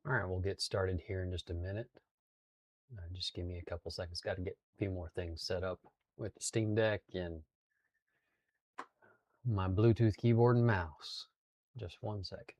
All right, we'll get started here in just a minute. Just give me a couple seconds. Got to get a few more things set up with the Steam Deck and my Bluetooth keyboard and mouse. Just 1 second.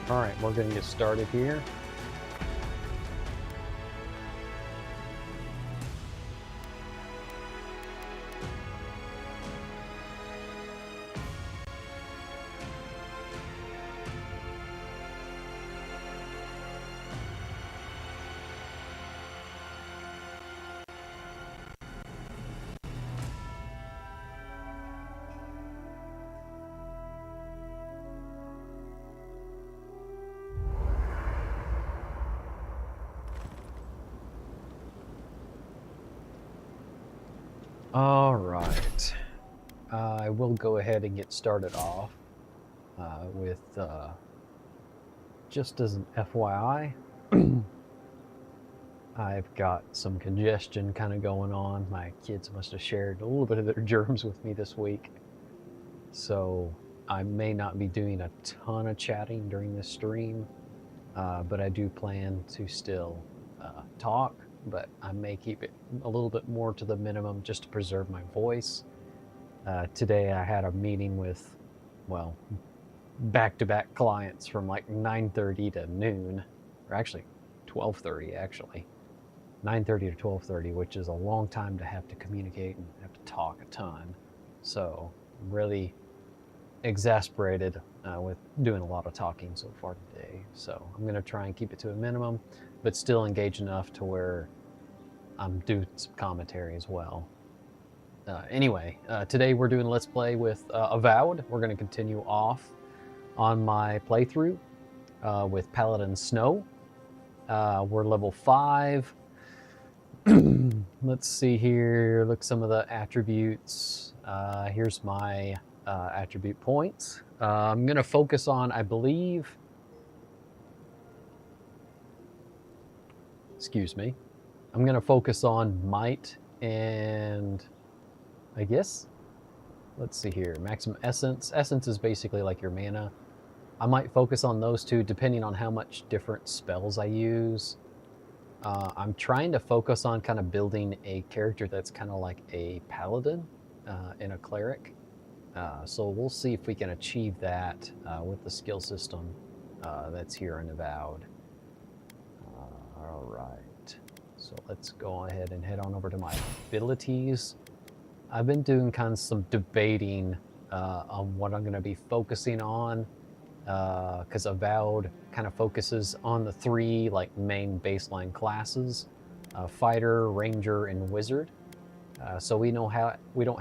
All right, we're going to get started here. All right, I will go ahead and get started off with just as an FYI, I've got some congestion kind of going on. My kids must have shared a little bit of their germs with me this week, so I may not be doing a ton of chatting during this stream, but I do plan to still talk, but I may keep it a little bit more to the minimum just to preserve my voice. Today I had a meeting with, well, back-to-back clients from like 9:30 to noon, or actually 12:30 actually. 9:30 to 12:30, which is a long time to have to communicate and have to talk a ton. So I'm really exasperated with doing a lot of talking so far today. So I'm going to try and keep it to a minimum, but still engage enough to where I'm doing some commentary as well. Anyway, today we're doing a Let's Play with Avowed. We're going to continue off on my playthrough with Paladin Snow. We're level 5. Let's see here. Look some of the attributes. Here's my attribute points. I'm going to focus on, I believe, excuse me. I'm going to focus on might and I guess, let's see here, maximum essence. Essence is basically like your mana. I might focus on those two depending on how much different spells I use. I'm trying to focus on kind of building a character that's kind of like a paladin and a cleric. So we'll see if we can achieve that with the skill system that's here in Avowed. All right, so let's go ahead and head on over to my abilities. I've been doing kind of some debating on what I'm going to be focusing on, because Avowed kind of focuses on the 3 like main baseline classes, fighter, ranger, and wizard. So we don't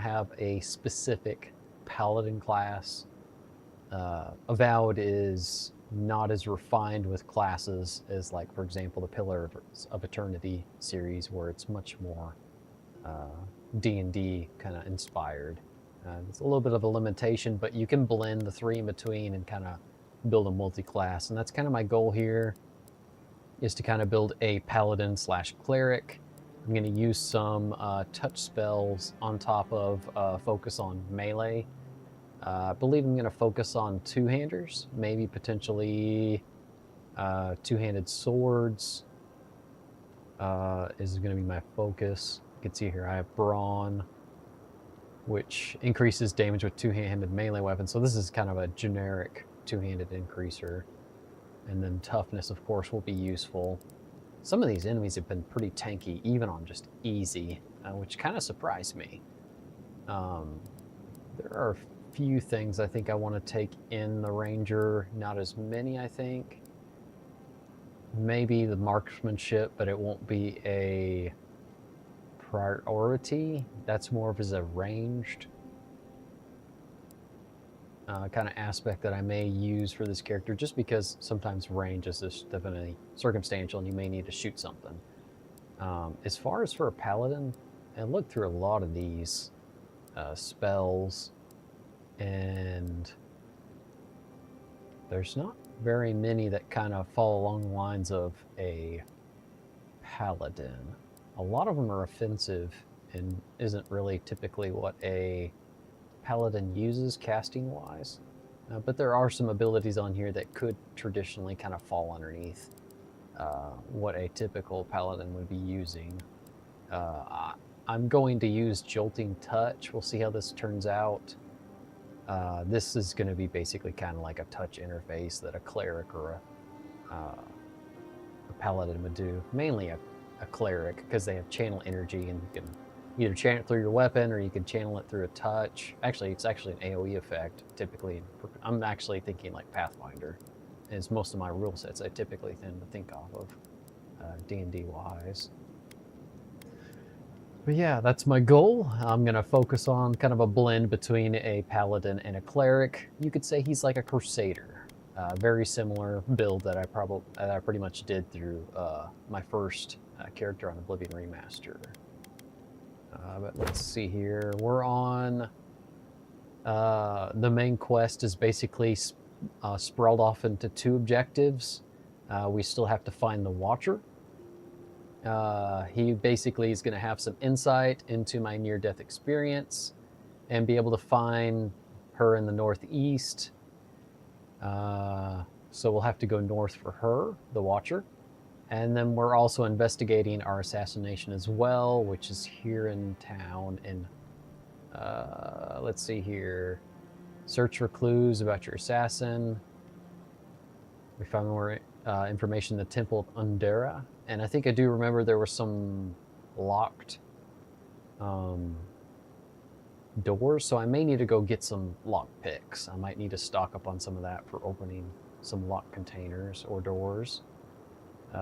have a specific paladin class. Avowed is not as refined with classes as, like, for example, the Pillar of Eternity series, where it's much more D&D kind of inspired. It's a little bit of a limitation, but you can blend the 3 in between and kind of build a multi-class, and that's kind of my goal here, is to kind of build a paladin slash cleric. I'm going to use some touch spells on top of focus on melee. I believe I'm going to focus on two-handers, maybe potentially two-handed swords is going to be my focus. You can see here I have Brawn, which increases damage with two-handed melee weapons. So this is kind of a generic two-handed increaser. And then Toughness, of course, will be useful. Some of these enemies have been pretty tanky, even on just easy, which kind of surprised me. There are a few things I think I want to take in the Ranger. Not as many, I think. Maybe the marksmanship, but it won't be a priority. That's more of as a ranged kind of aspect that I may use for this character, just because sometimes range is just definitely circumstantial and you may need to shoot something. As far as for a paladin, I looked through a lot of these spells, and there's not very many that kind of fall along the lines of a paladin. A lot of them are offensive and isn't really typically what a paladin uses casting wise, but there are some abilities on here that could traditionally kind of fall underneath what a typical paladin would be using. I'm going to use Jolting Touch. We'll see how this turns out. This is going to be basically kind of like a touch interface that a cleric or a paladin would do. Mainly a cleric, because they have channel energy, and you can either channel it through your weapon or you can channel it through a touch. Actually, it's actually an AoE effect, typically. I'm actually thinking like Pathfinder, as most of my rule sets I typically tend to think off of D&D wise. But yeah, that's my goal. I'm going to focus on kind of a blend between a paladin and a cleric. You could say he's like a crusader. Very similar build that I pretty much did through my first character on Oblivion Remaster. But let's see here. We're on... the main quest is basically sprawled off into 2 objectives. We still have to find the Watcher. He basically is going to have some insight into my near-death experience and be able to find her in the northeast. So we'll have to go north for her, the Watcher. And then we're also investigating our assassination as well, which is here in town. And let's see here. Search for clues about your assassin. We found more information in the Temple of Undera. And I think I do remember there were some locked doors, so I may need to go get some lock picks. I might need to stock up on some of that for opening some locked containers or doors.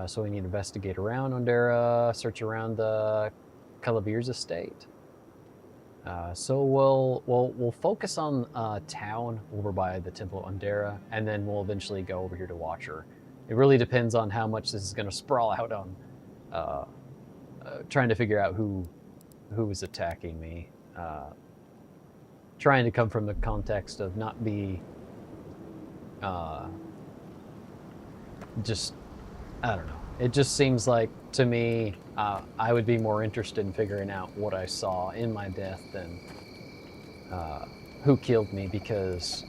So we need to investigate around Undera, search around the Calavir's estate. So we'll focus on town over by the Temple of Undera, and then we'll eventually go over here to Watcher. It really depends on how much this is going to sprawl out on trying to figure out who is attacking me. Trying to come from the context of not be just, I don't know. It just seems like, to me, I would be more interested in figuring out what I saw in my death than who killed me, because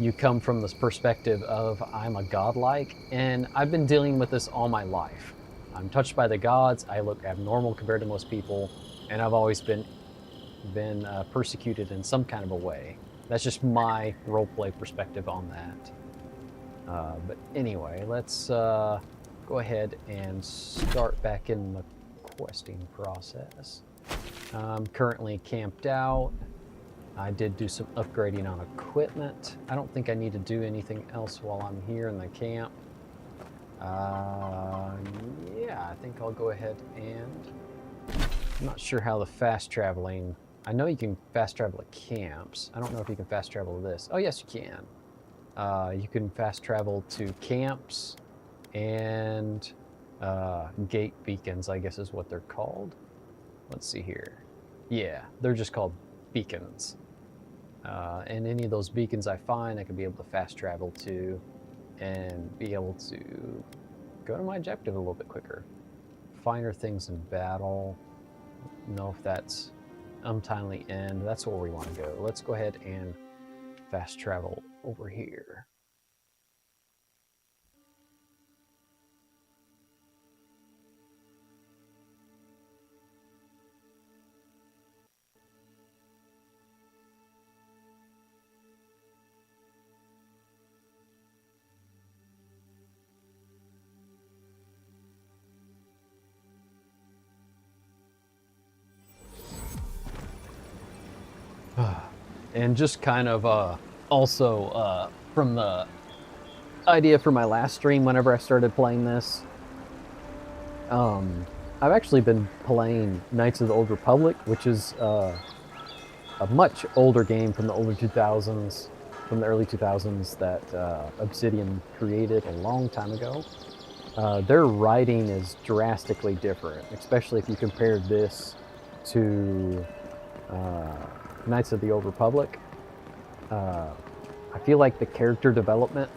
you come from this perspective of I'm a godlike, and I've been dealing with this all my life. I'm touched by the gods, I look abnormal compared to most people, and I've always been persecuted in some kind of a way. That's just my roleplay perspective on that. But anyway, let's go ahead and start back in the questing process. I'm currently camped out. I did do some upgrading on equipment. I don't think I need to do anything else while I'm here in the camp. Yeah, I think I'll go ahead and... I'm not sure how the fast traveling... I know you can fast travel at camps. I don't know if you can fast travel to this. Oh, yes, you can. You can fast travel to camps and gate beacons, I guess is what they're called. Let's see here. Yeah, they're just called beacons. And any of those beacons I find, I could be able to fast travel to and be able to go to my objective a little bit quicker. Finer things in battle. I don't know if that's untimely end. That's where we want to go. Let's go ahead and fast travel over here. And just kind of also from the idea for my last stream, whenever I started playing this, I've actually been playing Knights of the Old Republic, which is a much older game from the older 2000s, from the early 2000s, that Obsidian created a long time ago. Their writing is drastically different, especially if you compare this to Knights of the Old Republic. I feel like the character development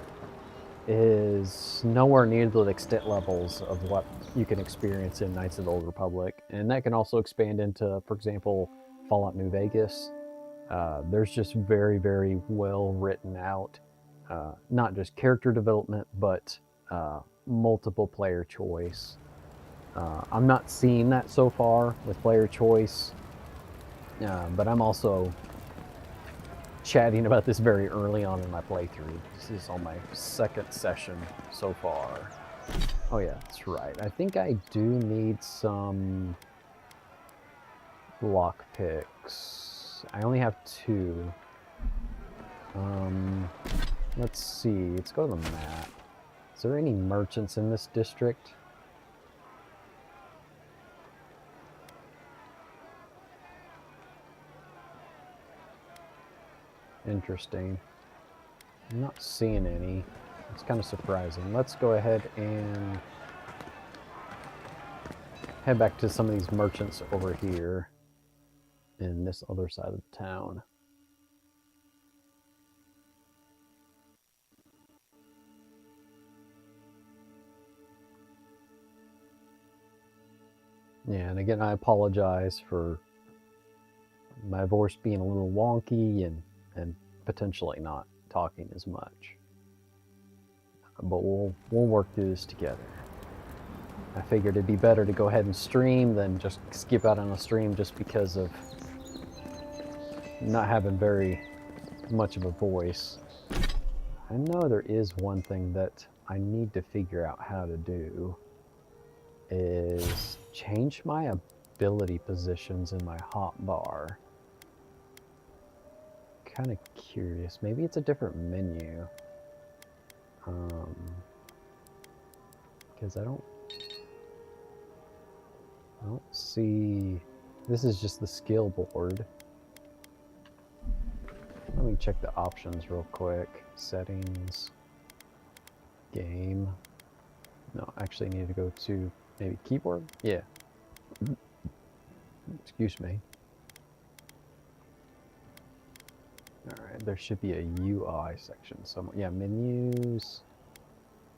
is nowhere near the extent levels of what you can experience in Knights of the Old Republic. And that can also expand into, for example, Fallout New Vegas. There's just very, very well written out, not just character development, but multiple player choice. I'm not seeing that so far with player choice, but I'm also chatting about this very early on in my playthrough. This is on my second session so far. Oh yeah, that's right. I think I do need some lock picks. I only have 2. Let's see. Let's go to the map. Is there any merchants in this district? Interesting. I'm not seeing any. It's kind of surprising. Let's go ahead and head back to some of these merchants over here in this other side of the town. Yeah, and again, I apologize for my voice being a little wonky and potentially not talking as much. But we'll work through this together. I figured it'd be better to go ahead and stream than just skip out on a stream just because of not having very much of a voice. I know there is one thing that I need to figure out how to do is change my ability positions in my hotbar. Kind of curious. Maybe it's a different menu. Because I don't see. This is just the skill board. Let me check the options real quick. Settings. Game. No, actually I need to go to maybe keyboard? Yeah. Excuse me. Alright, there should be a UI section somewhere. Yeah, menus,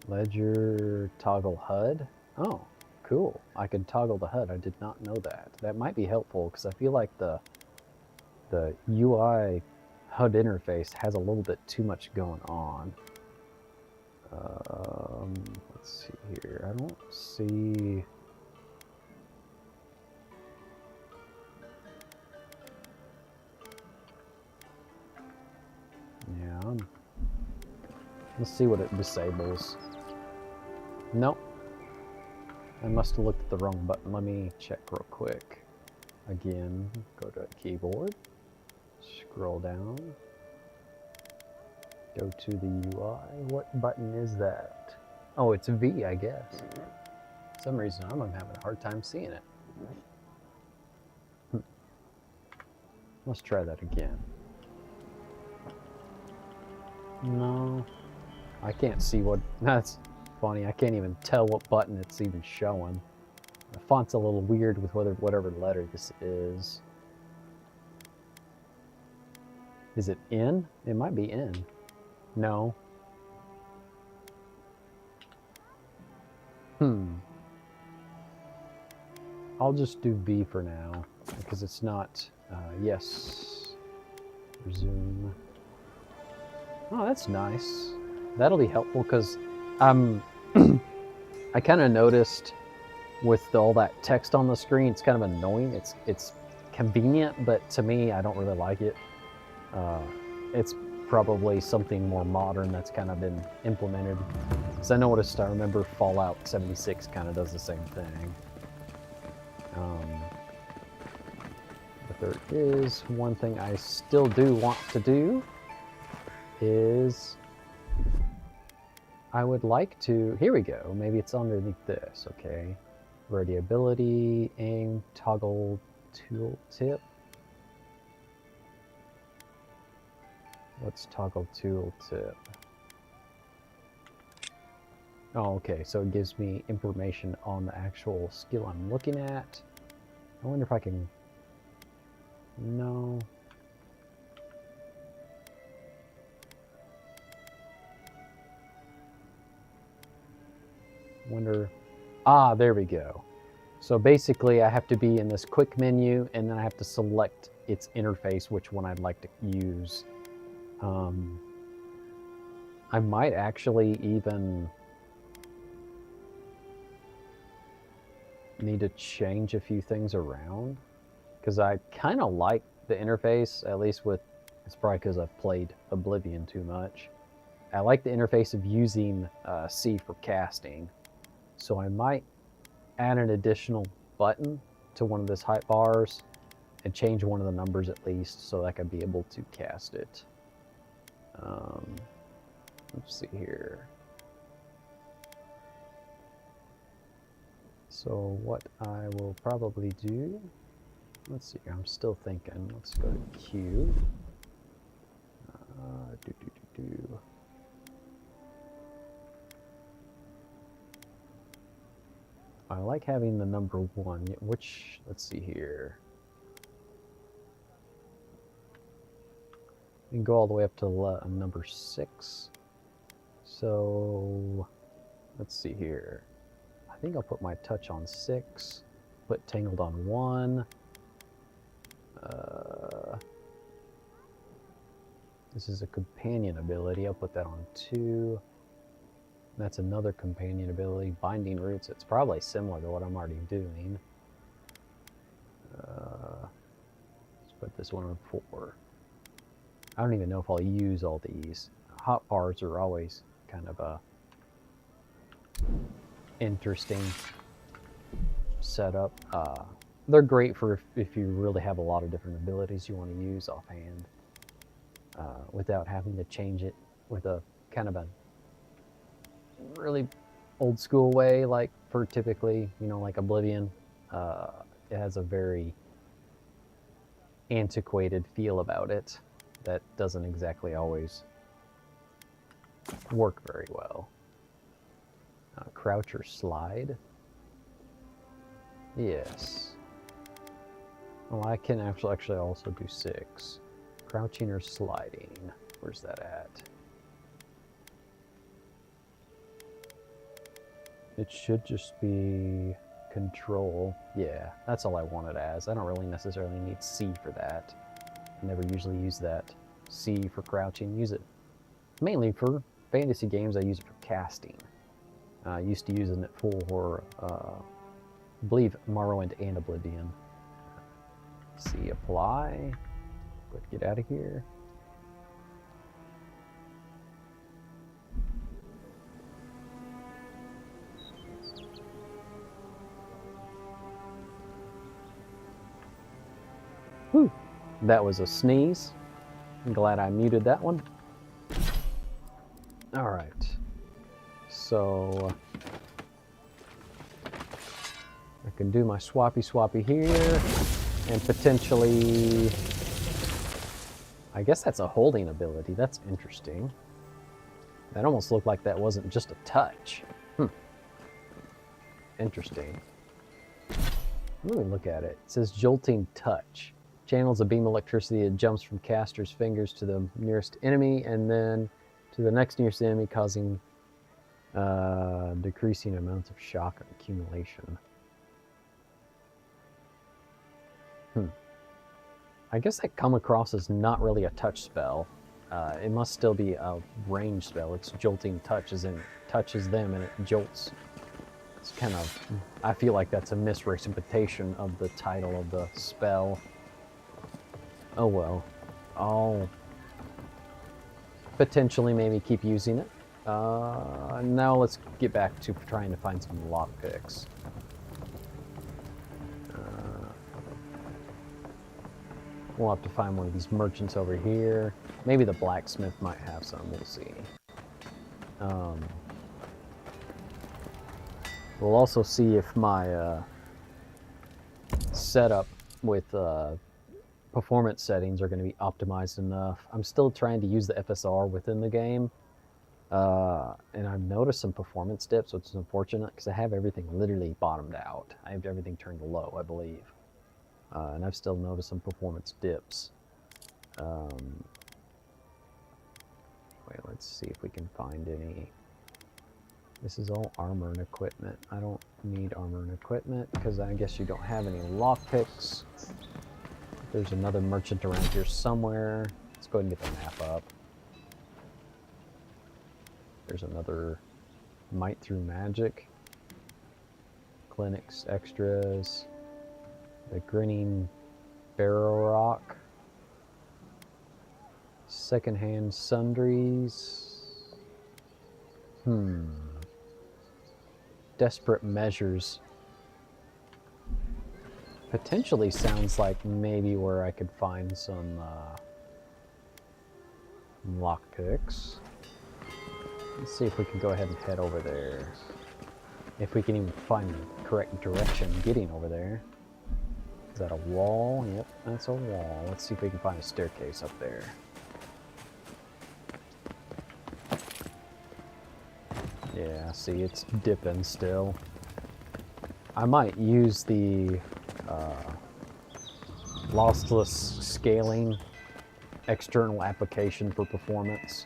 ledger, toggle HUD. Oh, cool. I can toggle the HUD. I did not know that. That might be helpful because I feel like the UI HUD interface has a little bit too much going on. Let's see here. I don't see. Yeah. Let's see what it disables. Nope. I must have looked at the wrong button. Let me check real quick. Again, go to keyboard. Scroll down. Go to the UI. What button is that? Oh, it's V, I guess. For some reason, I'm having a hard time seeing it. Let's try that again. No, I can't see what. That's funny. I can't even tell what button it's even showing. The font's a little weird with whatever letter this is. Is it N? It might be N. No. I'll just do V for now because it's not. Yes. Resume. Oh, that's nice. That'll be helpful because I kind of noticed with all that text on the screen, it's kind of annoying. It's convenient, but to me, I don't really like it. It's probably something more modern that's kind of been implemented. Because I remember Fallout 76 kind of does the same thing. But there is one thing I still do want to do is I would like to, here we go, maybe it's underneath this, okay. Variability, aim, toggle, tooltip. Let's toggle tooltip. Oh, okay, so it gives me information on the actual skill I'm looking at. I wonder if I can, no. Wonder, there we go. So basically I have to be in this quick menu and then I have to select its interface, which one I'd like to use. I might actually even need to change a few things around because I kind of like the interface, at least with It's probably because I've played Oblivion too much. I like the interface of using C for casting, so I might add an additional button to one of these height bars and change one of the numbers at least so that I can be able to cast it. Let's see here. So what I will probably do, let's see, I'm still thinking. Let's go to Q. I like having the number 1, which, let's see here. We can go all the way up to number 6. So, let's see here. I think I'll put my touch on 6, put Tangled on 1. This is a companion ability. I'll put that on 2. That's another companion ability. Binding Roots. It's probably similar to what I'm already doing. Let's put this one on 4. I don't even know if I'll use all these. Hot bars are always kind of a interesting setup. They're great for if you really have a lot of different abilities you want to use offhand. Without having to change it with a kind of a really old school way, like for typically, like Oblivion. It has a very antiquated feel about it that doesn't exactly always work very well. Crouch or slide? Yes. Well, I can actually also do 6. Crouching or sliding? Where's that at? It should just be control. Yeah, that's all I want it as. I don't really necessarily need C for that. I never usually use that C for crouching. Use it mainly for fantasy games. I use it for casting. I used to using it for, I believe, Morrowind and Oblivion. C, apply. Let's get out of here. Whew. That was a sneeze. I'm glad I muted that one. All right. So I can do my swappy here and potentially, I guess that's a holding ability. That's interesting. That almost looked like that wasn't just a touch. Interesting. Let me look at it. It says jolting touch. Channels a beam of electricity that jumps from caster's fingers to the nearest enemy and then to the next nearest enemy, causing decreasing amounts of shock accumulation. I guess that come across as not really a touch spell. It must still be a range spell. It's jolting touch, as in it touches them and it jolts. It's kind of, I feel like that's a misrepresentation of the title of the spell. Oh well, I'll potentially maybe keep using it. Now let's get back to trying to find some lockpicks. We'll have to find one of these merchants over here. Maybe the blacksmith might have some, we'll see. We'll also see if my setup with performance settings are going to be optimized enough. I'm still trying to use the FSR within the game. And I've noticed some performance dips, which is unfortunate because I have everything literally bottomed out. I have everything turned low, I believe. And I've still noticed some performance dips. Wait, let's see if we can find any. This is all armor and equipment. I don't need armor and equipment because I guess you don't have any lockpicks. There's another merchant around here somewhere. Let's go ahead and get the map up. There's another Might Through Magic. Clinics, extras. The Grinning Barrow Rock. Secondhand sundries. Desperate measures. Potentially sounds like maybe where I could find some lockpicks. Let's see if we can go ahead and head over there. If we can even find the correct direction getting over there. Is that a wall? Yep, that's a wall. Let's see if we can find a staircase up there. Yeah, see, it's dipping still. I might use the lossless scaling external application for performance.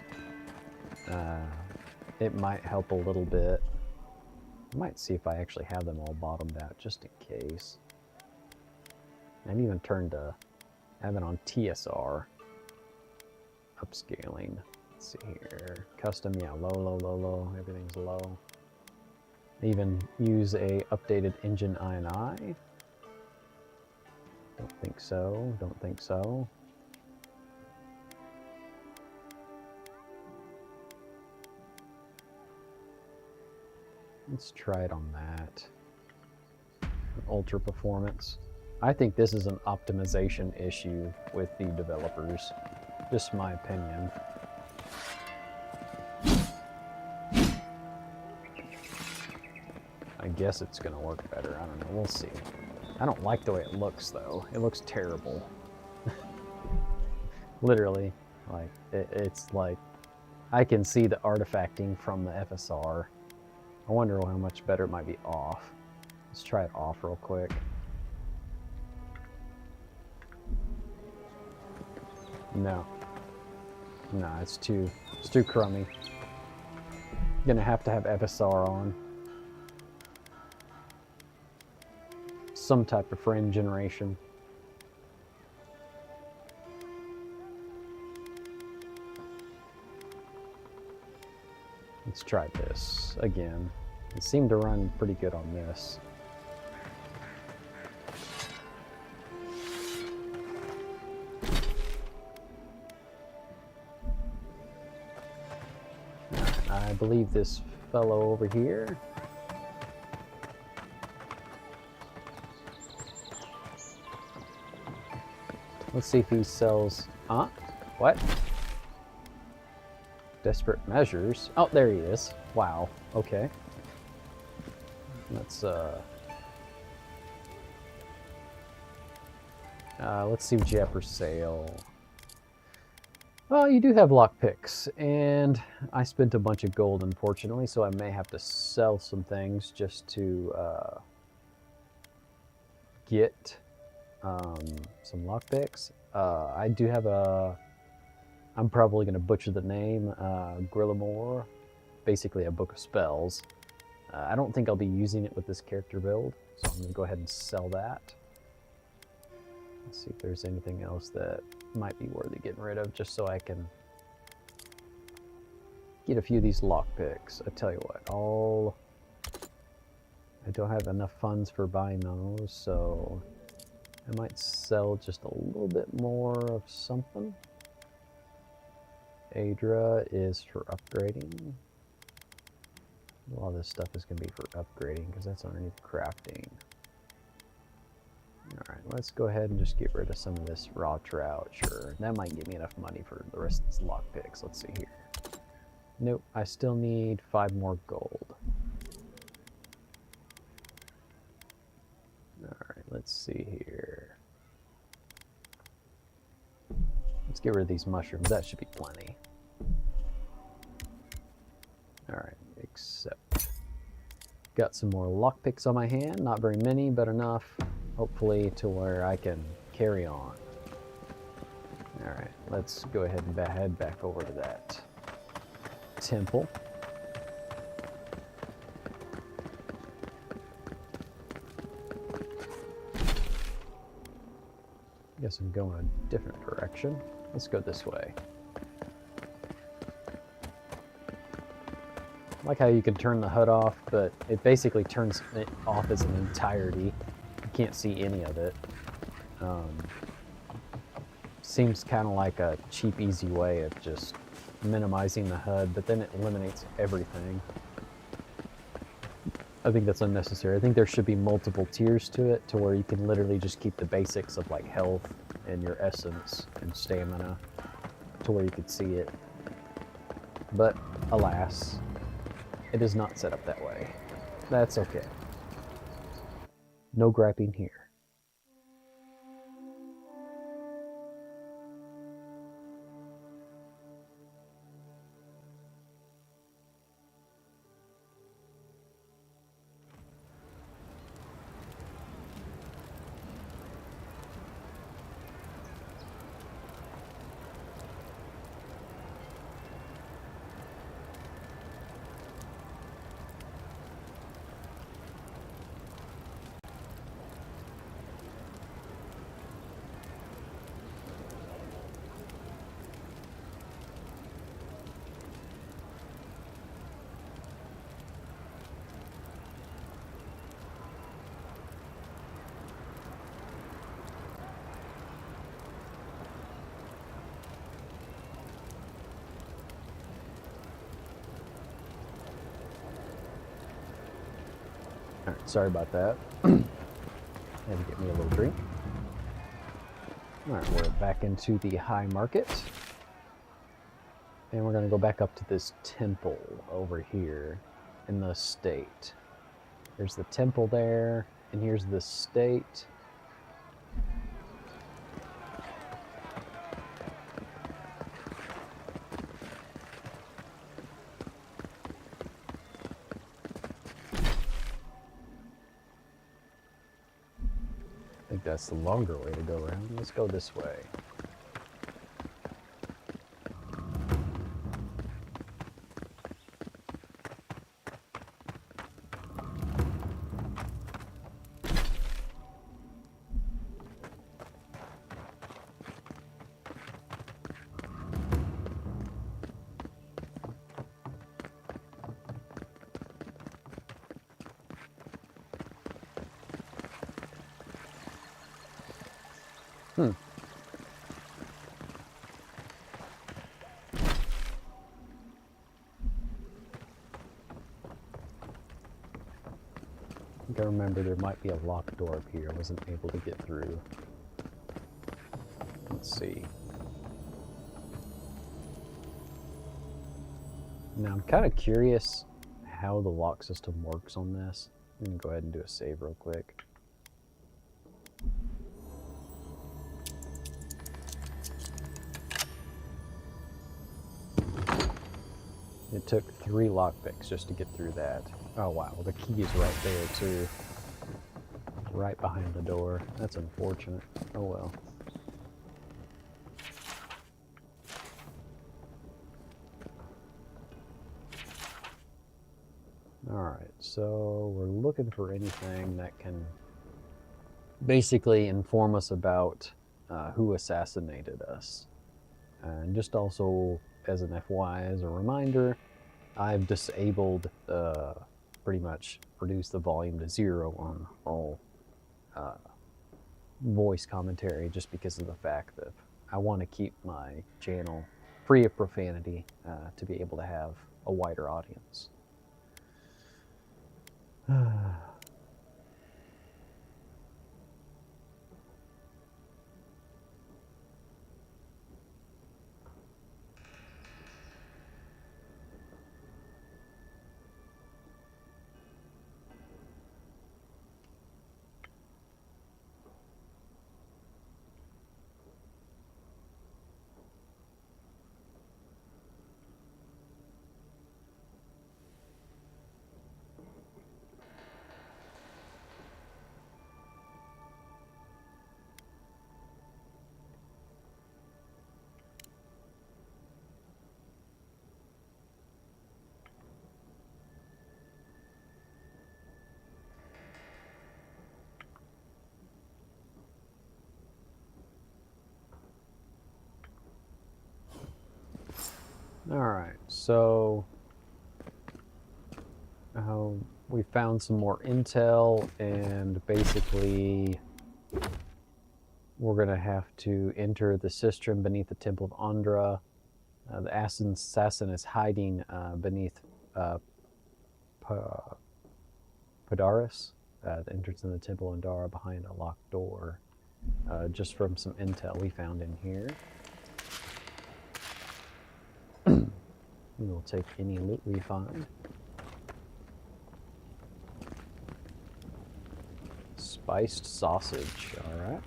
It might help a little bit. I might see if I actually have them all bottomed out just in case. I've even have it on TSR. Upscaling. Let's see here. Custom, yeah, low. Everything's low. Even use a updated engine INI. Don't think so. Let's try it on that. Ultra performance. I think this is an optimization issue with the developers. Just my opinion. I guess it's gonna work better. I don't know. We'll see. I don't like the way it looks, though. It looks terrible. Literally. Like, it's like... I can see the artifacting from the FSR. I wonder how much better it might be off. Let's try it off real quick. No. No, it's too crummy. Gonna have to have FSR on. Some type of frame generation. Let's try this again. It seemed to run pretty good on this. I believe this fellow over here. Let's see if he sells... Huh? What? Desperate measures. Oh, there he is. Wow. Okay. Let's see what you have for sale. Well, you do have lockpicks, and I spent a bunch of gold, unfortunately, so I may have to sell some things just to get some lockpicks. I do have I'm probably going to butcher the name, Grillamore, basically a book of spells. I don't think I'll be using it with this character build, so I'm going to go ahead and sell that. Let's see if there's anything else that might be worthy getting rid of, just so I can get a few of these lockpicks. I tell you what, I don't have enough funds for buying those, so I might sell just a little bit more of something. Adra is for upgrading. A lot of this stuff is going to be for upgrading because that's underneath crafting. Alright, let's go ahead and just get rid of some of this raw trout. Sure, that might give me enough money for the rest of these lockpicks. Let's see here. Nope, I still need 5 more gold. Alright, let's see here. Let's get rid of these mushrooms. That should be plenty. Alright, accept. Got some more lockpicks on my hand. Not very many, but enough. Hopefully to where I can carry on. Alright, let's go ahead and head back over to that temple. Guess I'm going a different direction. Let's go this way. I like how you can turn the HUD off, but it basically turns it off as an entirety. You can't see any of it. seems kind of like a cheap, easy way of just minimizing the HUD, but then it eliminates everything. I think that's unnecessary. I think there should be multiple tiers to it, to where you can literally just keep the basics of like health and your essence and stamina, to where you could see it. But alas, it is not set up that way. That's okay. No griping here. Alright, sorry about that. Had to get me a little drink. Alright, we're back into the high market. And we're going to go back up to this temple over here in the estate. There's the temple there, and here's the estate. I think that's the longer way to go around. Let's go this way. I think I remember there might be a locked door up here. I wasn't able to get through. Let's see. Now I'm kind of curious how the lock system works on this. I'm gonna go ahead and do a save real quick. It took 3 lockpicks just to get through that. Oh wow, the key is right there too. Right behind the door. That's unfortunate. Oh well. Alright, so we're looking for anything that can basically inform us about who assassinated us. And just also as an FYI, as a reminder, I've disabled pretty much reduced the volume to 0 on all voice commentary, just because of the fact that I want to keep my channel free of profanity to be able to have a wider audience. Alright, so we found some more intel, and basically we're going to have to enter the cistern beneath the Temple of Andra. The assassin is hiding beneath Podaris, the entrance in the Temple of Andara, behind a locked door. Just from some intel we found in here. We'll take any loot we find. Spiced sausage, alright.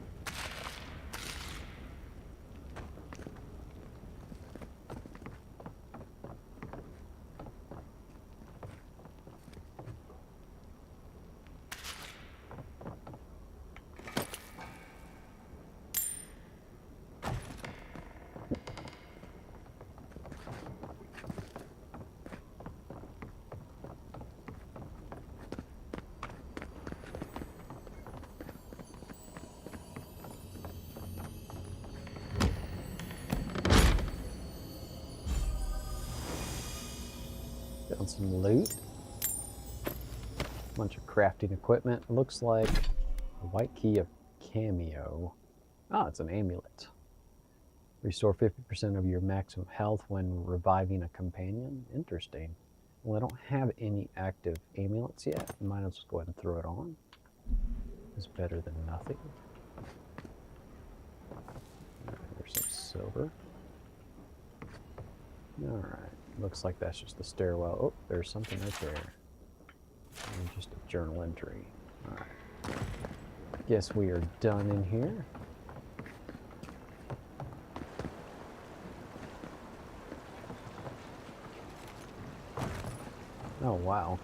Found some loot. Bunch of crafting equipment. Looks like a white key of cameo. Ah, it's an amulet. Restore 50% of your maximum health when reviving a companion. Interesting. Well, I don't have any active amulets yet. Might as well go ahead and throw it on. It's better than nothing. There's some silver. Alright. Looks like that's just the stairwell. Oh, there's something right there. And just a journal entry. Alright. Guess we are done in here. Oh, wow.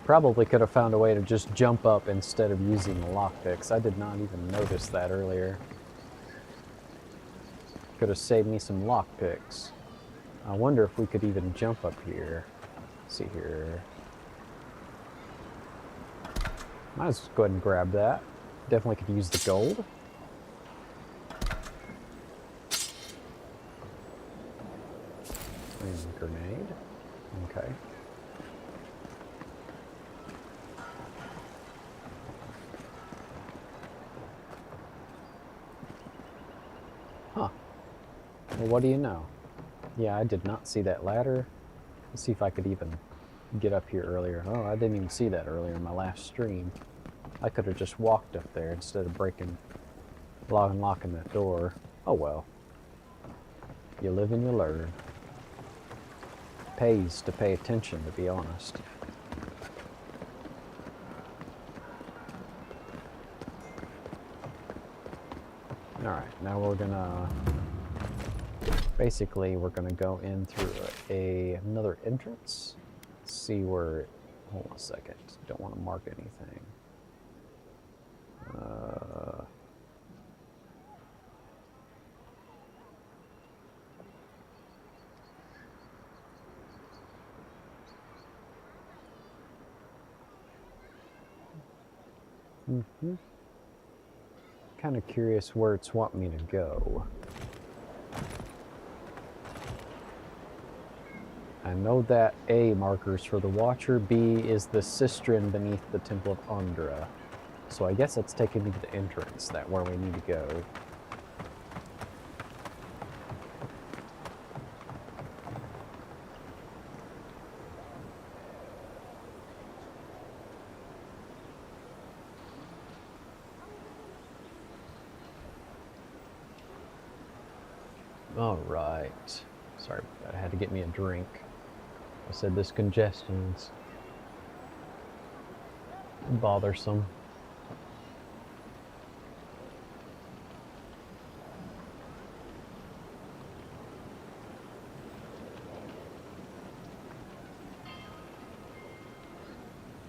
Probably could have found a way to just jump up instead of using the lockpicks. I did not even notice that earlier. Could have saved me some lockpicks. I wonder if we could even jump up here. Let's see here. Might as well go ahead and grab that. Definitely could use the gold. And a grenade. Okay. Huh. Well, what do you know? Yeah, I did not see that ladder. Let's see if I could even get up here earlier. Oh, I didn't even see that earlier in my last stream. I could have just walked up there instead of locking that door. Oh well. You live and you learn. Pays to pay attention, to be honest. Alright, now we're gonna... Basically, we're gonna go in through another entrance. See where... Hold on a second. Don't want to mark anything. Kind of curious where it's wanting me to go. I know that A markers for the Watcher, B is the cistern beneath the Temple of Andra. So I guess that's taking me to the entrance, that where we need to go. All right. Sorry, I had to get me a drink. I said this congestion's bothersome.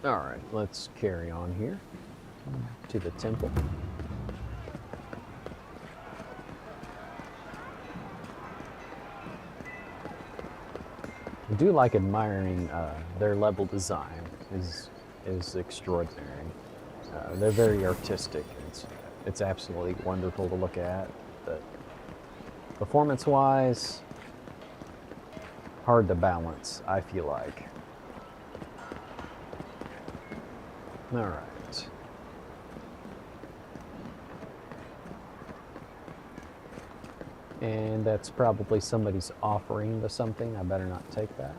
All right, let's carry on here to the temple. I do like admiring their level design. Is extraordinary. They're very artistic. It's absolutely wonderful to look at. But performance-wise, hard to balance, I feel like. All right. And that's probably somebody's offering to something. I better not take that.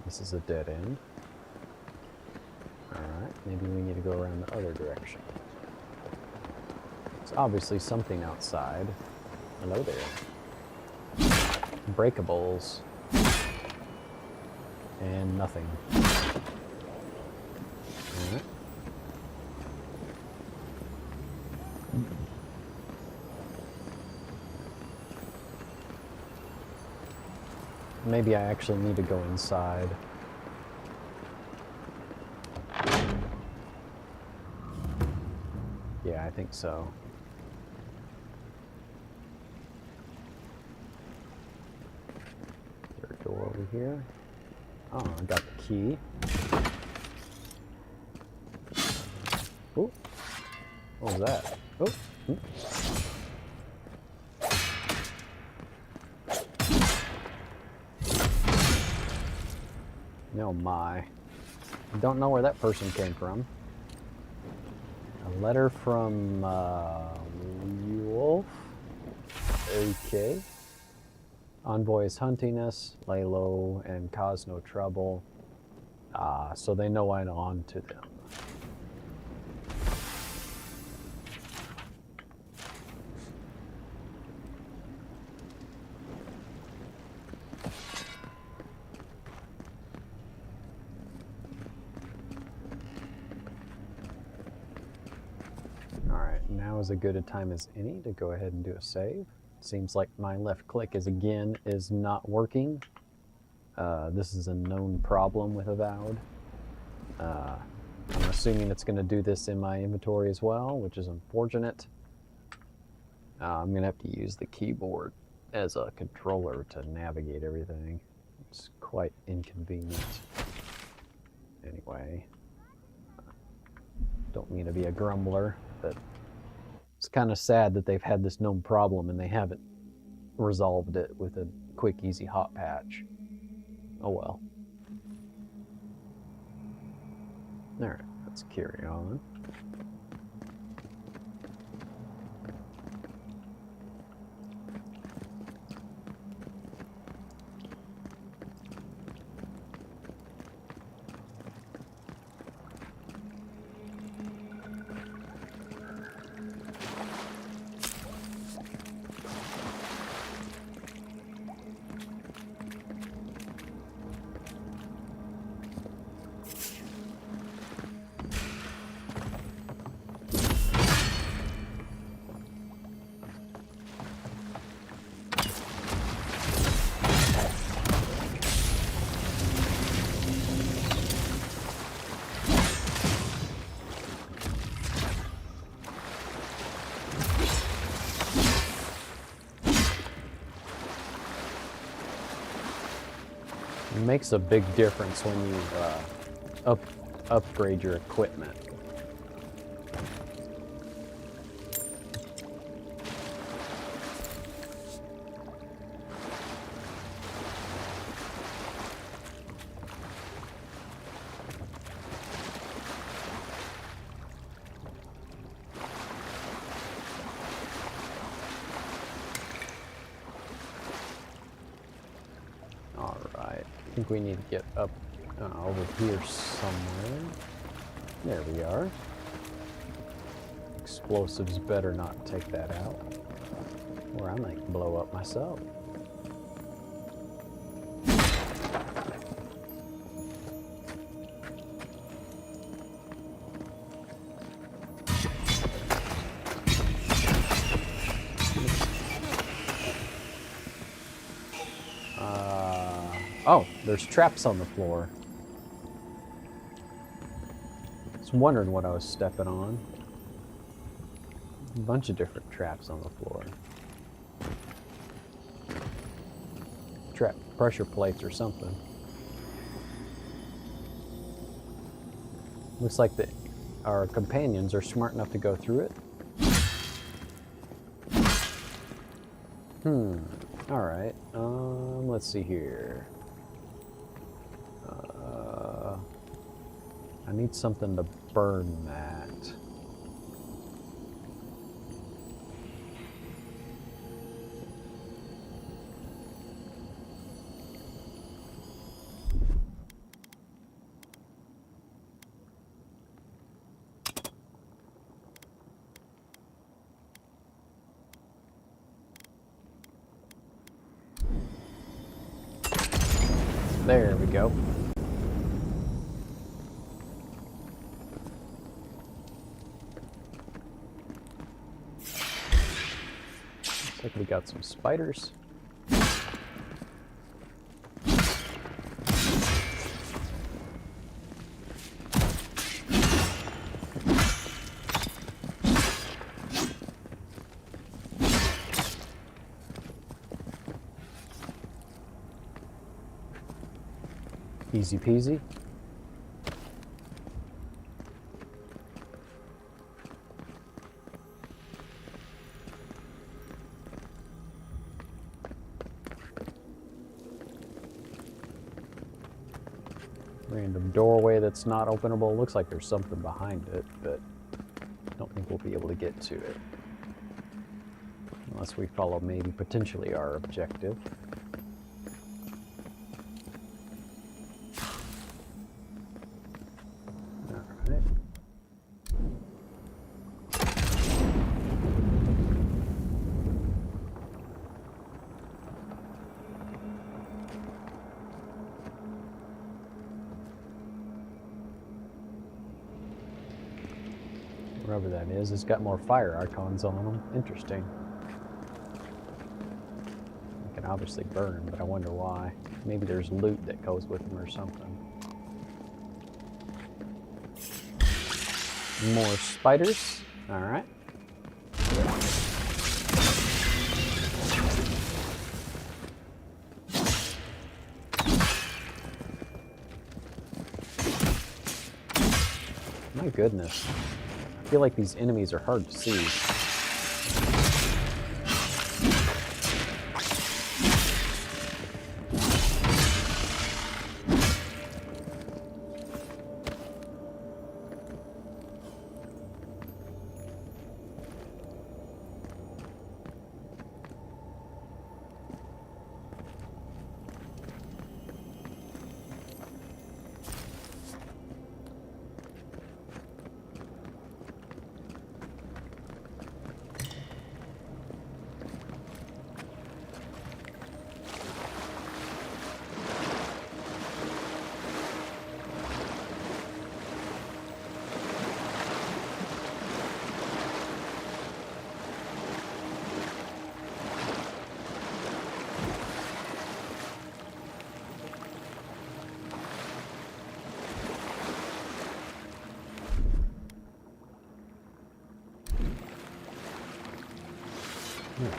This is a dead end. Alright, maybe we need to go around the other direction. It's obviously something outside. Hello there. Breakables. And nothing. Alright. Maybe I actually need to go inside. Yeah, I think so. Is there a door over here? Oh, I got the key. Oh, what was that? Oh. Oh my. I don't know where that person came from. A letter from Wolf. Okay. Envoy is hunting us. Lay low and cause no trouble. So they know I'm on to them. Alright, now is as good a time as any to go ahead and do a save. Seems like my left click is not working. This is a known problem with Avowed. I'm assuming it's going to do this in my inventory as well, which is unfortunate. I'm going to have to use the keyboard as a controller to navigate everything. It's quite inconvenient. Anyway, don't mean to be a grumbler, but it's kind of sad that they've had this known problem and they haven't resolved it with a quick, easy hot patch. Oh well. Alright, let's carry on. It makes a big difference when you upgrade your equipment. I think we need to get up over here somewhere. There we are. Explosives better not take that out, or I might blow up myself. Oh, there's traps on the floor. I was wondering what I was stepping on. A bunch of different traps on the floor. Trap pressure plates or something. Looks like our companions are smart enough to go through it. Alright, let's see here. I need something to burn that. There we go. Looks like we got some spiders. Easy peasy. Random doorway that's not openable. Looks like there's something behind it, but I don't think we'll be able to get to it. Unless we follow maybe potentially our objective. Alright. Wherever that is, it's got more fire icons on them. Interesting. It can obviously burn, but I wonder why. Maybe there's loot that goes with them or something. More spiders. Alright. My goodness. I feel like these enemies are hard to see.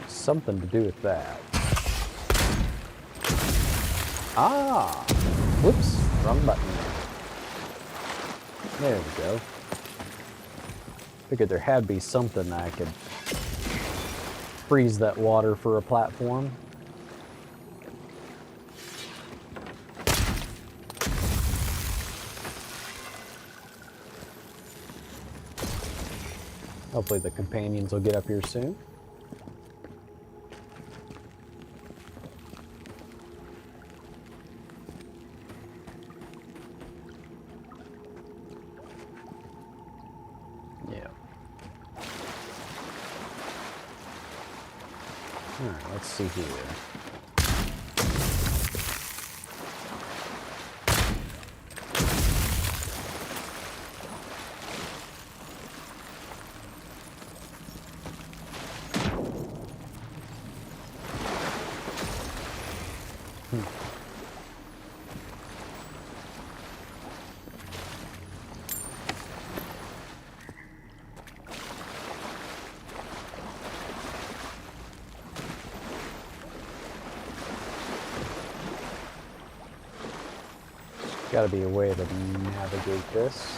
Something to do with that. Ah! Whoops, wrong button. There we go. Figured there had to be something I could freeze that water for a platform. Hopefully the companions will get up here soon. Alright, let's see here. Got to be a way to navigate this.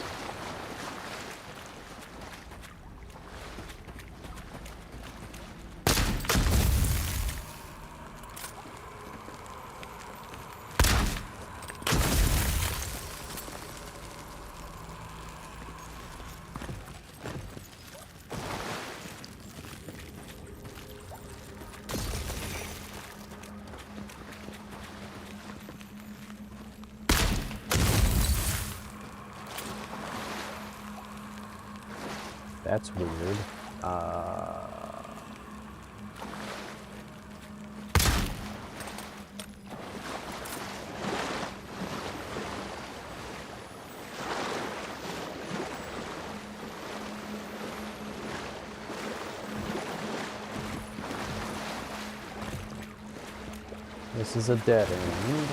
That's weird. This is a dead end.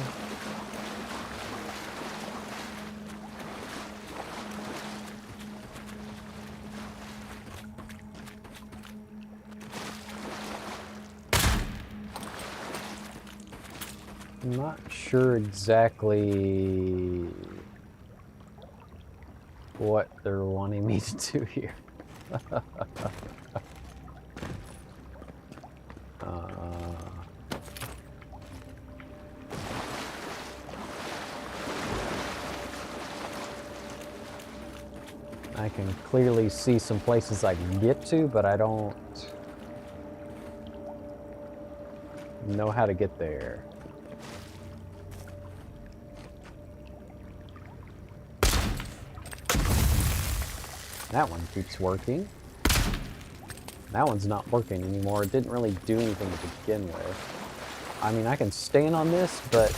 I'm not sure exactly what they're wanting me to do here. I can clearly see some places I can get to, but I don't know how to get there. That one keeps working. That one's not working anymore. It didn't really do anything to begin with. I mean, I can stand on this, but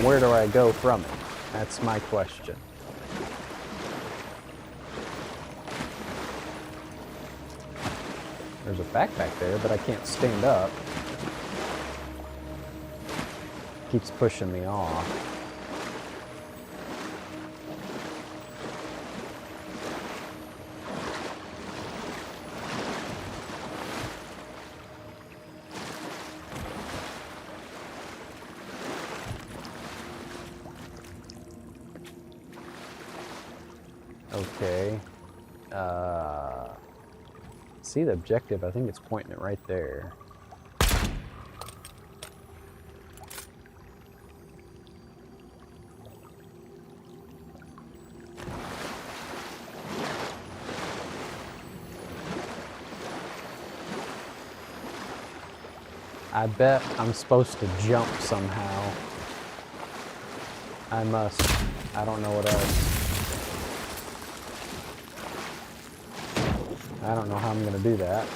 where do I go from it? That's my question. There's a backpack there, but I can't stand up. Keeps pushing me off. Okay. See the objective? I think it's pointing it right there. I bet I'm supposed to jump somehow. I must. I don't know what else. I don't know how I'm going to do that.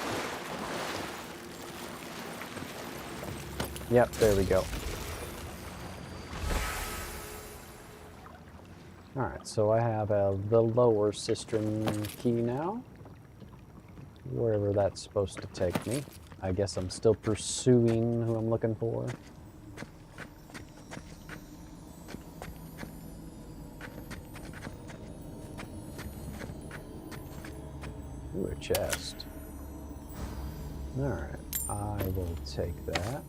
Yep, there we go. Alright, so I have the lower cistern key now. Wherever that's supposed to take me. I guess I'm still pursuing who I'm looking for. Ooh, a chest. Alright, I will take that.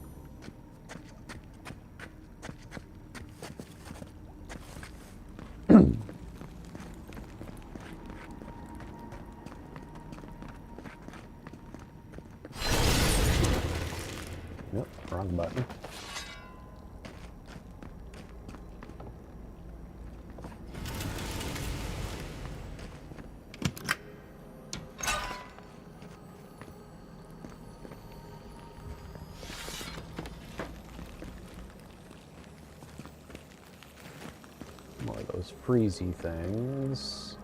Nope, wrong button. More of those freezy things.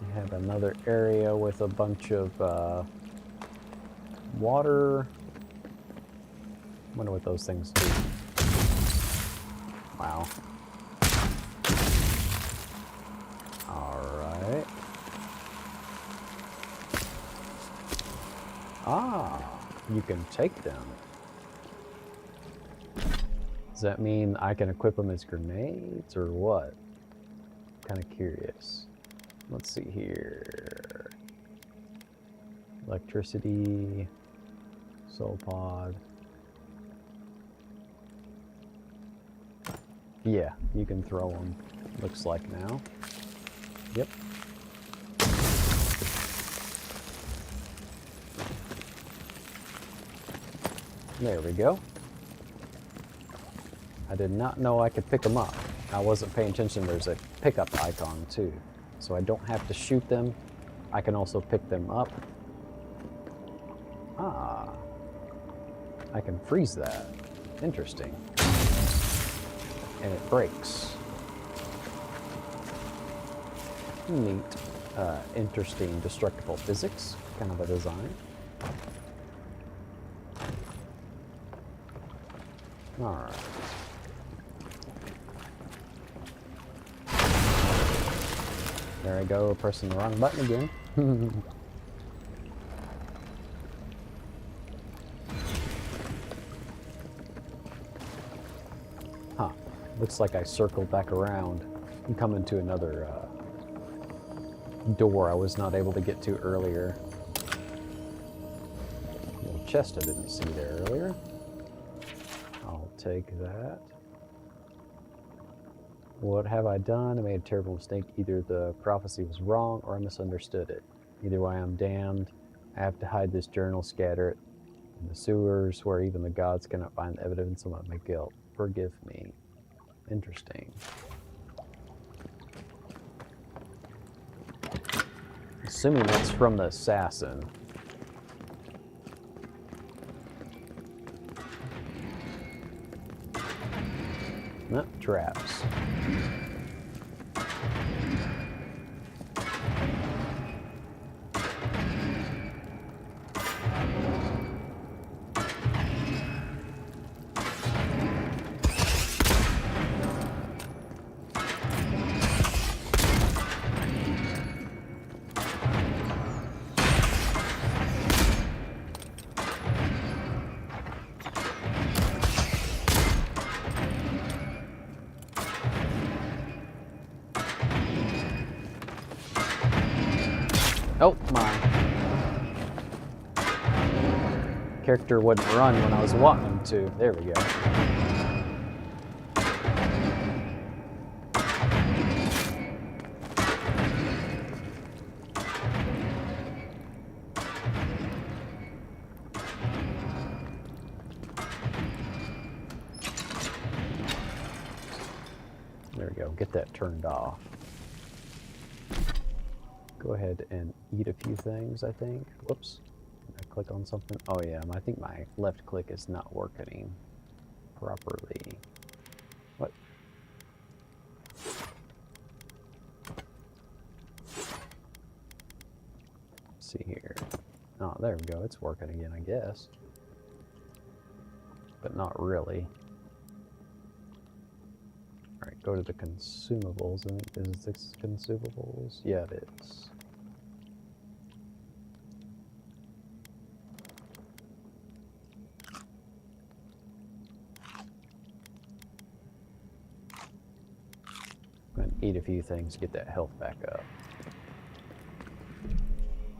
We have another area with a bunch of water. Wonder what those things do. Wow. Alright. Ah, you can take them. Does that mean I can equip them as grenades or what? Kind of curious. Let's see here. Electricity, soul pod. Yeah, you can throw them, looks like now. Yep. There we go. I did not know I could pick them up. I wasn't paying attention. There's a pickup icon too. So I don't have to shoot them. I can also pick them up. Ah. I can freeze that. Interesting. And it breaks. Neat. Interesting destructible physics. Kind of a design. Alright. There I go, pressing the wrong button again. Looks like I circled back around and come into another door I was not able to get to earlier. Little chest I didn't see there earlier. I'll take that. What have I done? I made a terrible mistake. Either the prophecy was wrong or I misunderstood it. Either way, I'm damned. I have to hide this journal, scatter it in the sewers where even the gods cannot find the evidence of my guilt. Forgive me. Interesting. Assuming that's from the assassin. No, traps. Oh, my character wouldn't run when I was wanting him to. There we go. There we go. Get that turned off. Go ahead and eat a few things, I think. Whoops. Did I click on something? Oh yeah, I think my left click is not working properly. What? Let's see here. Oh, there we go. It's working again, I guess. But not really. Alright, go to the consumables. Is this consumables? Yeah, it is. I'm going to eat a few things, get that health back up.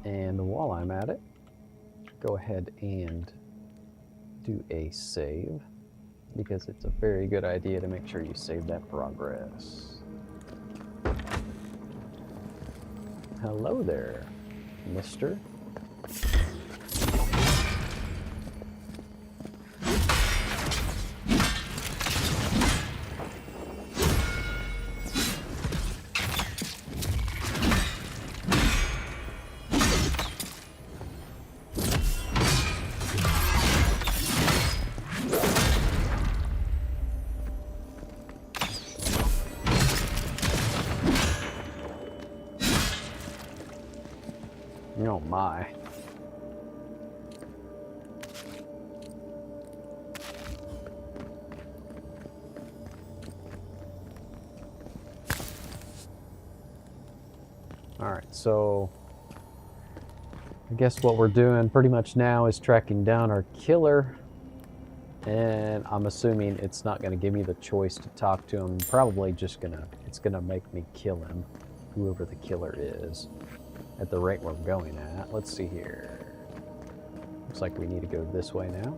And while I'm at it, go ahead and do a save, because it's a very good idea to make sure you save that progress. Hello there, mister. Oh my. Alright, so I guess what we're doing pretty much now is tracking down our killer, and I'm assuming it's not going to give me the choice to talk to him. Probably just it's gonna make me kill him, whoever the killer is, at the rate we're going at. Let's see here. Looks like we need to go this way now.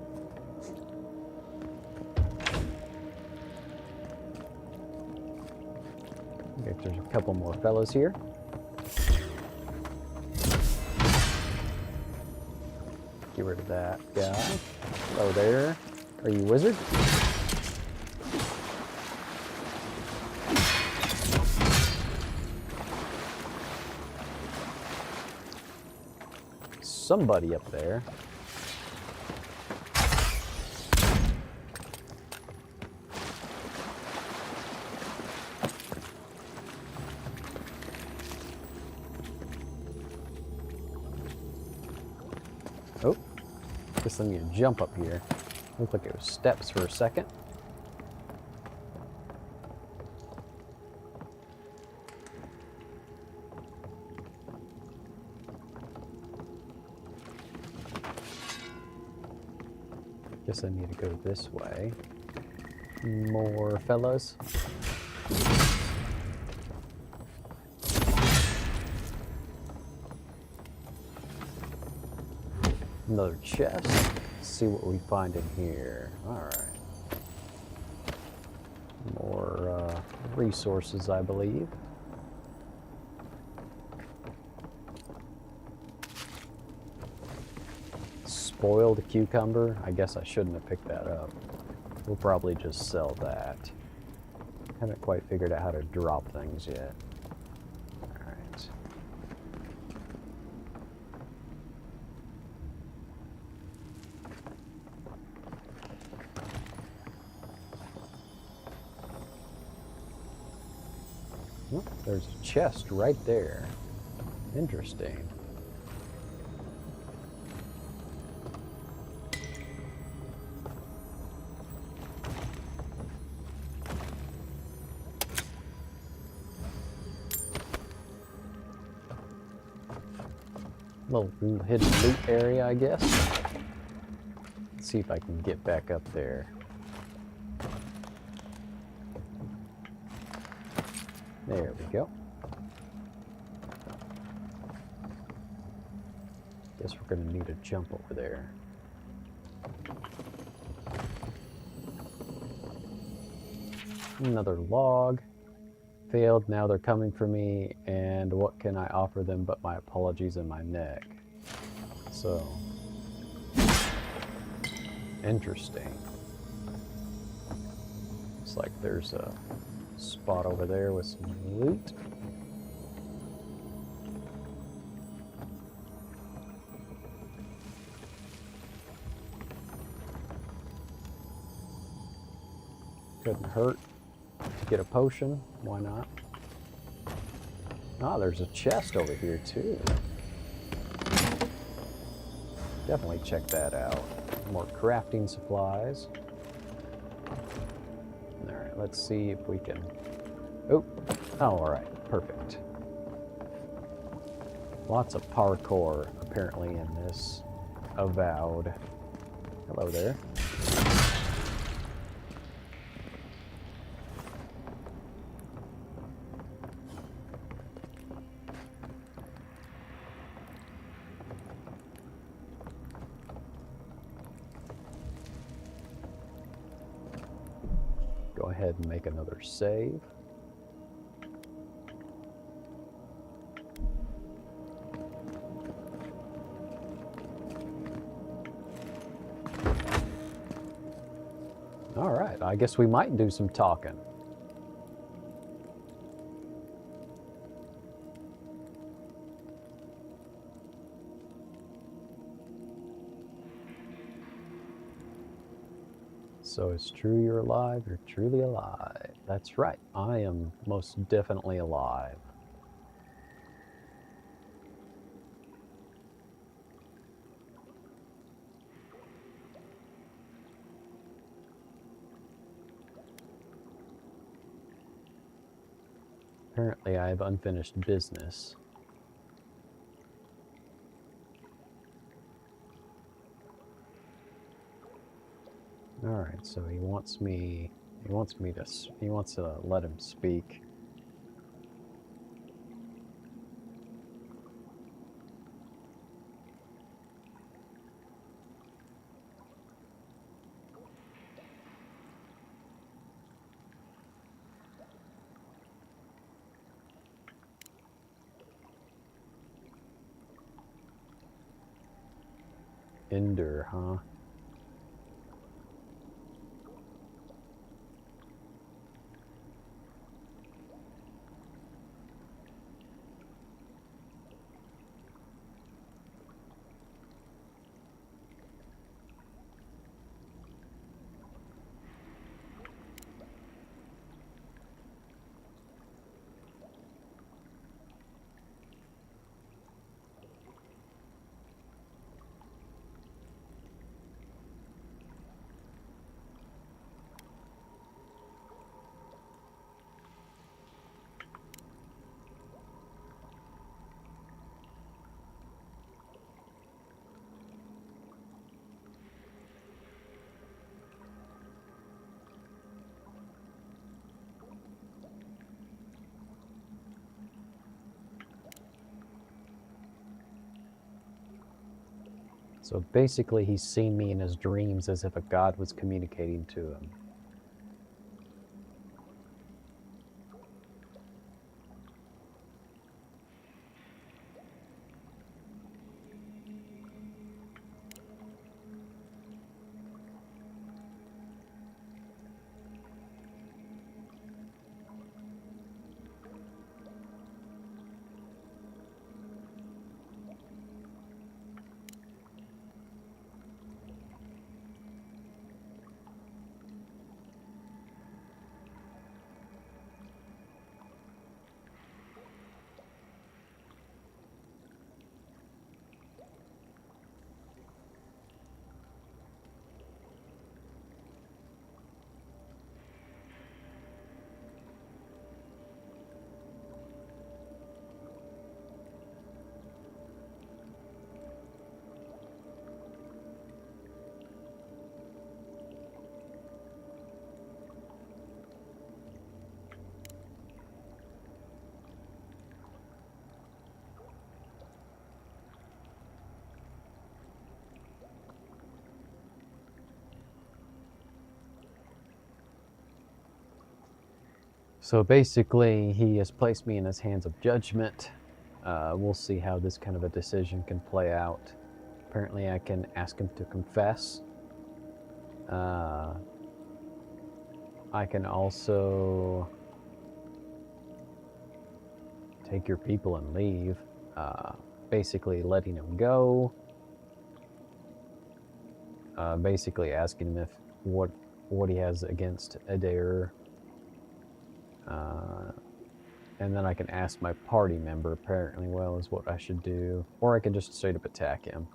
Okay, there's a couple more fellows here. Get rid of that guy. Oh, there. Are you a wizard? Somebody up there. Oh, guess I need to jump up here. Looked like it was steps for a second. Guess I need to go this way. more fellas. Another chest. Let's see what we find in here. Alright. More resources, I believe. Spoiled cucumber. I guess I shouldn't have picked that up. We'll probably just sell that. Haven't quite figured out how to drop things yet. Alright. Oh, there's a chest right there. Interesting. Little hidden loot area, I guess. Let's see if I can get back up there. There we go. Guess we're gonna need a jump over there. Another log. Failed, now they're coming for me, and what can I offer them but my apologies and my neck? So, interesting. Looks like there's a spot over there with some loot. Couldn't hurt to get a potion, why not? Ah, there's a chest over here too. Definitely check that out. More crafting supplies. Alright, let's see if we can... Oh, alright, perfect. Lots of parkour apparently in this Avowed. Hello there. Go ahead and make another save. All right, I guess we might do some talking. So it's true you're alive, you're truly alive. That's right, I am most definitely alive. Apparently I have unfinished business. All right, so he wants to let him speak. Ender, huh? So basically, he's seen me in his dreams as if a god was communicating to him. So basically, he has placed me in his hands of judgment. We'll see how this kind of a decision can play out. Apparently, I can ask him to confess. I can also take your people and leave, basically letting him go. Basically asking him if what he has against Adair. And then I can ask my party member, apparently, well, is what I should do. Or I can just straight up attack him.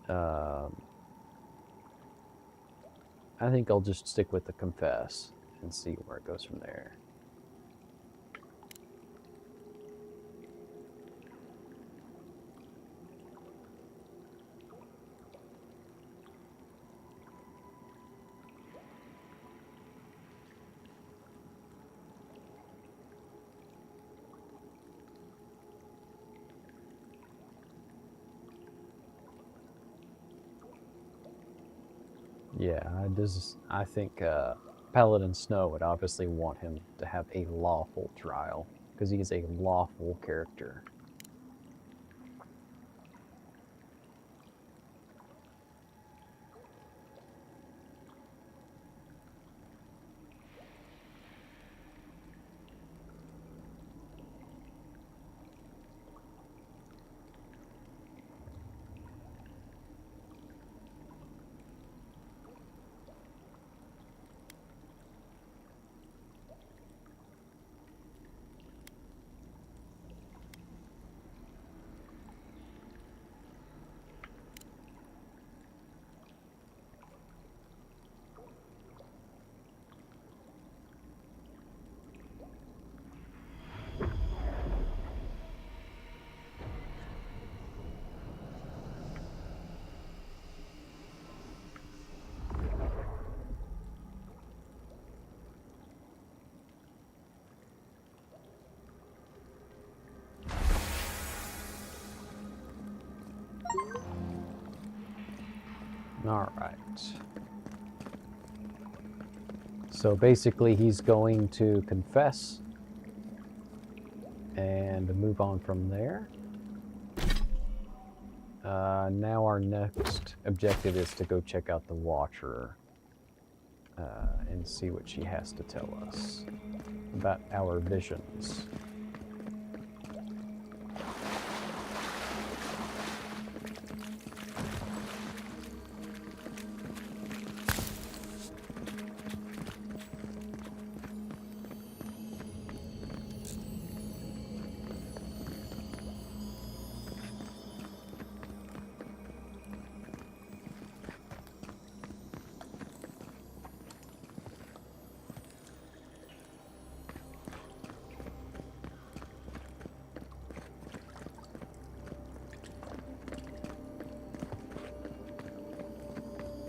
I think I'll just stick with the confess and see where it goes from there. Yeah, I think Paladin Snow would obviously want him to have a lawful trial, because he is a lawful character. All right. So basically, he's going to confess and move on from there. Now our next objective is to go check out the Watcher and see what she has to tell us about our visions.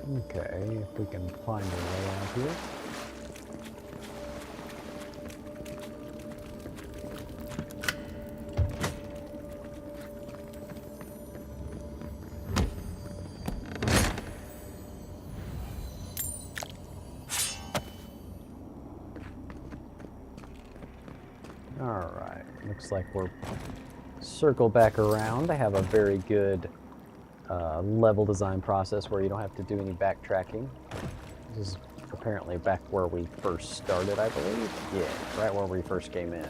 Okay, if we can find a way out here. Looks like we're circle back around. I have a very good level design process where you don't have to do any backtracking. This is apparently back where we first started, I believe. Yeah, right where we first came in.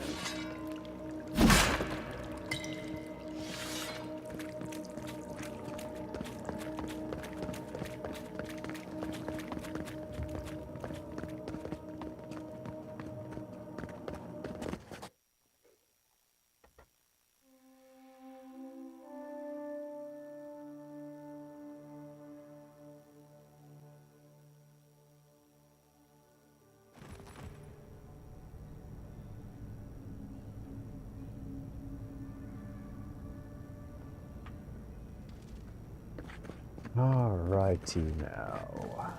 Alrighty now.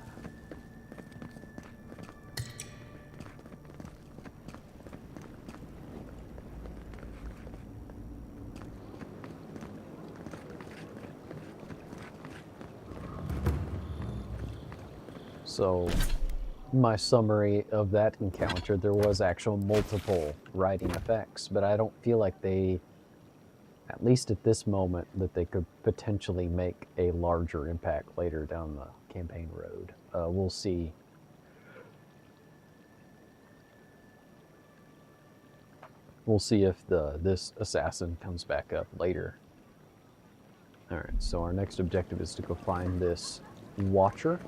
So, my summary of that encounter, there was actual multiple writing effects, but I don't feel like they, at least at this moment, that they could potentially make a larger impact later down the campaign road. We'll see. We'll see if this assassin comes back up later. Alright, so our next objective is to go find this watcher.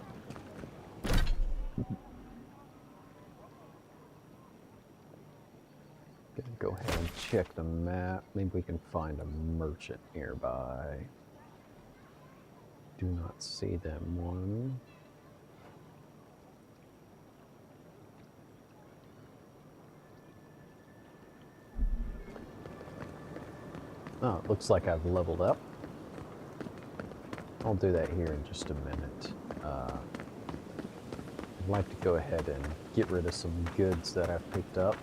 Gonna go ahead and check the map. Maybe we can find a merchant nearby. Do not see them one. Oh, it looks like I've leveled up. I'll do that here in just a minute. I'd like to go ahead and get rid of some goods that I've picked up.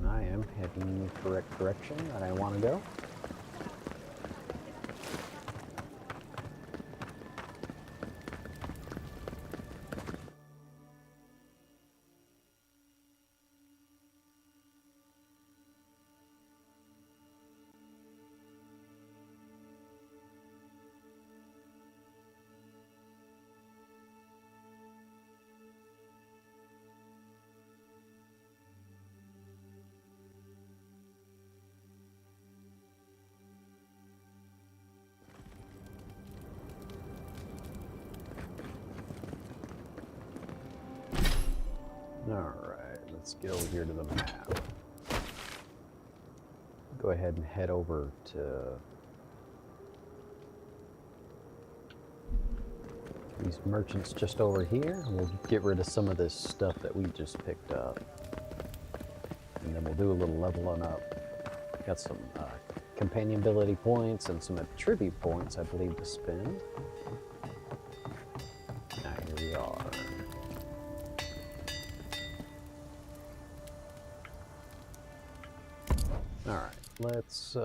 I am heading in the correct direction that I want to go. Alright, let's get over here to the map. Go ahead and head over to these merchants just over here. We'll get rid of some of this stuff that we just picked up. And then we'll do a little leveling up. Got some companion ability points and some attribute points, I believe, to spend. Now here we are. Alright, let's get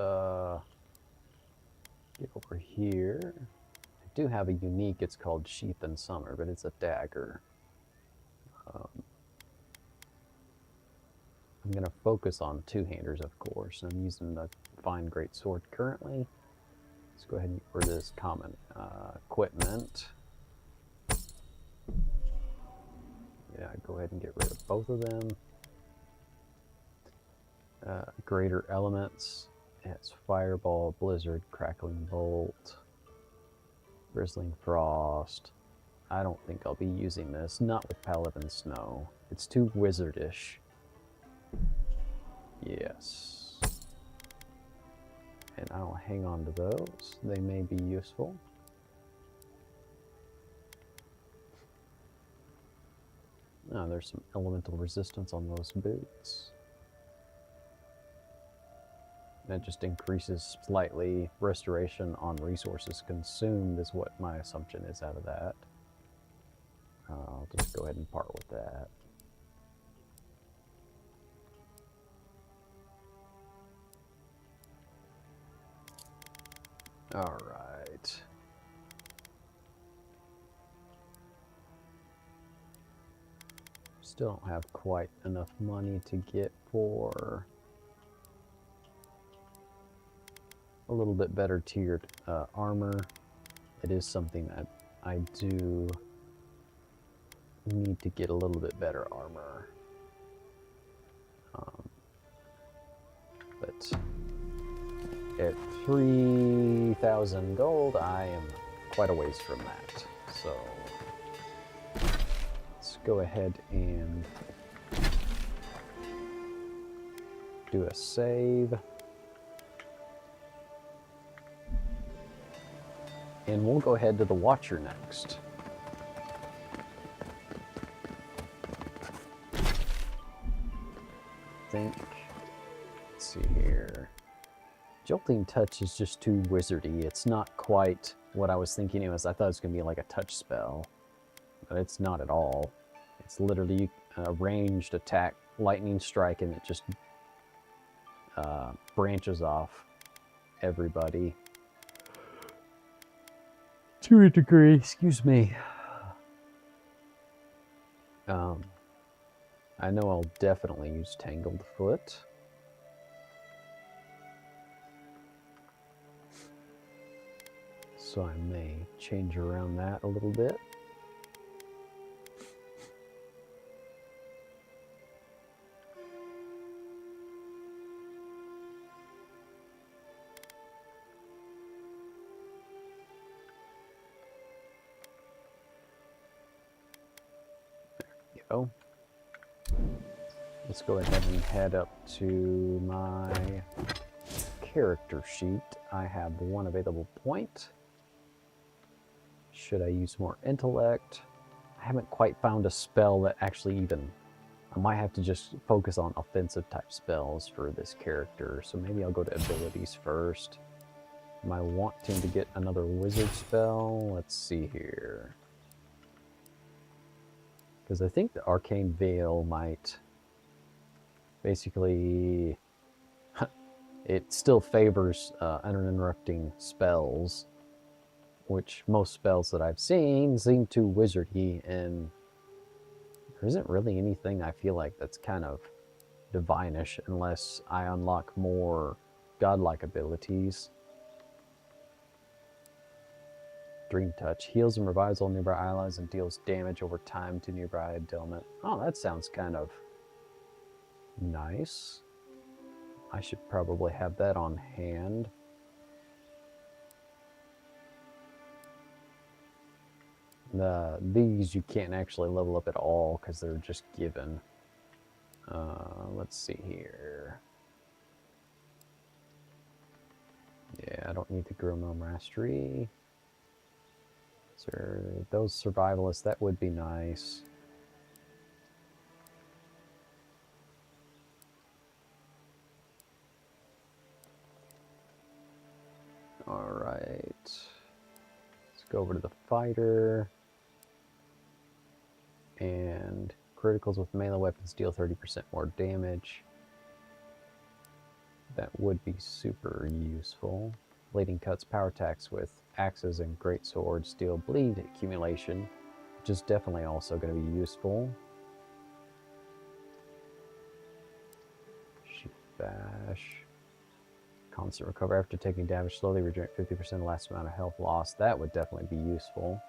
over here. I do have a unique, it's called Sheath and Summer, but it's a dagger. I'm going to focus on two-handers, of course. I'm using the Fine Great Sword currently. Let's go ahead and get rid of this common equipment. Yeah, go ahead and get rid of both of them. Greater Elements. It's Fireball, Blizzard, Crackling Bolt, Drizzling Frost. I don't think I'll be using this. Not with Paladin Snow. It's too wizardish. Yes. And I'll hang on to those. They may be useful. Oh, there's some elemental resistance on those boots. That just increases slightly. Restoration on resources consumed is what my assumption is out of that. I'll just go ahead and part with that. Alright. Still don't have quite enough money to get for a little bit better tiered armor. It is something that I do need to get a little bit better armor. But at 3,000 gold, I am quite a ways from that. So let's go ahead and do a save. And we'll go ahead to the Watcher next. Let's see here. Jolting Touch is just too wizardy. It's not quite what I was thinking it was. I thought it was going to be like a touch spell, but it's not at all. It's literally a ranged attack, lightning strike, and it just branches off everybody. To a degree, excuse me. I know I'll definitely use Tangled Foot. So I may change around that a little bit. There we go. Let's go ahead and head up to my character sheet. I have one available point. Should I use more intellect? I haven't quite found a spell that actually even... I might have to just focus on offensive type spells for this character. So maybe I'll go to abilities first. Am I wanting to get another wizard spell? Let's see here. Because I think the Arcane Veil might... basically... it still favors uninterrupting spells, which most spells that I've seen seem too wizardy, and there isn't really anything I feel like that's kind of divinish unless I unlock more godlike abilities. Dream Touch heals and revives all nearby allies and deals damage over time to nearby element. Oh, that sounds kind of nice. I should probably have that on hand. These you can't actually level up at all because they're just given. Let's see here. Yeah, I don't need the Grimoire Mastery. So those survivalists, that would be nice. Alright. Let's go over to the fighter. And criticals with melee weapons deal 30% more damage. That would be super useful. Bleeding Cuts power attacks with axes and great swords deal bleed accumulation, which is definitely also going to be useful. Shoot bash. Constant recover after taking damage, slowly regenerate 50% of the last amount of health lost. That would definitely be useful.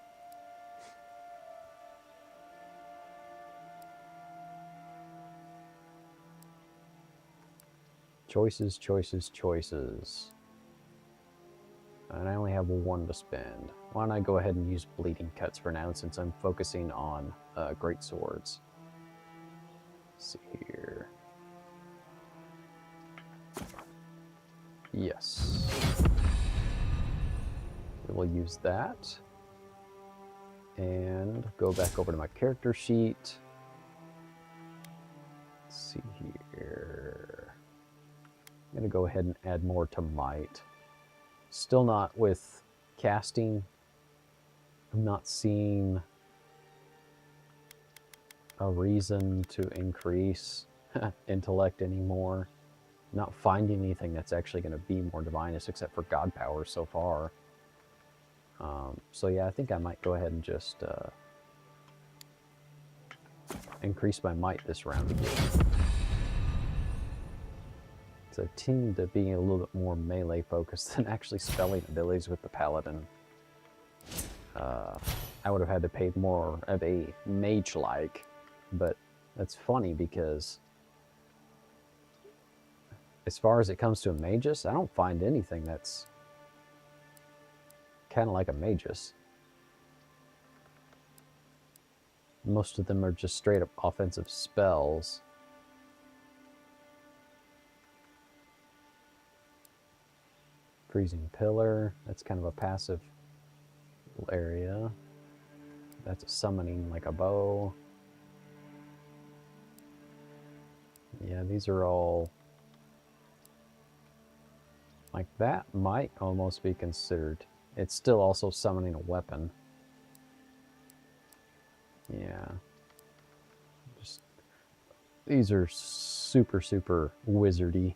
Choices, choices, choices. And I only have one to spend. Why don't I go ahead and use Bleeding Cuts for now, since I'm focusing on great swords. Let's see here. Yes. We will use that. And go back over to my character sheet. Let's see here. I'm going to go ahead and add more to might. Still not with casting. I'm not seeing a reason to increase intellect anymore. Not finding anything that's actually going to be more divinest except for God power so far. So yeah, I think I might go ahead and just increase my might this round again. So I seem to be a little bit more melee focused than actually spelling abilities with the paladin. I would have had to pay more of a mage-like, but that's funny because as far as it comes to a magus, I don't find anything that's kind of like a magus. Most of them are just straight up offensive spells. Freezing Pillar, that's kind of a passive area. That's a summoning like a bow. Yeah, these are all... like that might almost be considered. It's still also summoning a weapon. Yeah. Just... these are super, super wizardy.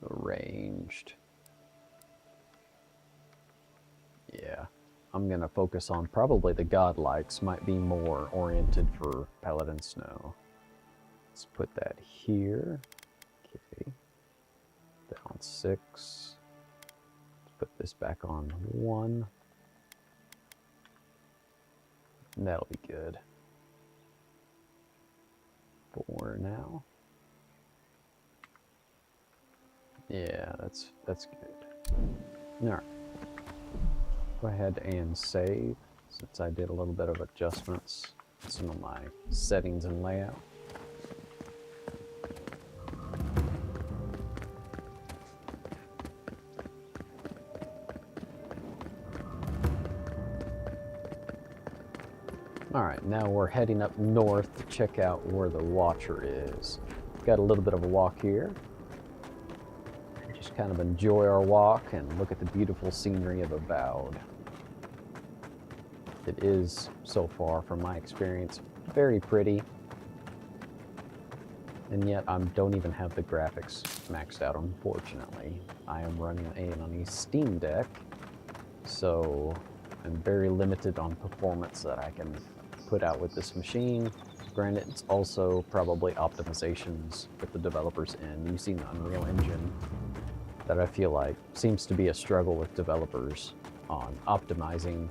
Ranged. Yeah, I'm gonna focus on probably the godlikes, might be more oriented for Paladin Snow. Let's put that here. Okay. Down 6. Let's put this back on 1. And that'll be good. 4 now. Yeah, that's good. Alright. Go ahead and save, since I did a little bit of adjustments in some of my settings and layout. Alright, now we're heading up north to check out where the Watcher is. Got a little bit of a walk here. Just kind of enjoy our walk and look at the beautiful scenery of Avowed. It is, so far, from my experience, very pretty. And yet I don't even have the graphics maxed out, unfortunately. I am running on a Steam Deck, so I'm very limited on performance that I can put out with this machine. Granted, it's also probably optimizations with the developers in using the Unreal Engine that I feel like seems to be a struggle with developers on optimizing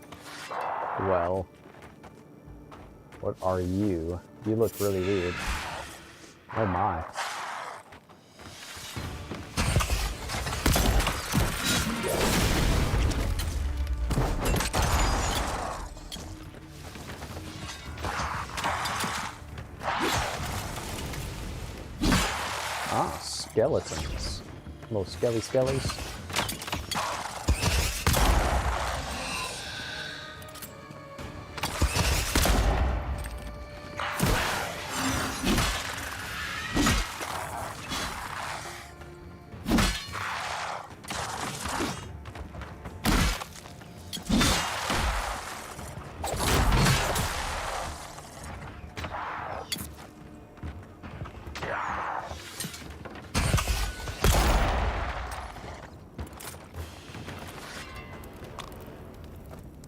well. What are you? You look really weird. Oh my. Ah, skeletons. Little skellies.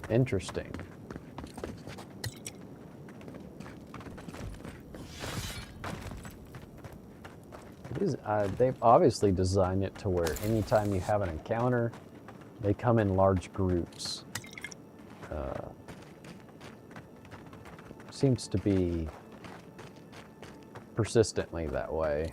Interesting. It is, they've obviously designed it to where anytime you have an encounter, they come in large groups. Seems to be persistently that way.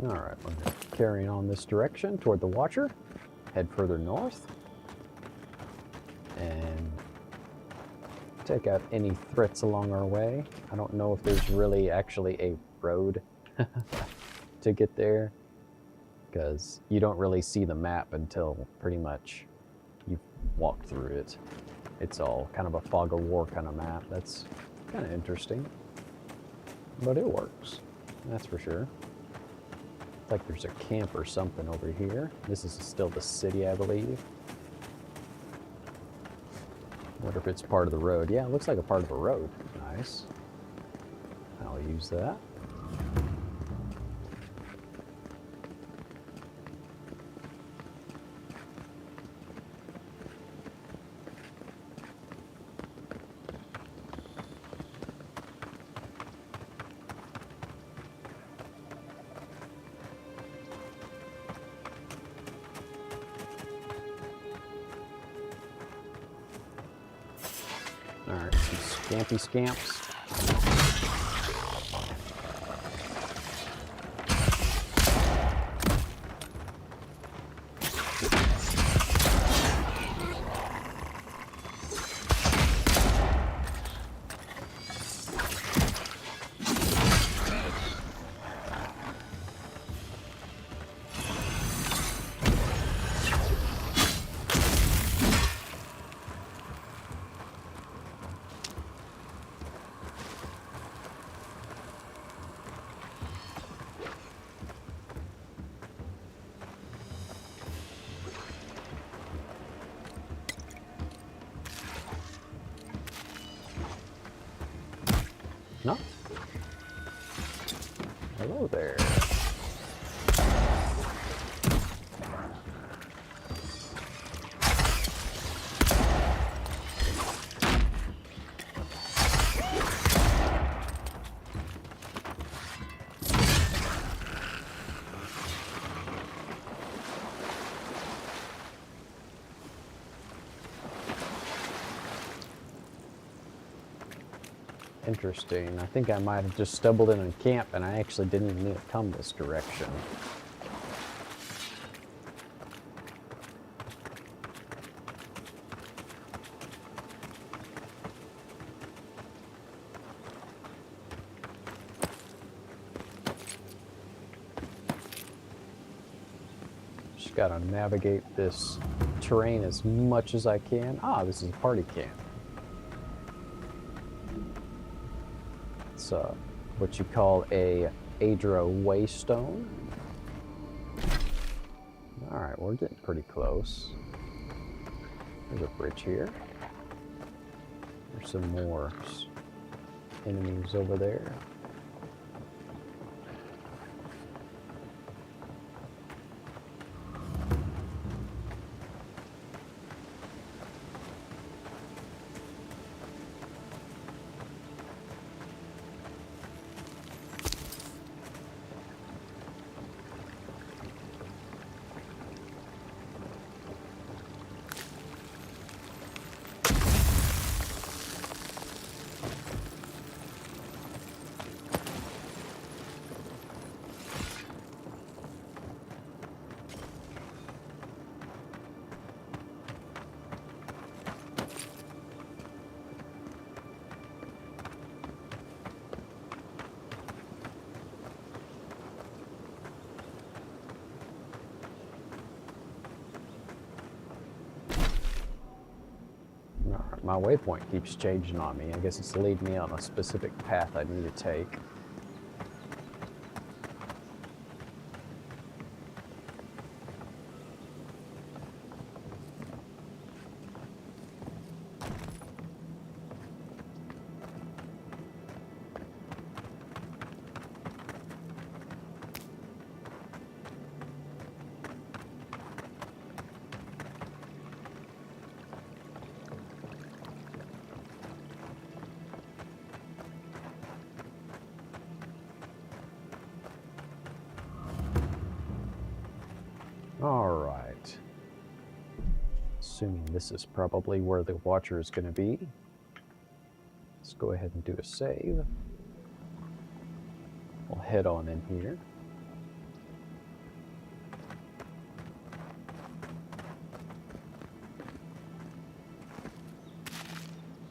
Alright, we're carrying on this direction toward the Watcher. Head further north. And take out any threats along our way. I don't know if there's really actually a road to get there, because you don't really see the map until pretty much you've walked through it. It's all kind of a fog of war kind of map. That's kind of interesting. But it works, that's for sure. Like there's a camp or something over here. This is still the city, I believe. Wonder if it's part of the road. Yeah, it looks like a part of a road. Nice. I'll use that. Alright, some scampy scamps. No? Hello there. Interesting. I think I might have just stumbled in a camp and I actually didn't even need to come this direction. Just gotta navigate this terrain as much as I can. Ah, this is a party camp. What you call a Adra Waystone. Alright, we're getting pretty close. There's a bridge here. There's some more enemies over there. My waypoint keeps changing on me. I guess it's leading me on a specific path I need to take. Alright. Assuming this is probably where the Watcher is going to be. Let's go ahead and do a save. We'll head on in here.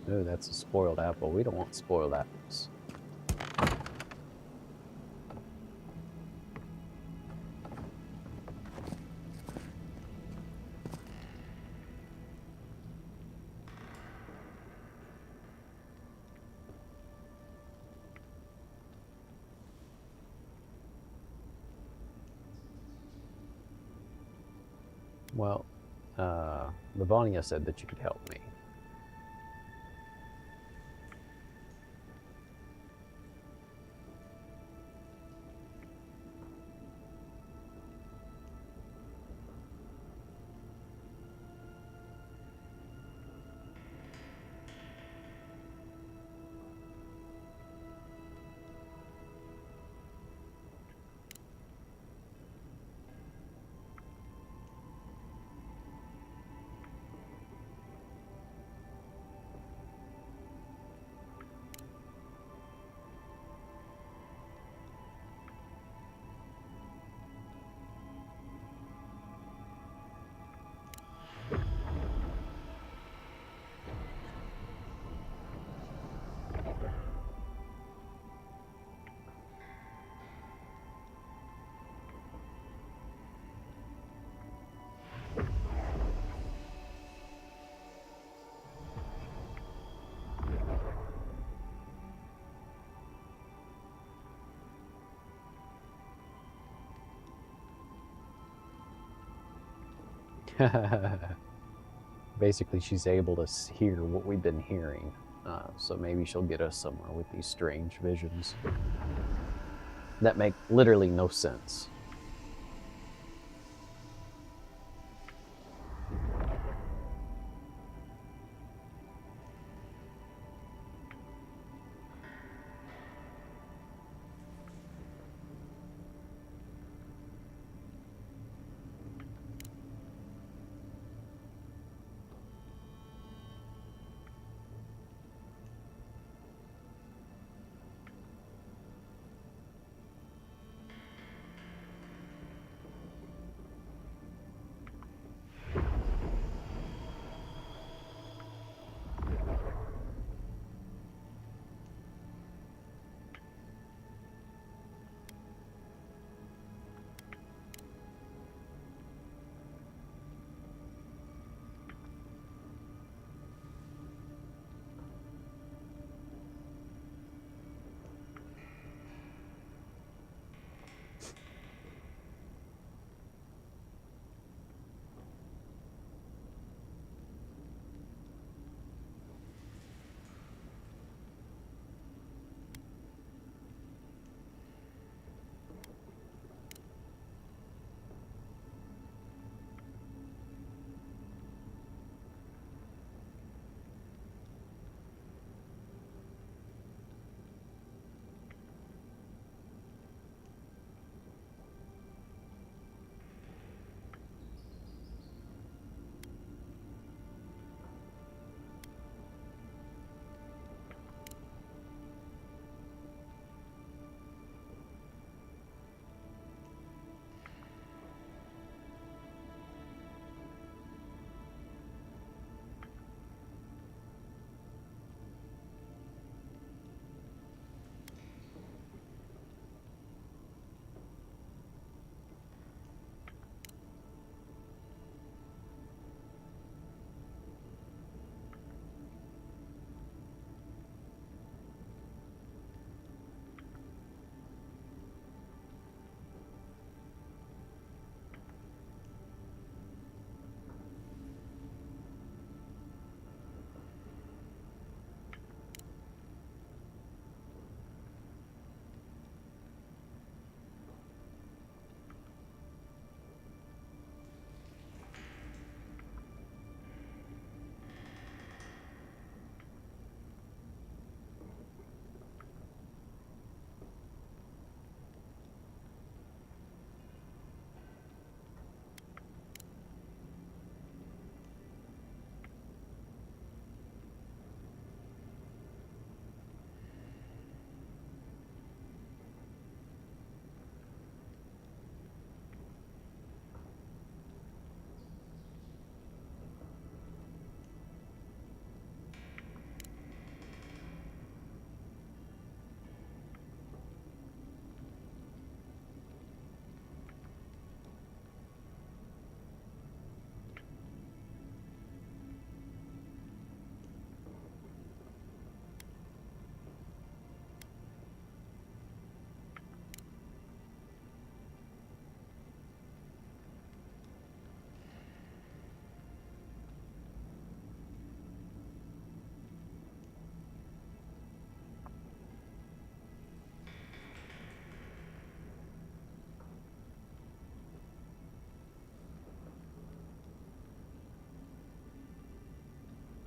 Oh, that's a spoiled apple. We don't want spoiled apples. Well, Livonia said that you could help me. Basically, she's able to hear what we've been hearing. So maybe she'll get us somewhere with these strange visions that make literally no sense.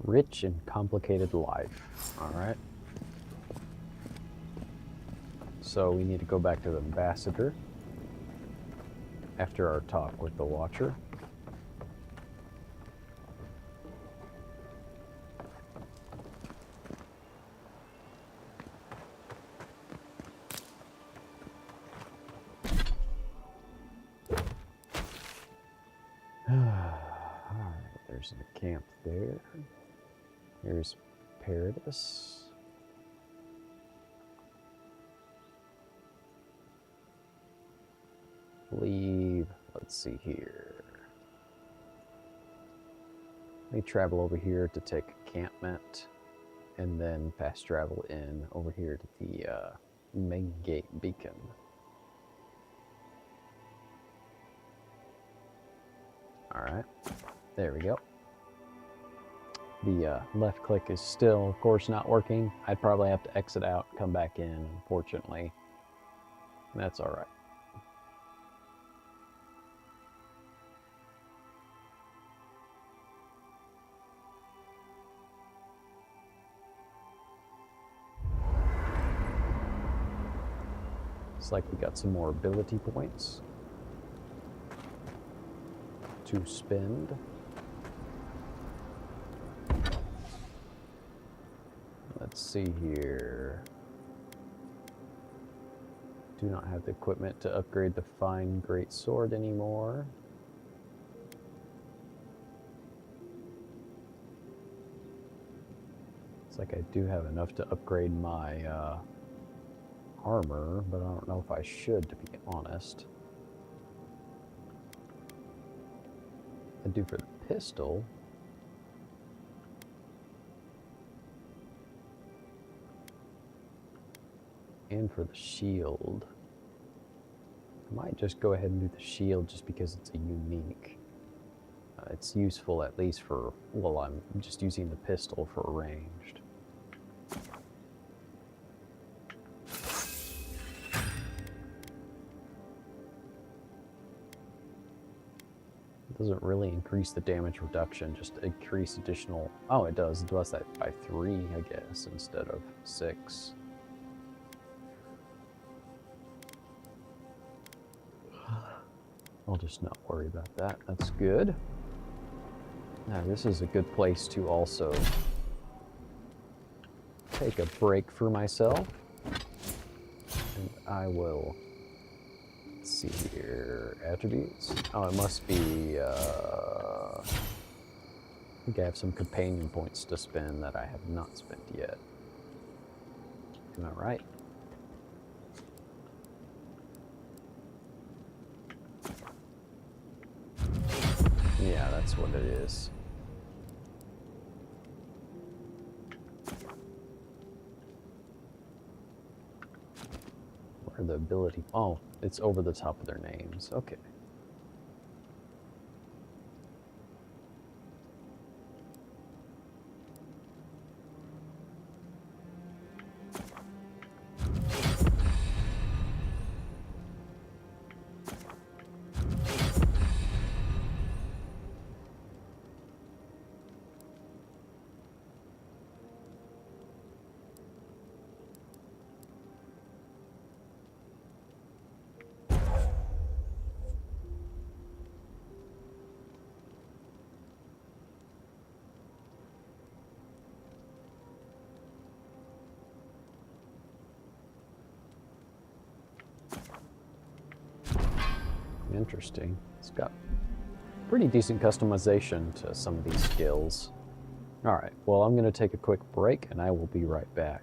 Rich and complicated life. All right. So we need to go back to the ambassador after our talk with the Watcher. Alright, there's a camp there. Here's Paradis. Leave, let's see here. We travel over here to take encampment and then fast travel in over here to the main gate beacon. All right, there we go. The left click is still, of course, not working. I'd probably have to exit out, come back in, unfortunately. That's all right. Looks like we got some more ability points to spend. Let's see here. Do not have the equipment to upgrade the fine great sword anymore. It's like I do have enough to upgrade my armor, but I don't know if I should, to be honest. I do for the pistol. And for the shield. I might just go ahead and do the shield just because it's a unique. It's useful at least for, well, I'm just using the pistol for ranged. It doesn't really increase the damage reduction, just increase additional, oh it does that by 3 I guess instead of 6. I'll just not worry about that. That's good. Now this is a good place to also take a break for myself. And I will, let's see here, attributes. Oh, it must be, I think I have some companion points to spend that I have not spent yet. Am I right? Yeah, that's what it is. Where the ability, oh, it's over the top of their names. Okay. Interesting. It's got pretty decent customization to some of these skills. All right, well, I'm going to take a quick break and I will be right back.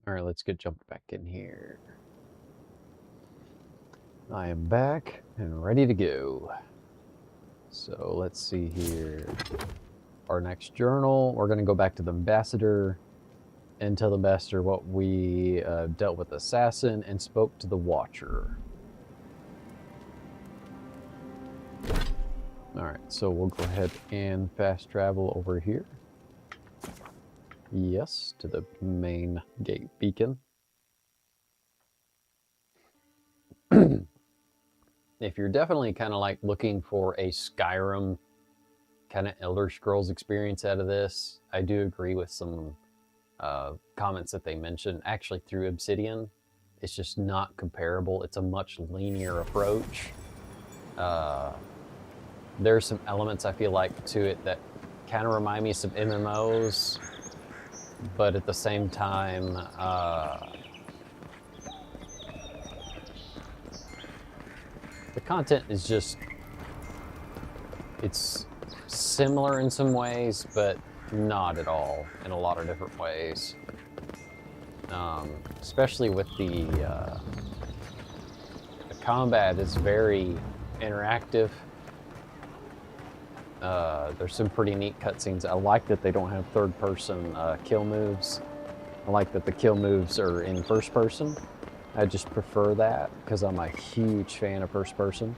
All right, let's get jumping back in here. I am back and ready to go. So let's see here. Our next journal, we're going to go back to the ambassador and tell the ambassador what we dealt with assassin and spoke to the watcher. All right, so we'll go ahead and fast travel over here. Yes, to the main gate beacon. If you're definitely kind of like looking for a Skyrim kind of Elder Scrolls experience out of this, I do agree with some comments that they mentioned. Actually, through Obsidian, it's just not comparable. It's a much linear approach. There's some elements I feel like to it that kind of remind me of some MMOs, but at the same time, the content is just, it's similar in some ways, but not at all in a lot of different ways. Especially with the combat is very interactive. There's some pretty neat cutscenes. I like that they don't have third-person kill moves. I like that the kill moves are in first person. I just prefer that because I'm a huge fan of first person.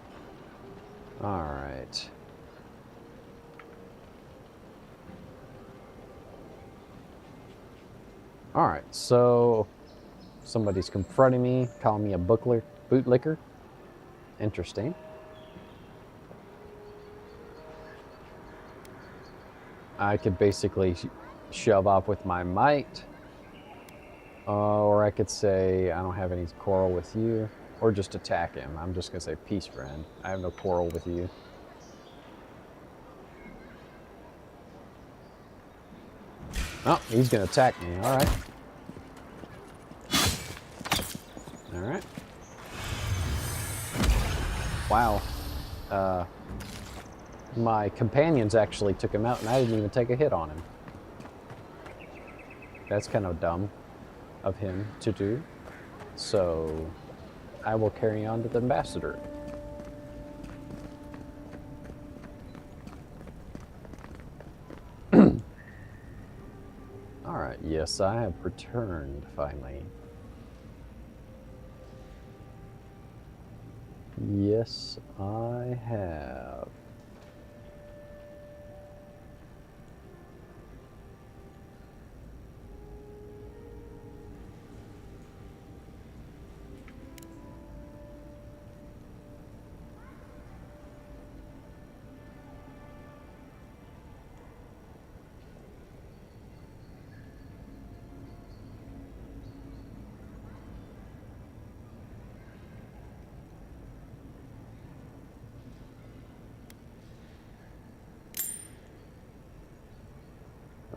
All right. All right, so somebody's confronting me, calling me a bootlicker. Interesting. I could basically shove off with my might, or I could say I don't have any quarrel with you, or just attack him. I'm just gonna say peace, friend. I have no quarrel with you. Oh, he's gonna attack me. All right. All right. Wow. My companions actually took him out, and I didn't even take a hit on him. That's kind of dumb of him to do. So I will carry on to the ambassador. All right, yes, I have returned finally. Yes, I have.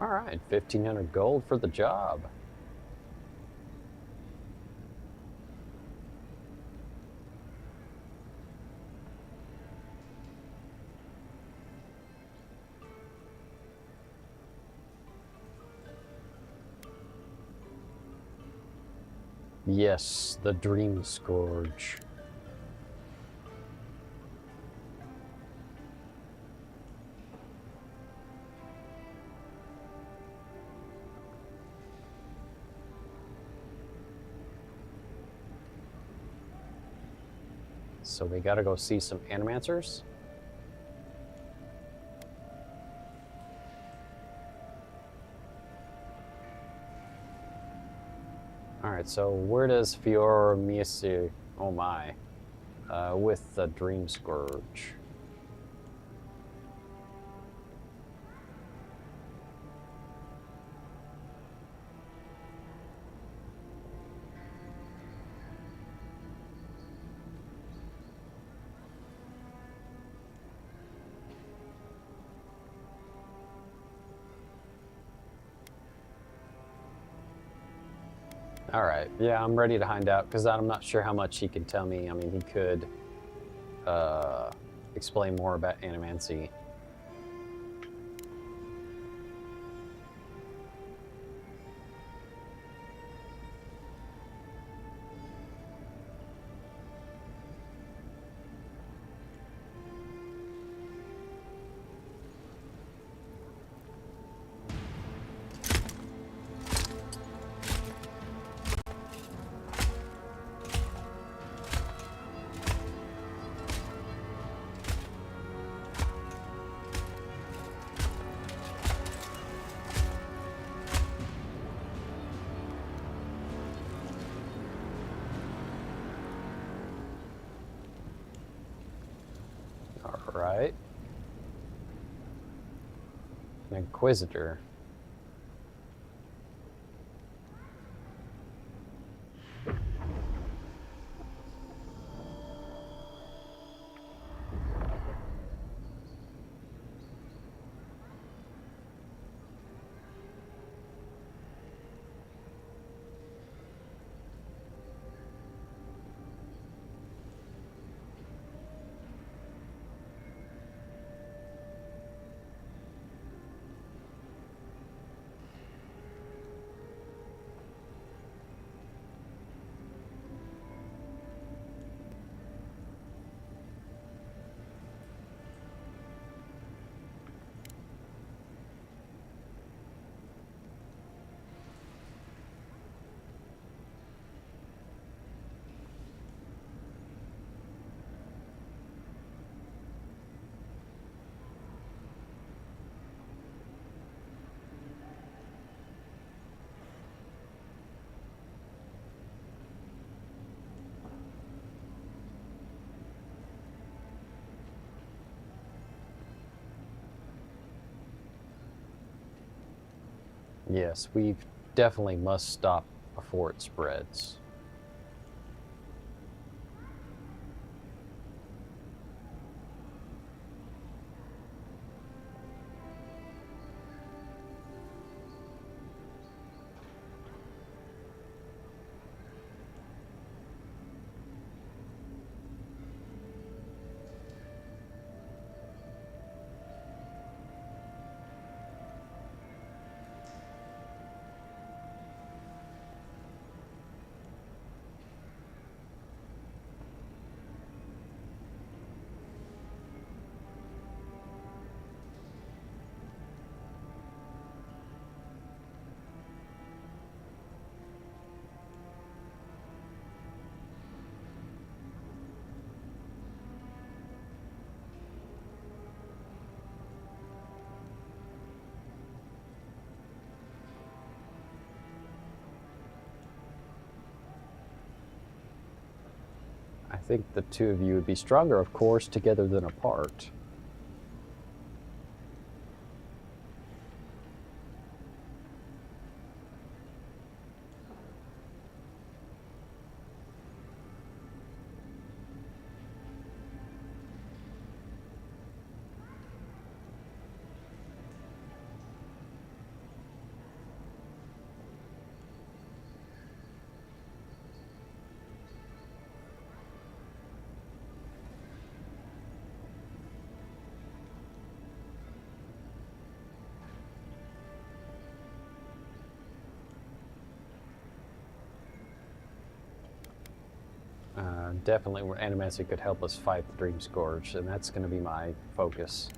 All right, 1,500 gold for the job. Yes, the Dream Scourge. So we gotta go see some animancers. Alright, so where does Fior Miesi, oh my, with the Dream Scourge? All right, yeah, I'm ready to find out because I'm not sure how much he can tell me. I mean, he could explain more about animancy. right? An Inquisitor. Yes, we definitely must stop before it spreads. I think the two of you would be stronger, of course, together than apart. Definitely where Animacy could help us fight the Dream Scourge, and that's going to be my focus.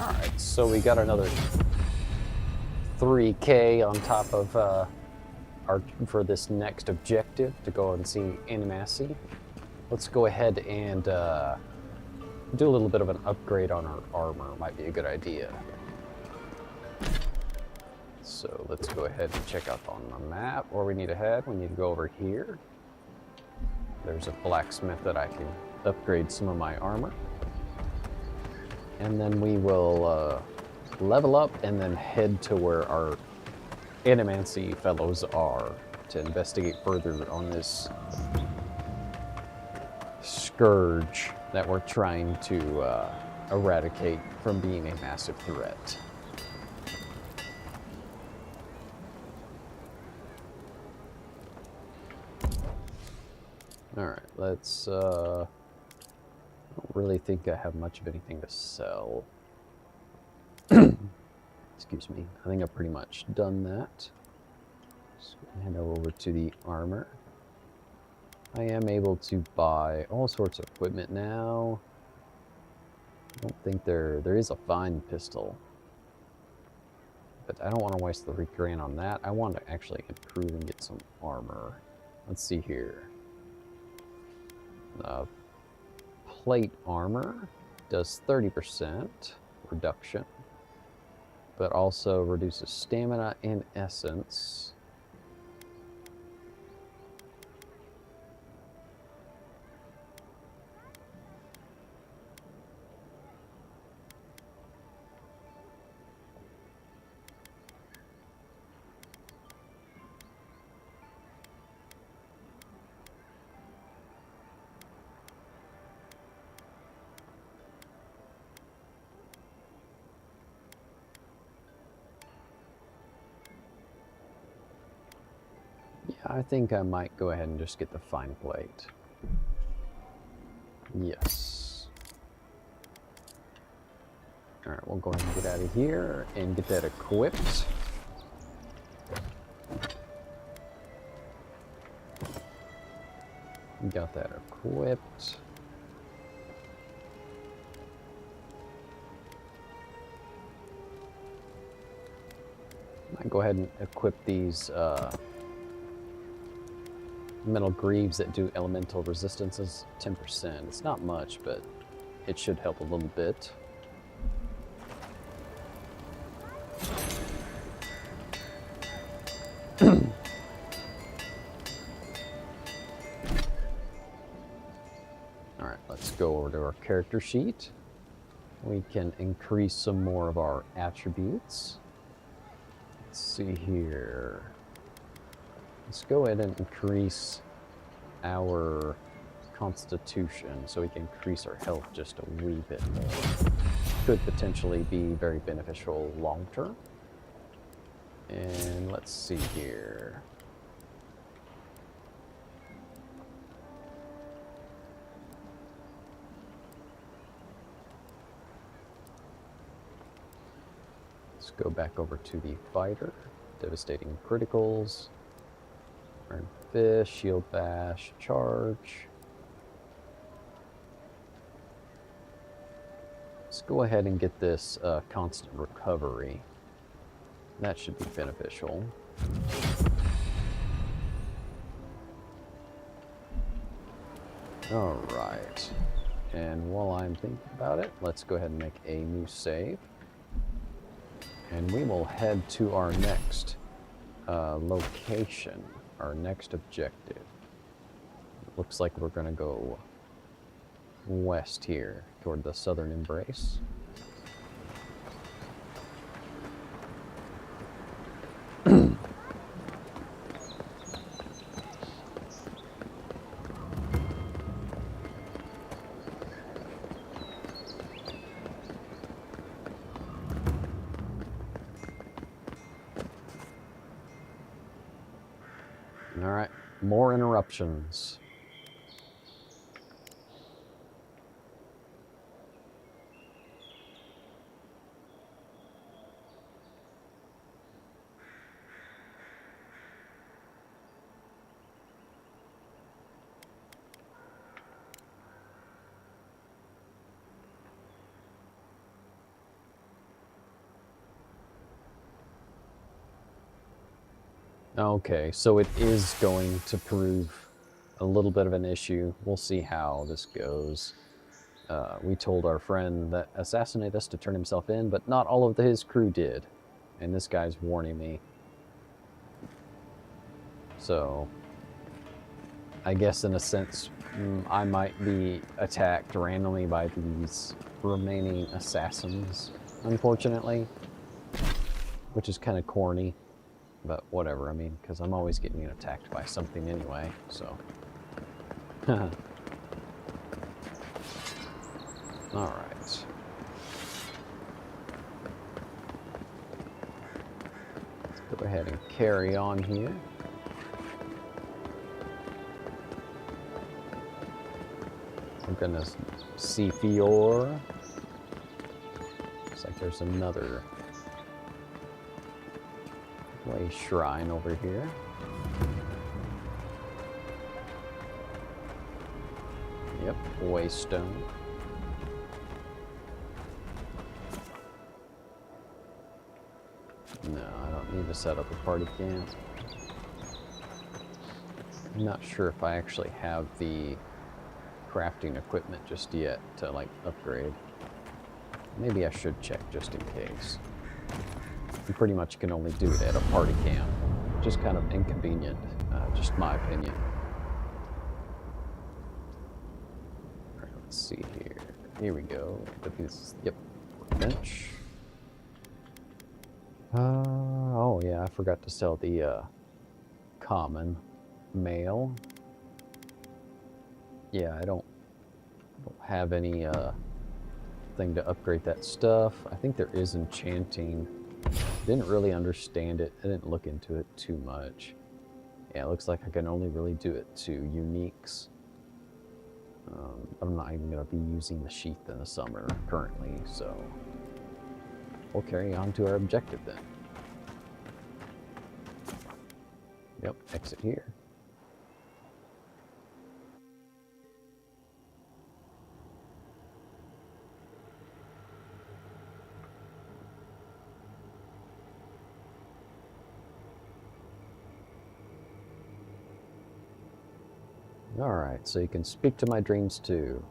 Alright, so we got another 3K on top of for this next objective to go and see Animacy. Let's go ahead and do a little bit of an upgrade on our armor. Might be a good idea. So let's go ahead and check out on the map where we need to head. We need to go over here. There's a blacksmith that I can upgrade some of my armor. And then we will level up and then head to where our Animacy fellows are to investigate further on this scourge that we're trying to eradicate from being a massive threat. Alright, let's, I don't really think I have much of anything to sell. Excuse me, I think I've pretty much done that. So head over to the armor. I am able to buy all sorts of equipment now. I don't think there is a fine pistol. But I don't want to waste the $3 on that. I want to actually improve and get some armor. Let's see here. Plate armor does 30% reduction, but also reduces stamina and essence. I think I might go ahead and just get the fine plate. Yes. Alright, we'll go ahead and get out of here and get that equipped. Got that equipped. I might go ahead and equip these metal greaves that do elemental resistances 10%. It's not much, but it should help a little bit. Alright, let's go over to our character sheet. We can increase some more of our attributes. Let's see here. Let's go ahead and increase our constitution so we can increase our health just a wee bit more. Could potentially be very beneficial long term. And let's see here. Let's go back over to the fighter. Devastating criticals. Iron Fist, Shield Bash, Charge. Let's go ahead and get this constant recovery. That should be beneficial. Alright. And while I'm thinking about it, let's go ahead and make a new save. And we will head to our next location. Our next objective. Looks like we're going to go west here toward the southern embrace. Alright, more interruptions. Okay, so it is going to prove a little bit of an issue. We'll see how this goes. We told our friend that assassinated us to turn himself in, but not all of his crew did. And this guy's warning me. So, I guess in a sense, I might be attacked randomly by these remaining assassins, unfortunately. Which is kind of corny, but whatever, I mean, because I'm always getting attacked by something anyway, so. Alright. Let's go ahead and carry on here. I'm gonna see Fior. Looks like there's another way shrine over here. Yep, waystone. No, I don't need to set up a party camp. I'm not sure if I actually have the crafting equipment just yet to like upgrade. Maybe I should check just in case. You pretty much can only do it at a party camp. Just kind of inconvenient, just my opinion. All right, let's see here. Here we go. Yep, bench. Oh yeah, I forgot to sell the common mail. Yeah, I don't have any thing to upgrade that stuff. I think there is enchanting. Didn't really understand it. I didn't look into it too much. Yeah, it looks like I can only really do it to uniques. I'm not even going to be using the sheath in the summer currently, so we'll carry on to our objective then. Yep, exit here. Alright, so you can speak to my dreams too.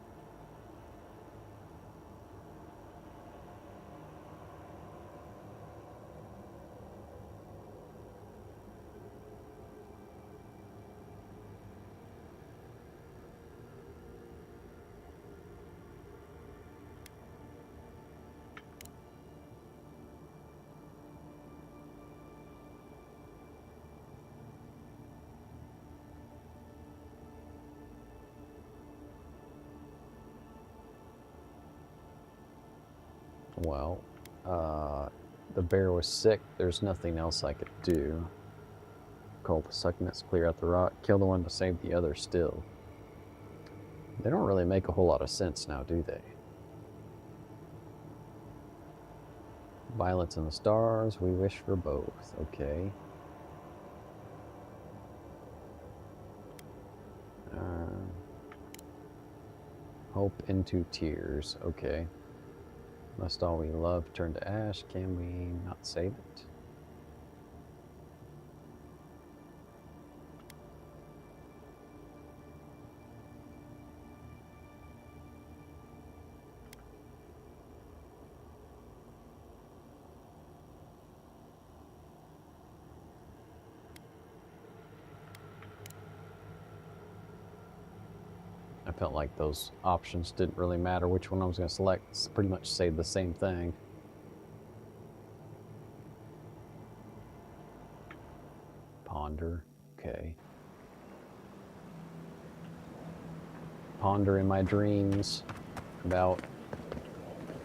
Well, the bear was sick. There's nothing else I could do. Call the succulents, clear out the rock, kill the one to save the other still. They don't really make a whole lot of sense now, do they? Violence in the stars, we wish for both. Okay. Hope into tears. Okay. Must all we love turn to ash? Can we not save it? I felt like those options didn't really matter which one I was going to select. It's pretty much say the same thing. Ponder. Okay. Ponder in my dreams about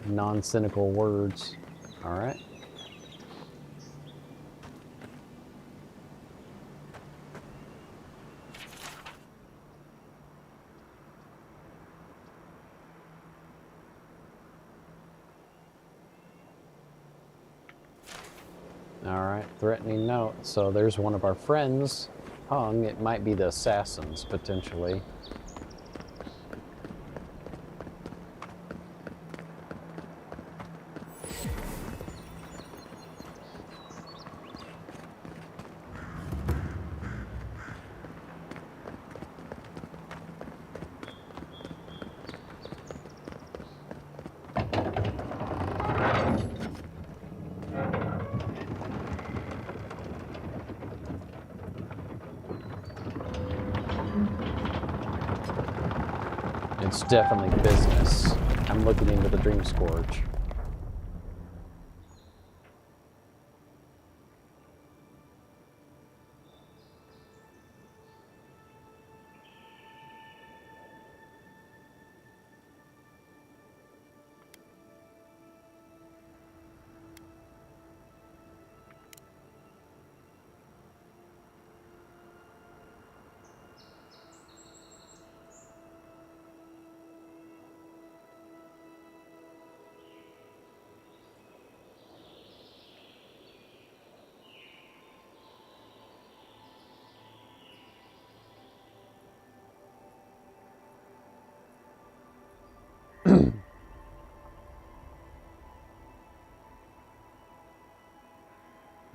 non-cynical words. All right. Alright, threatening note. So there's one of our friends hung. It might be the assassins, potentially. definitely business. I'm looking into the Dream Scourge.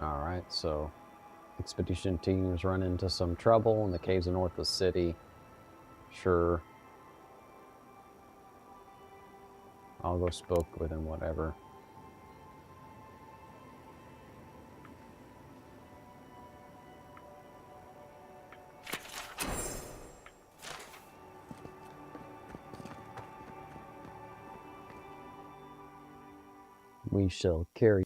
Alright, so expedition teams run into some trouble in the caves north of the city. Sure. I'll go spoke with him, whatever. We shall carry.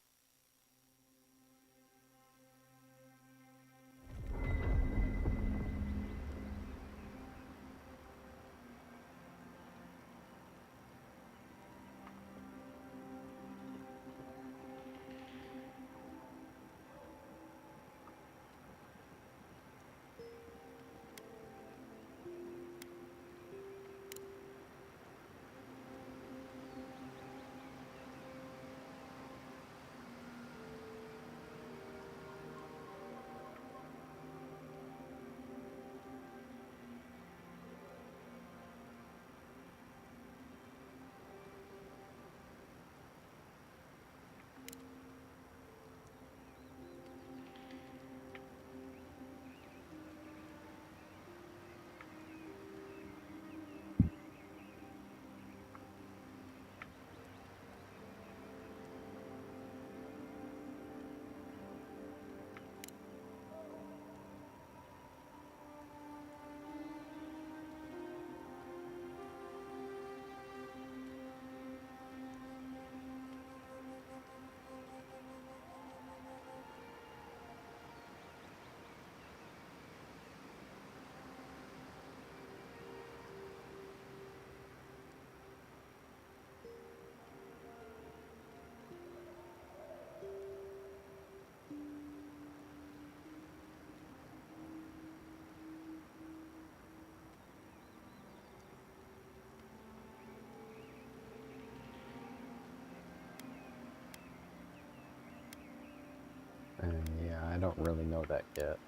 Yeah, I don't really know that yet.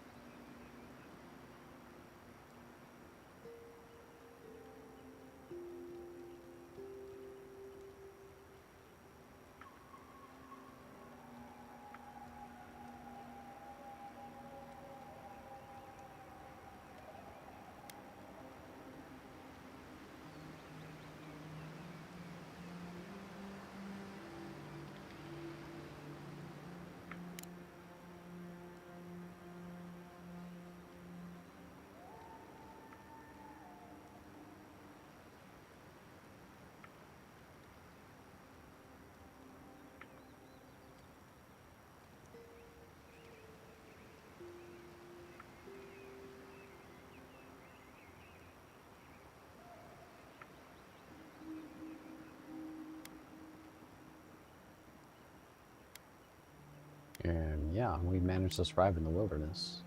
And yeah, we managed to survive in the wilderness.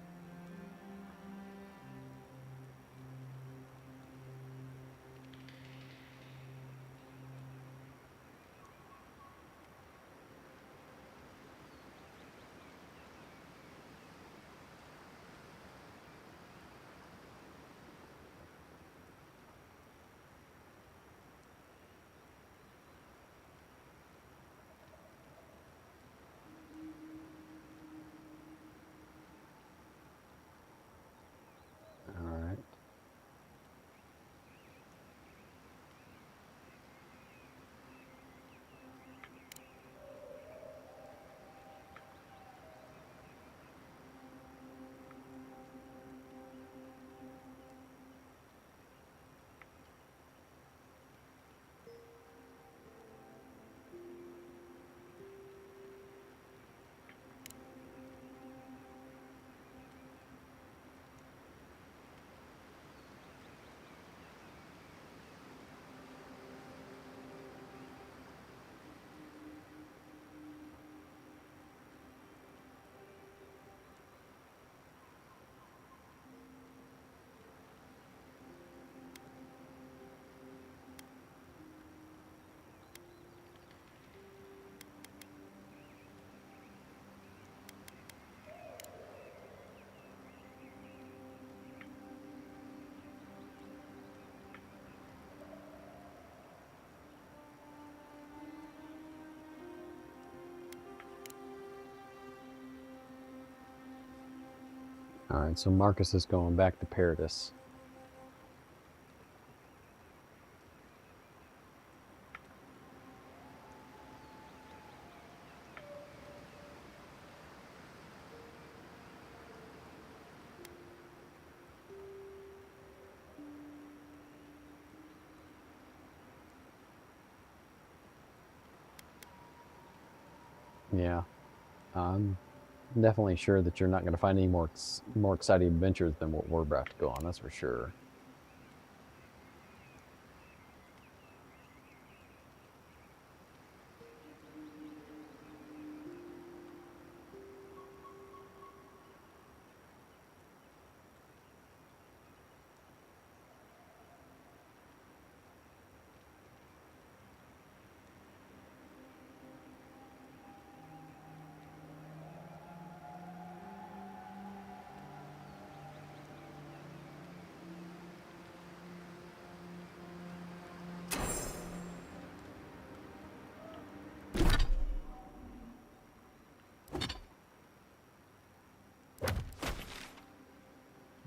Alright, so Marcus is going back to Paradis. Yeah, I'm definitely sure that you're not going to find any more exciting adventures than what we're about to go on, that's for sure.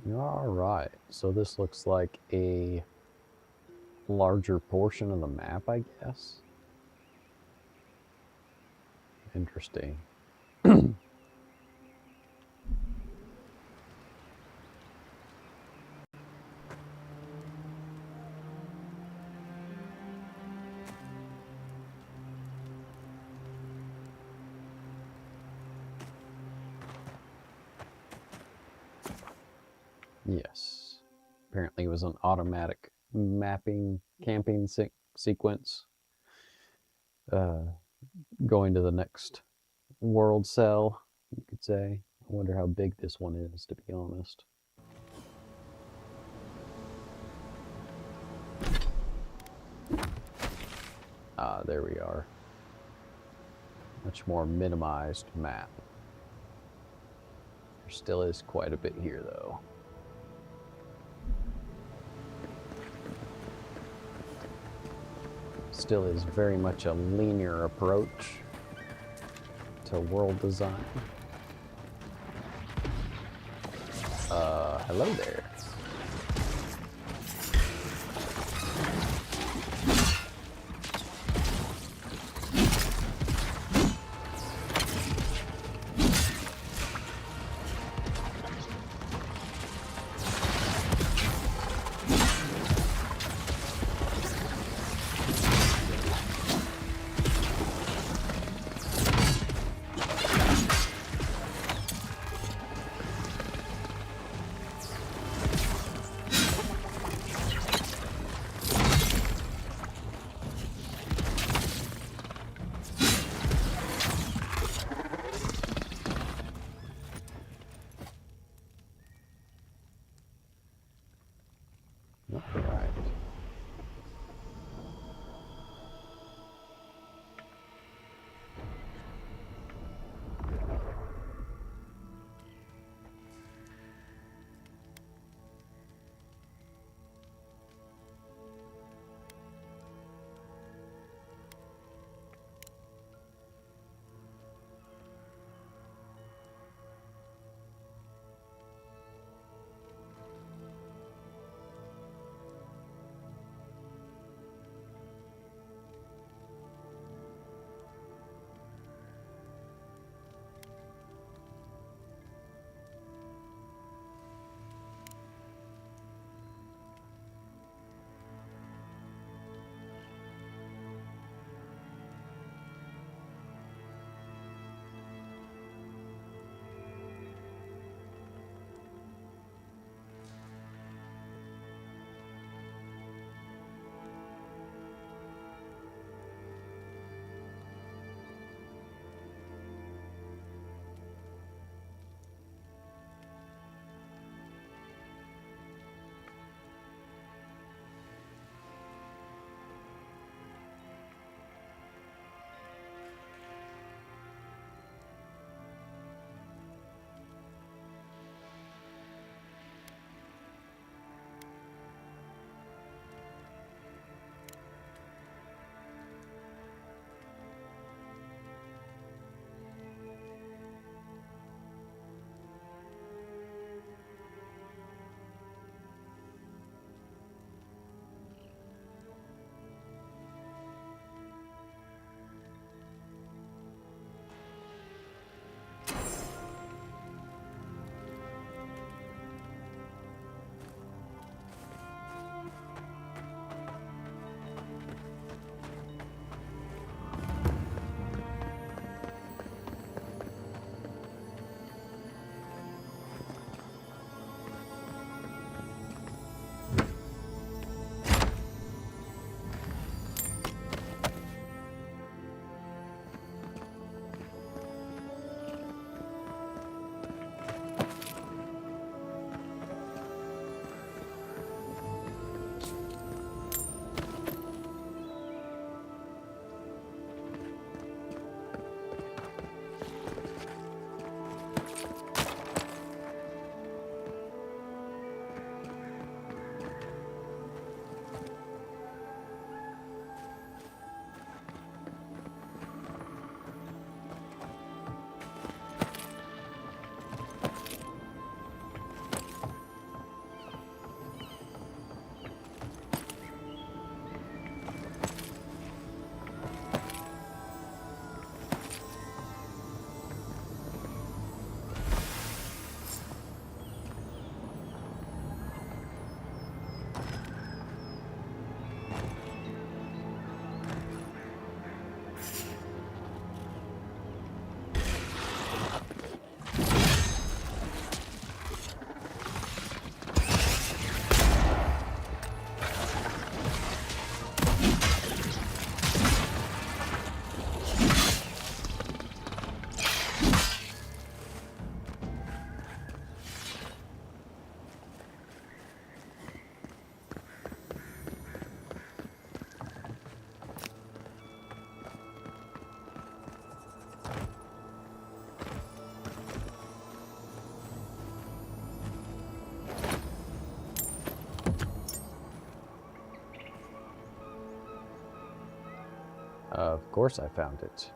Alright, so this looks like a larger portion of the map, I guess. Interesting. Yes. Apparently it was an automatic mapping camping sequence. Going to the next world cell, you could say. I wonder how big this one is, to be honest. Ah, there we are. Much more minimized map. There still is quite a bit here, though. Still is very much a linear approach to world design. Hello there. Of course I found it.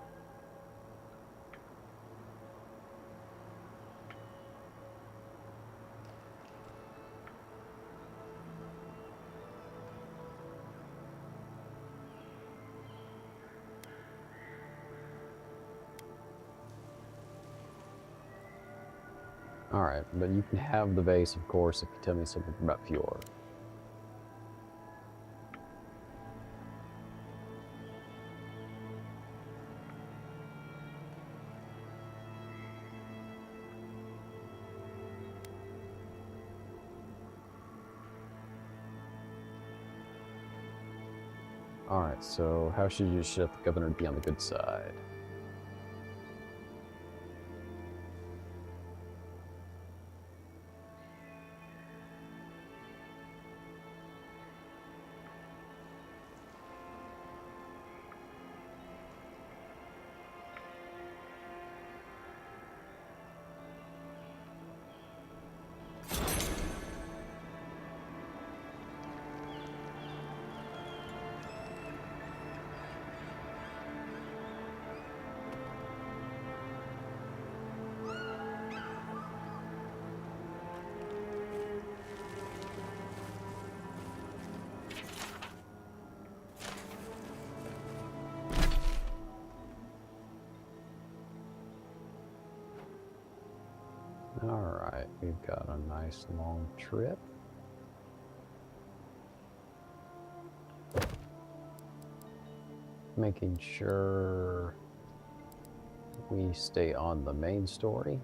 Alright, but you can have the base, of course, if you tell me something about Fjord. Alright, so how should you shift the governor to be on the good side? Alright, we've got a nice long trip. Making sure we stay on the main story.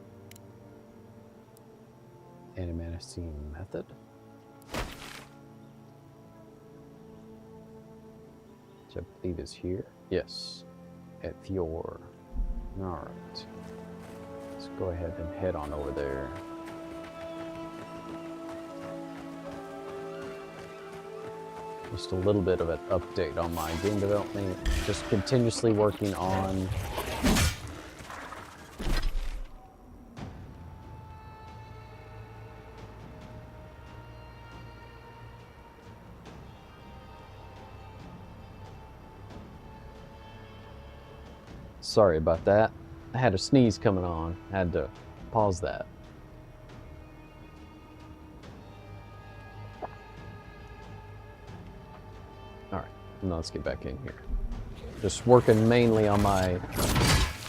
Animaticine method. Which I believe is here. Yes, at Fjord. Alright. Let's go ahead and head on over there. Just a little bit of an update on my game development. Just continuously working on sorry about that. I had a sneeze coming on. I had to pause that. All right, now let's get back in here. Just working mainly on my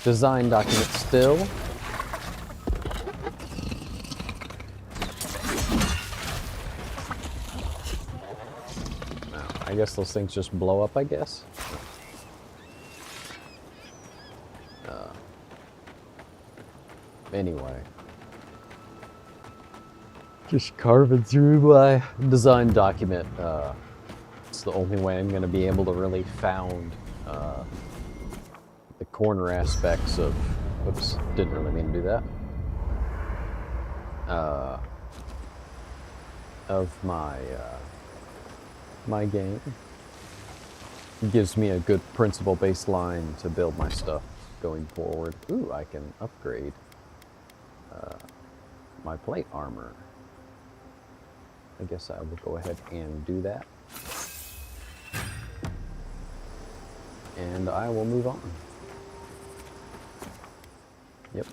design document still. Now, I guess those things just blow up, I guess. Anyway, just carving through my design document. It's the only way I'm going to be able to really found the corner aspects of. Whoops, didn't really mean to do that. Of my my game. It gives me a good principal baseline to build my stuff going forward. Ooh, I can upgrade my plate armor. I guess I will go ahead and do that. And I will move on. Yep.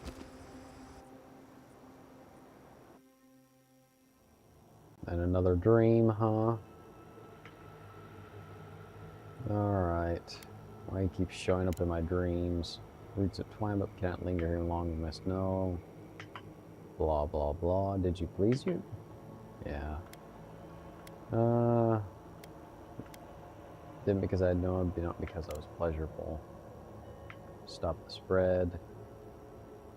And another dream, huh? Alright. Why do you keep showing up in my dreams? Roots that twine up cannot linger here long, you must know. Blah, blah, blah. Did you please you? Yeah. Didn't because I had known, not because I was pleasurable. Stop the spread.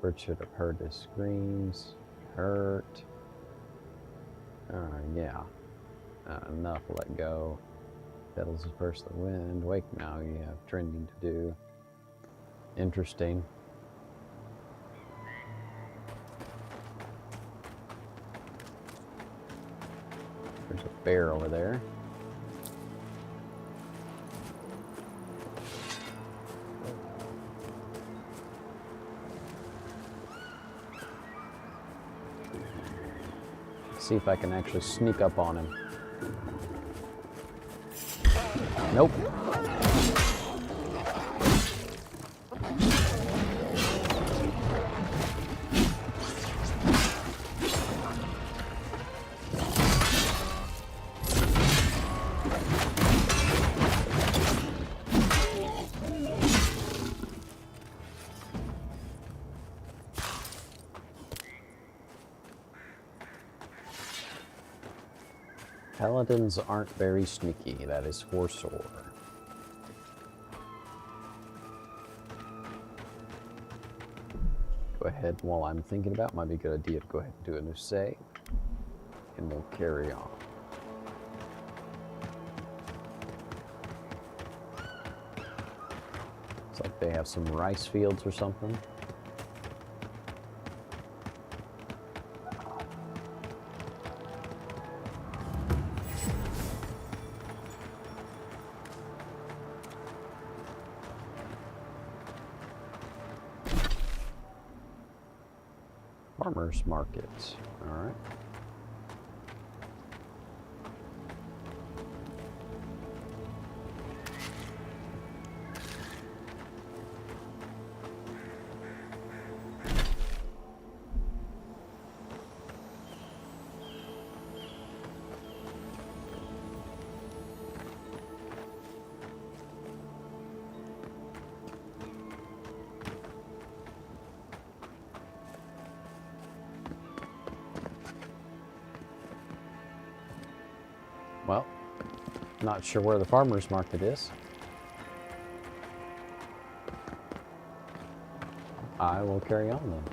Bird should have heard his screams. Hurt. Yeah. Enough, let go. Petals disperse the wind. Wake now, you have trending to do. Interesting. There's a bear over there. See if I can actually sneak up on him. Paladins aren't very sneaky, that is for sure. Go ahead, while I'm thinking about it, might be a good idea to go ahead and do a new save, and we'll carry on. It's like they have some rice fields or something. Farmer's market, all right. Well, not sure where the farmer's market is. I will carry on then.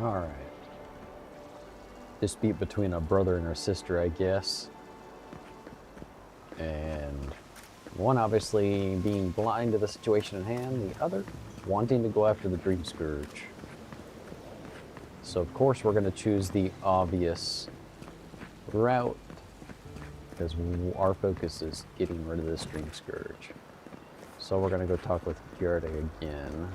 All right. Dispute between a brother and her sister, I guess. And one obviously being blind to the situation at hand, the other wanting to go after the Dream Scourge. So of course we're going to choose the obvious route, because our focus is getting rid of this Dream Scourge. So we're going to go talk with Gerda again.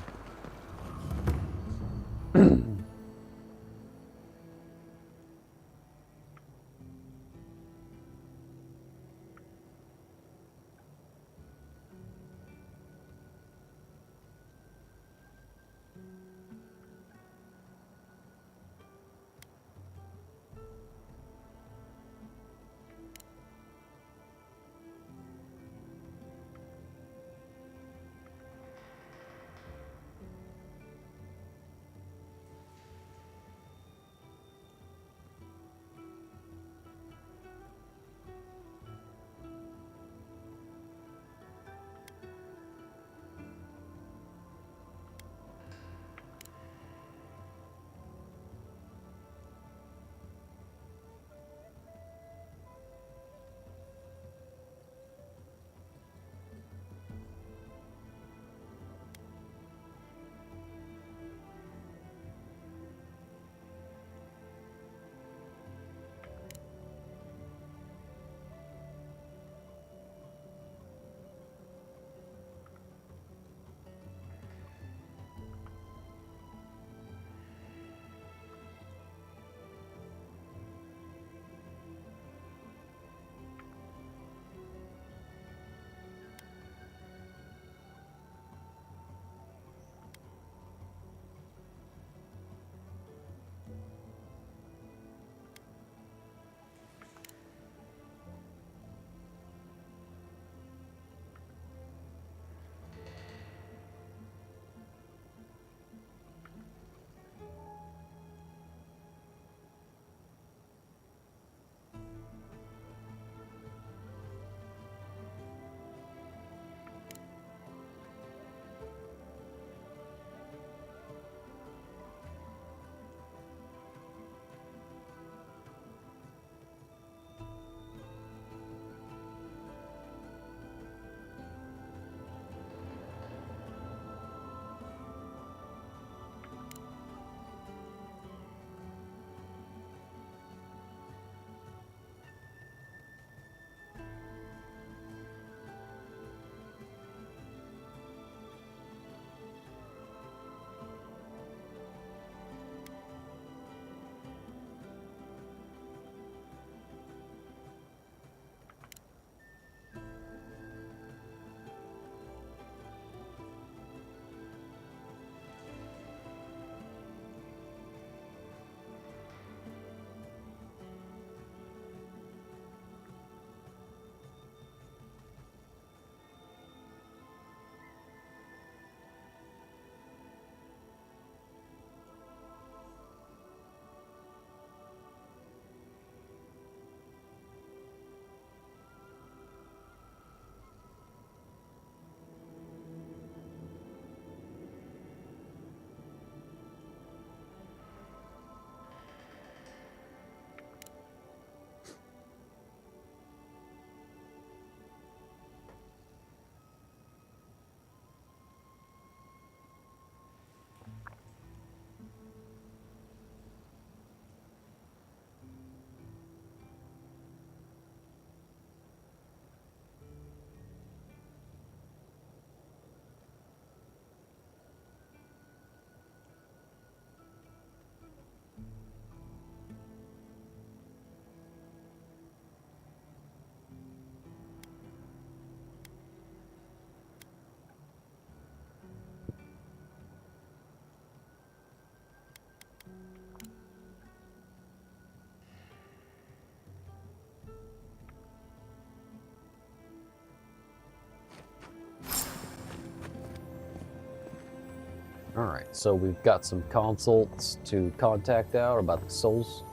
Alright, so we've got some consults to contact out about the souls,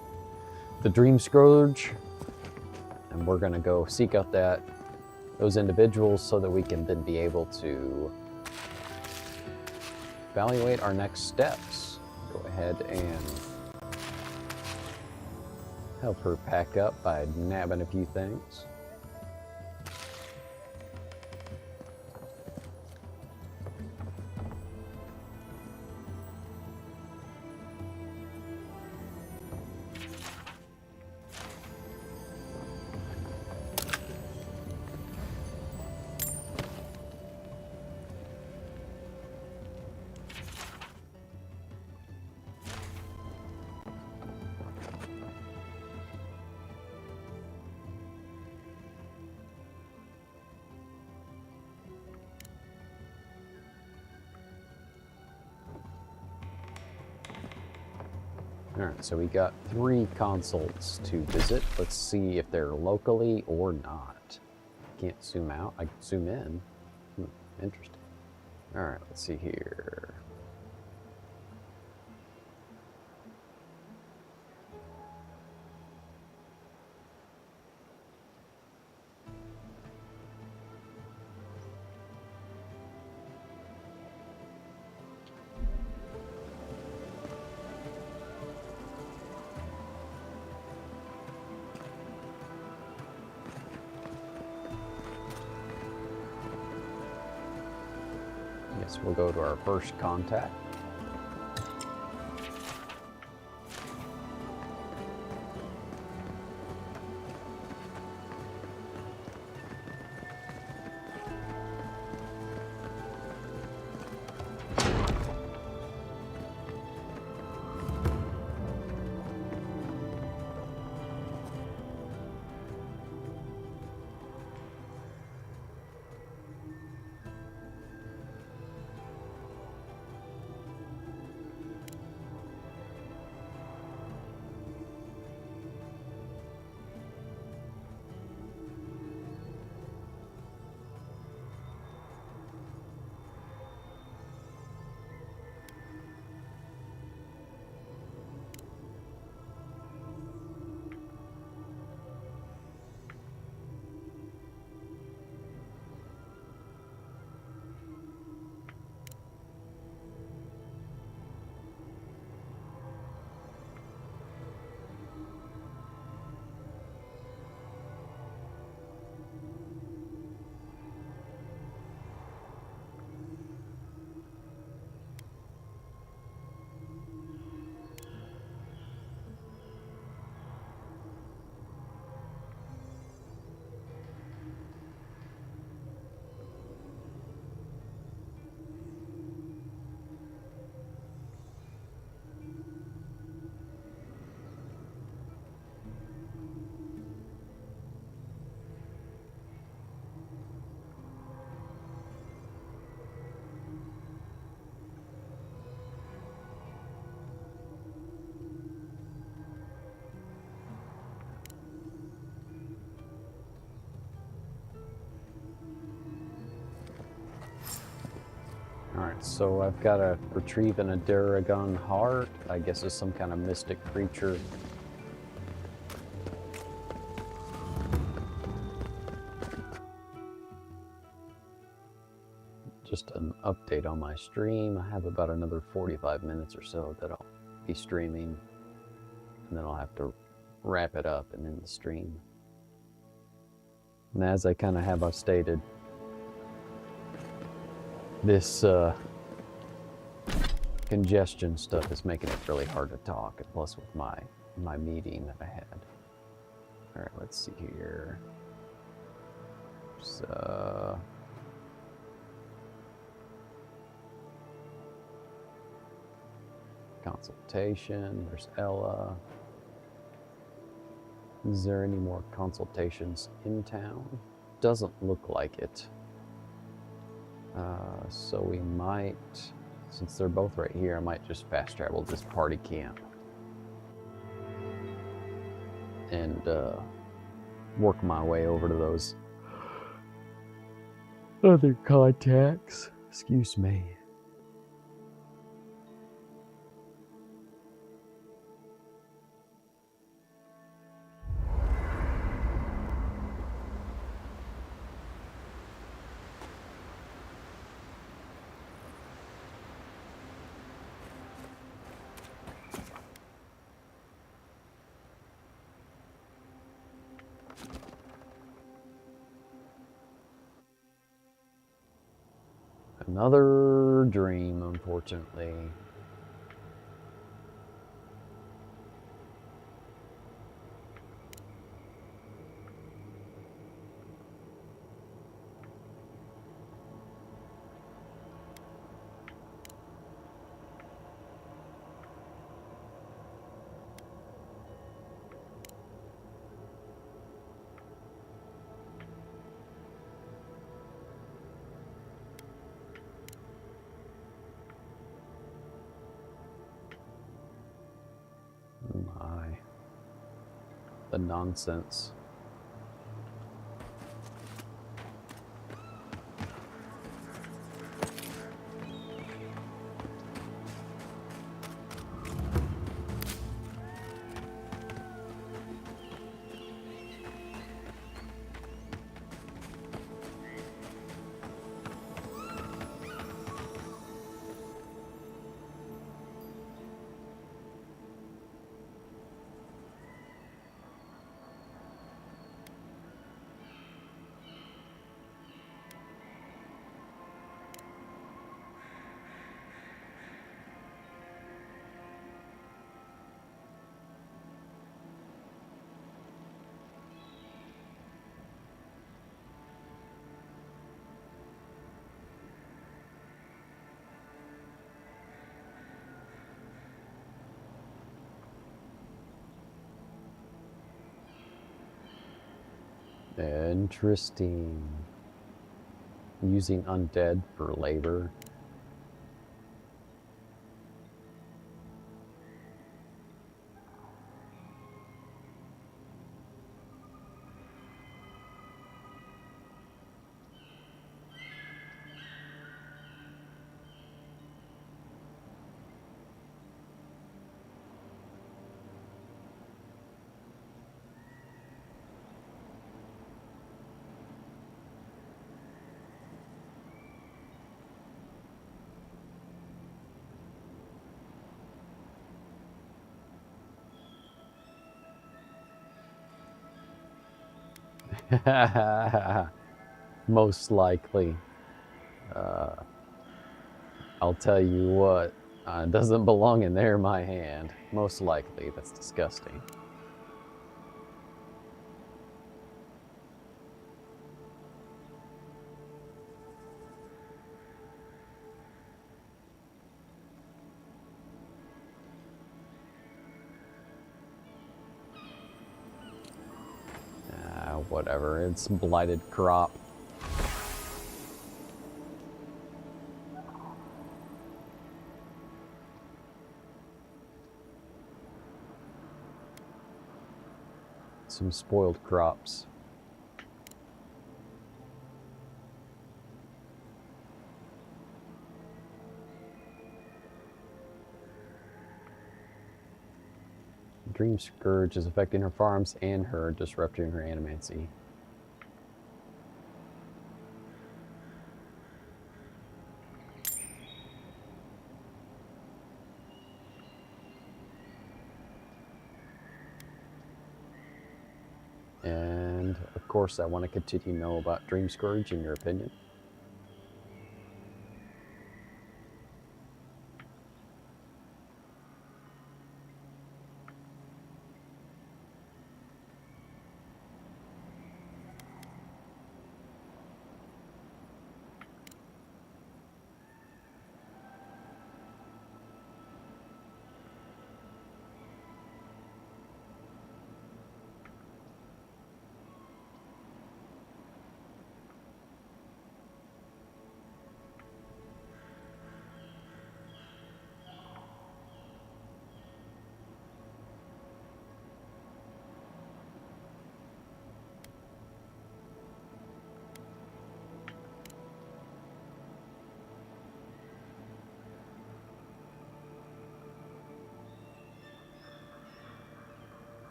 the Dream Scourge, and we're going to go seek out those individuals so that we can then be able to evaluate our next steps go ahead and help her pack up by nabbing a few things. Alright, so we got 3 consults to visit. Let's see if they're locally or not. Can't zoom out. I can zoom in. Interesting. Alright, let's see here. Yes, we'll go to our first contact. Alright, so I've got to retrieve an Aduragon heart. I guess it's some kind of mystic creature. Just an update on my stream. I have about another 45 minutes or so that I'll be streaming. And then I'll have to wrap it up and end the stream. And as I kind of have stated, this congestion stuff is making it really hard to talk, and plus with my meeting that I had. All right, let's see here. So, consultation, there's Ella. Is there any more consultations in town? Doesn't look like it. So we might, since they're both right here, I might just fast travel this party camp and work my way over to those other contacts. Excuse me. Another dream, unfortunately. My, the nonsense. Interesting. Using undead for labor. Most likely. I'll tell you what, it doesn't belong in there, my hand. Most likely. That's disgusting. Whatever, it's blighted crop. Some spoiled crops. Dream Scourge is affecting her farms and her, disrupting her animancy. And of course, I want to continue to know about Dream Scourge, in your opinion.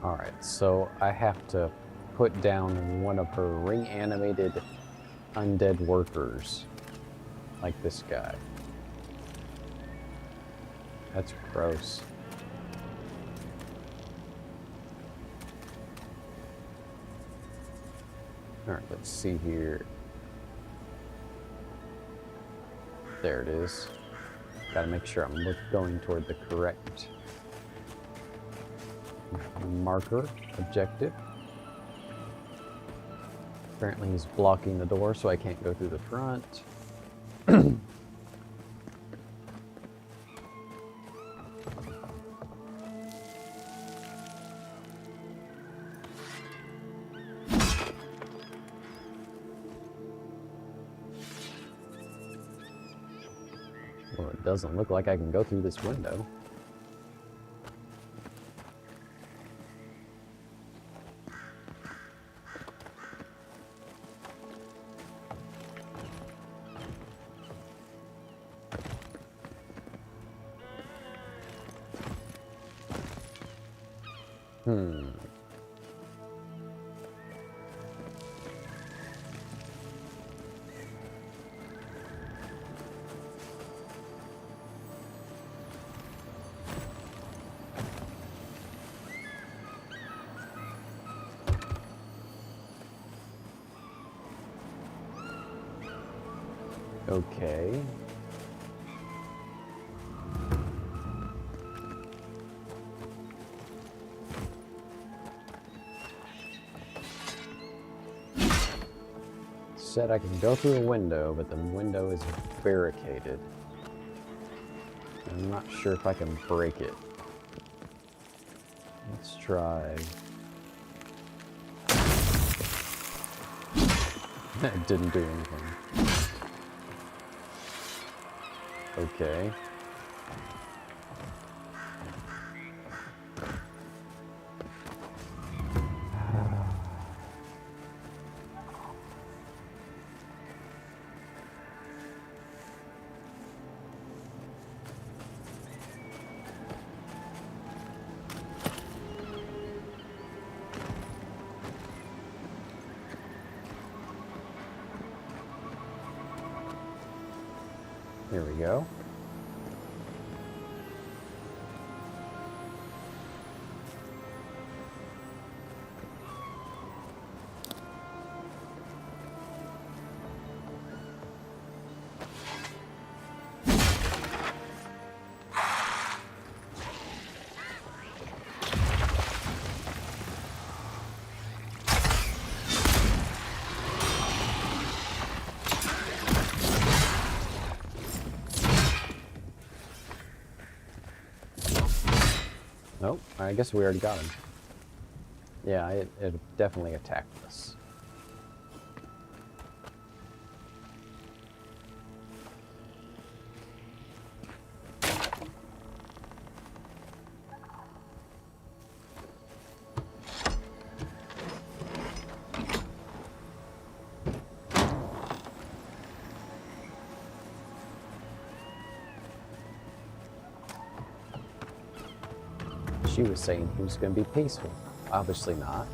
Alright, so I have to put down one of her ring-animated undead workers. Like this guy. That's gross. Alright, let's see here. There it is. Gotta make sure I'm going toward the correct marker, objective. Apparently he's blocking the door, so I can't go through the front. Well, it doesn't look like I can go through this window. Okay. Said I can go through a window, but the window is barricaded. I'm not sure if I can break it. Let's try. That didn't do anything. Okay. Here we go. Nope, I guess we already got him. Yeah, it definitely attacked us. She was saying he was going to be peaceful. Obviously not.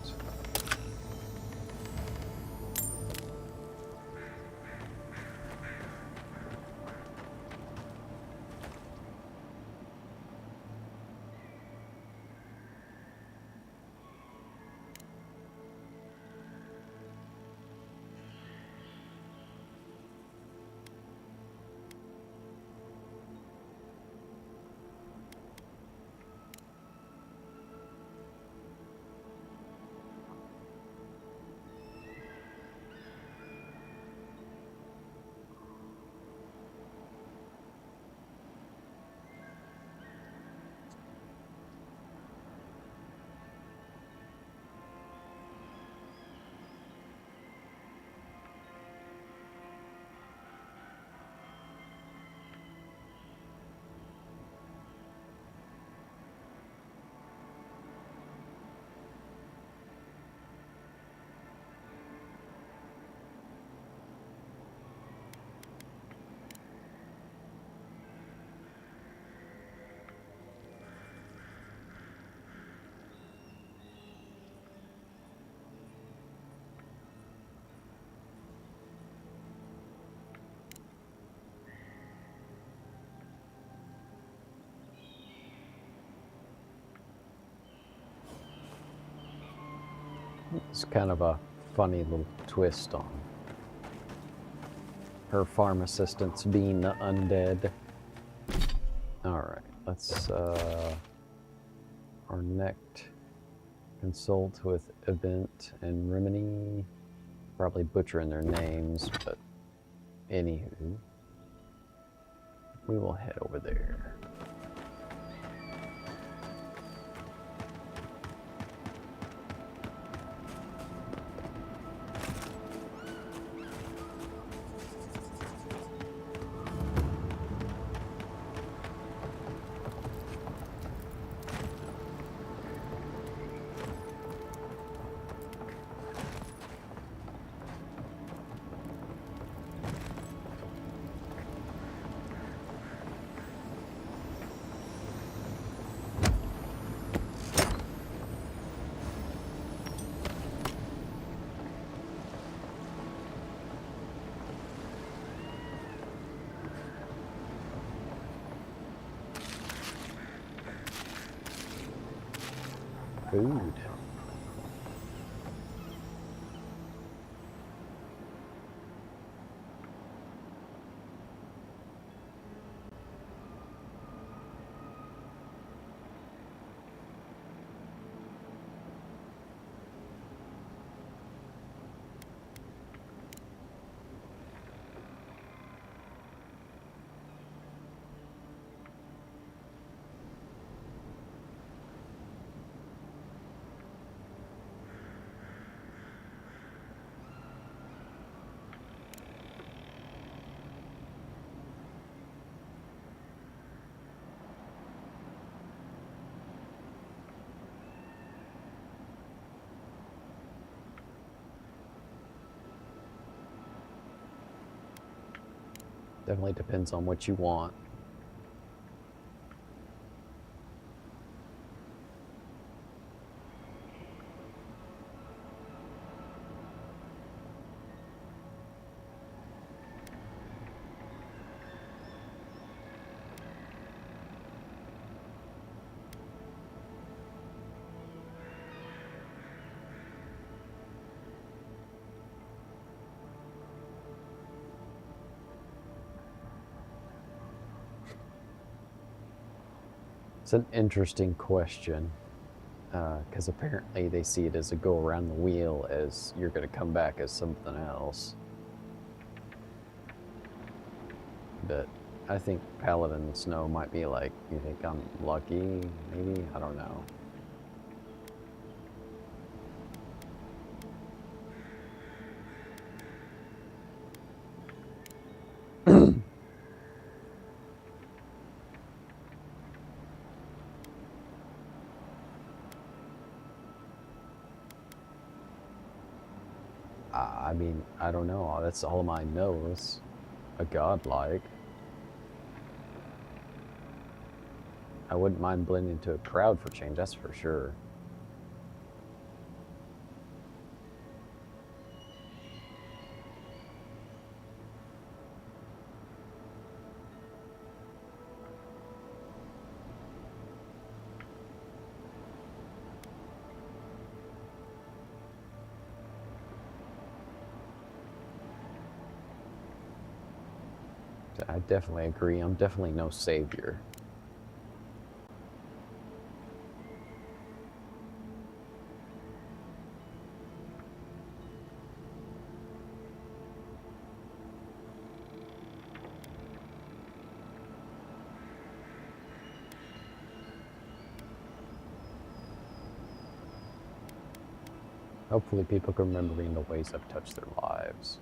It's kind of a funny little twist on her farm assistants being the undead. Alright, let's Arnect consult with Event and Rimini. Probably butchering their names, but anywho, we will head over there. Food. Definitely depends on what you want. It's an interesting question, because apparently they see it as a go around the wheel, as you're going to come back as something else. But I think Paladin Snow might be like, you think I'm lucky? Maybe? I don't know. I mean, I don't know. That's all my knows. A godlike. I wouldn't mind blending into a crowd for change, that's for sure. I definitely agree. I'm definitely no savior. Hopefully people can remember me in the ways I've touched their lives.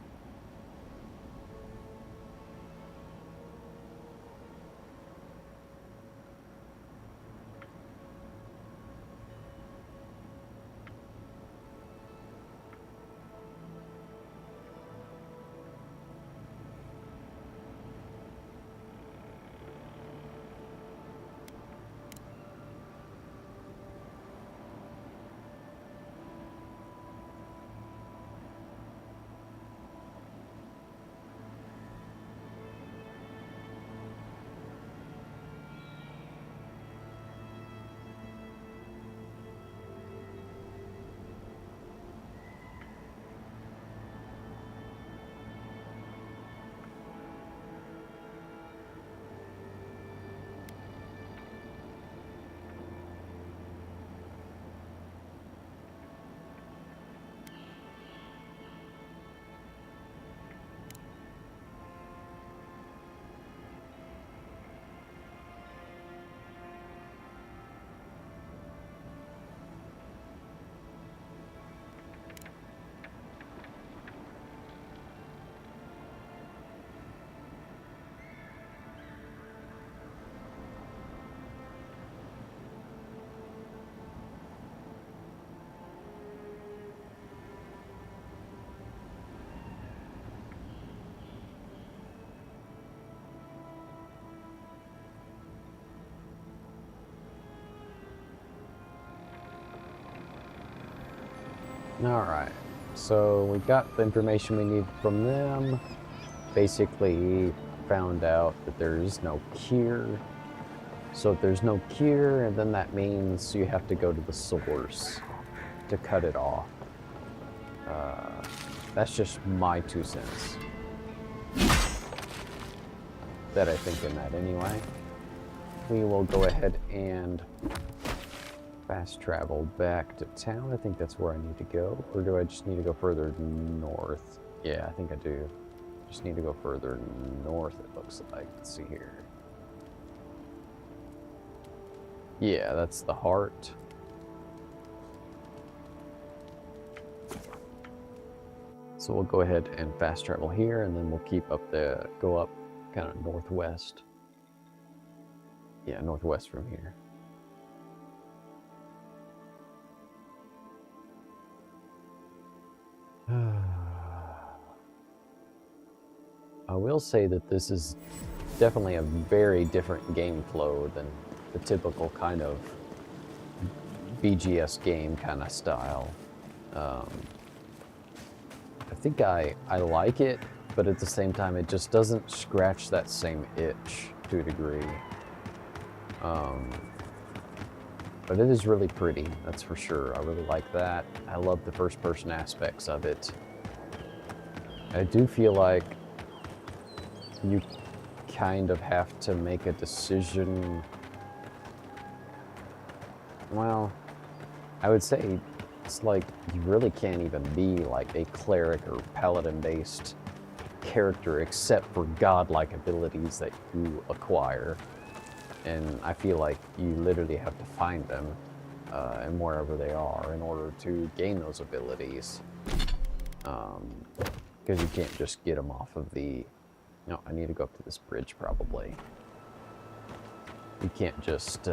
Alright, so we got the information we need from them. Basically found out that there is no cure. So if there's no cure, and then that means you have to go to the source to cut it off. That's just my 2 cents. That I think in that anyway. We will go ahead and fast travel back to town. I think that's where I need to go. Or do I just need to go further north? Yeah, I think I do. Just need to go further north, it looks like. Let's see here. Yeah, that's the heart. So we'll go ahead and fast travel here, and then we'll keep up go up kind of northwest. Yeah, northwest from here. I will say that this is definitely a very different game flow than the typical kind of BGS game kind of style. I think I like it, but at the same time, it just doesn't scratch that same itch to a degree. But it is really pretty, that's for sure. I really like that. I love the first-person aspects of it. I do feel like you kind of have to make a decision. Well, I would say it's like you really can't even be like a cleric or paladin-based character except for godlike abilities that you acquire. And I feel like you literally have to find them and wherever they are in order to gain those abilities. Because you can't just get them off of the... No, I need to go up to this bridge probably. You can't just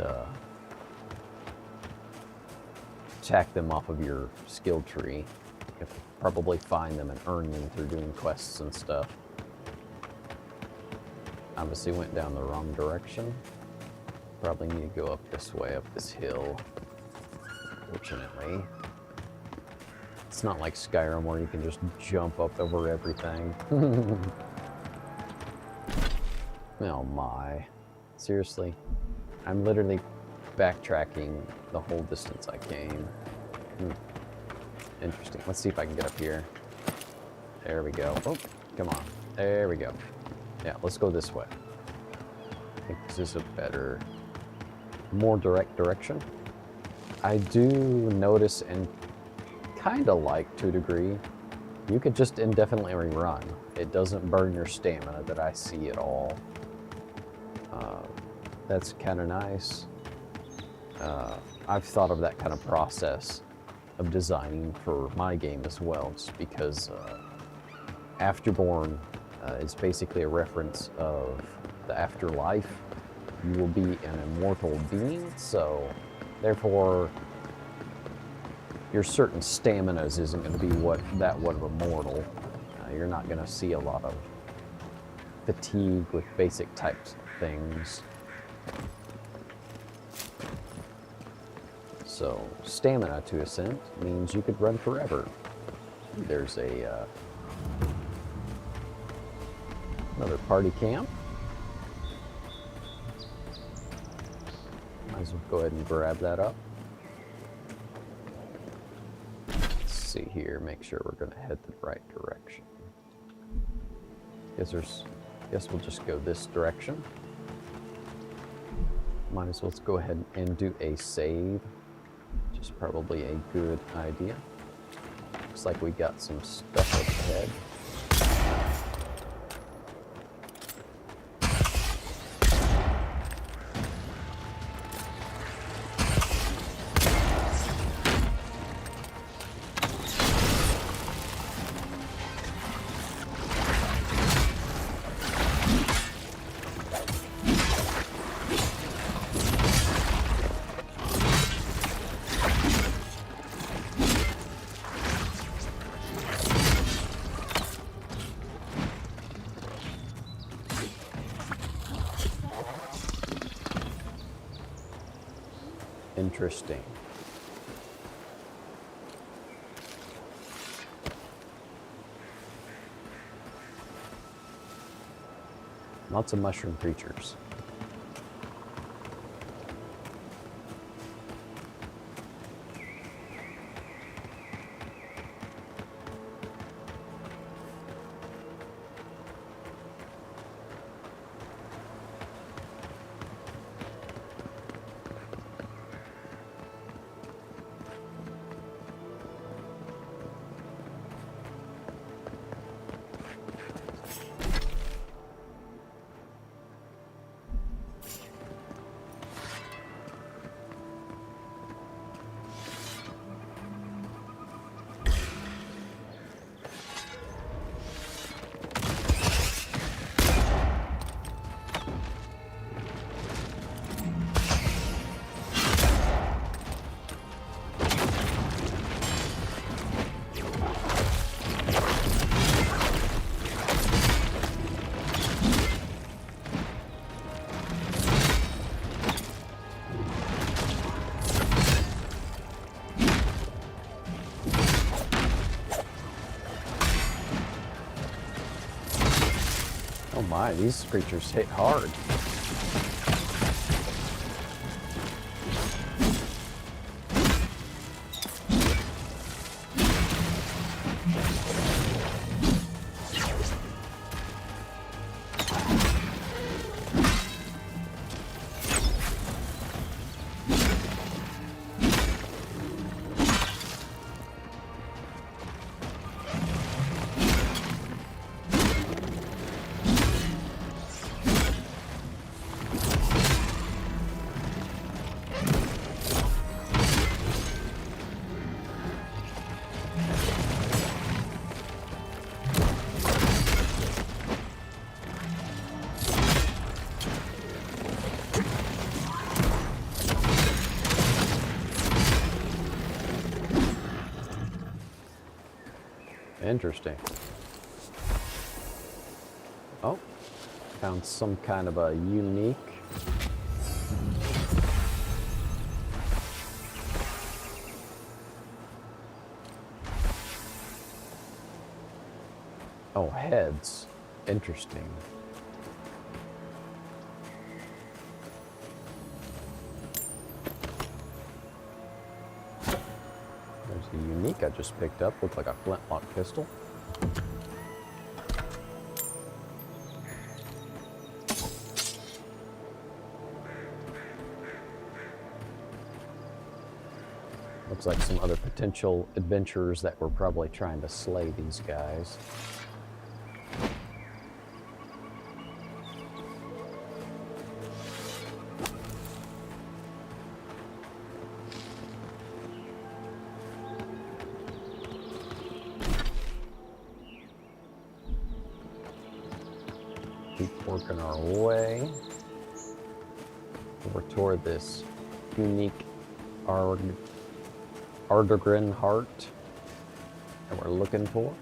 attack them off of your skill tree. You have to probably find them and earn them through doing quests and stuff. Obviously went down the wrong direction. Probably need to go up this way, up this hill. Fortunately. It's not like Skyrim where you can just jump up over everything. Oh my. Seriously. I'm literally backtracking the whole distance I came. Interesting. Let's see if I can get up here. There we go. Oh, come on. There we go. Yeah, let's go this way. I think this is a better, more direct direction. I do notice and kind of like, to a degree, you could just indefinitely run. It doesn't burn your stamina that I see at all. That's kind of nice. I've thought of that kind of process of designing for my game as well, just because Afterborn is basically a reference of the afterlife. You will be an immortal being, so therefore your certain staminas isn't going to be what that would of immortal. You're not going to see a lot of fatigue with basic types of things. So stamina to ascent means you could run forever. There's a another party camp. Might as well go ahead and grab that up. Let's see here, make sure we're going to head the right direction. Guess we'll just go this direction. Might as well go ahead and do a save, which is probably a good idea. Looks like we got some stuff up ahead. Interesting. Lots of mushroom creatures. Oh my, these creatures hit hard. Interesting. Oh, found some kind of a unique. Oh, heads. Interesting. There's a unique I just picked up. Looks like a flintlock pistol. Looks like some other potential adventurers that were probably trying to slay these guys. Keep working our way over toward this unique Ardegrin heart that we're looking for.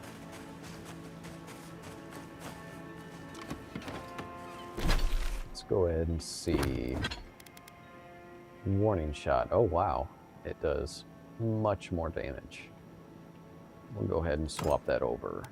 Let's go ahead and see. Warning shot. Oh wow, it does much more damage. We'll go ahead and swap that over.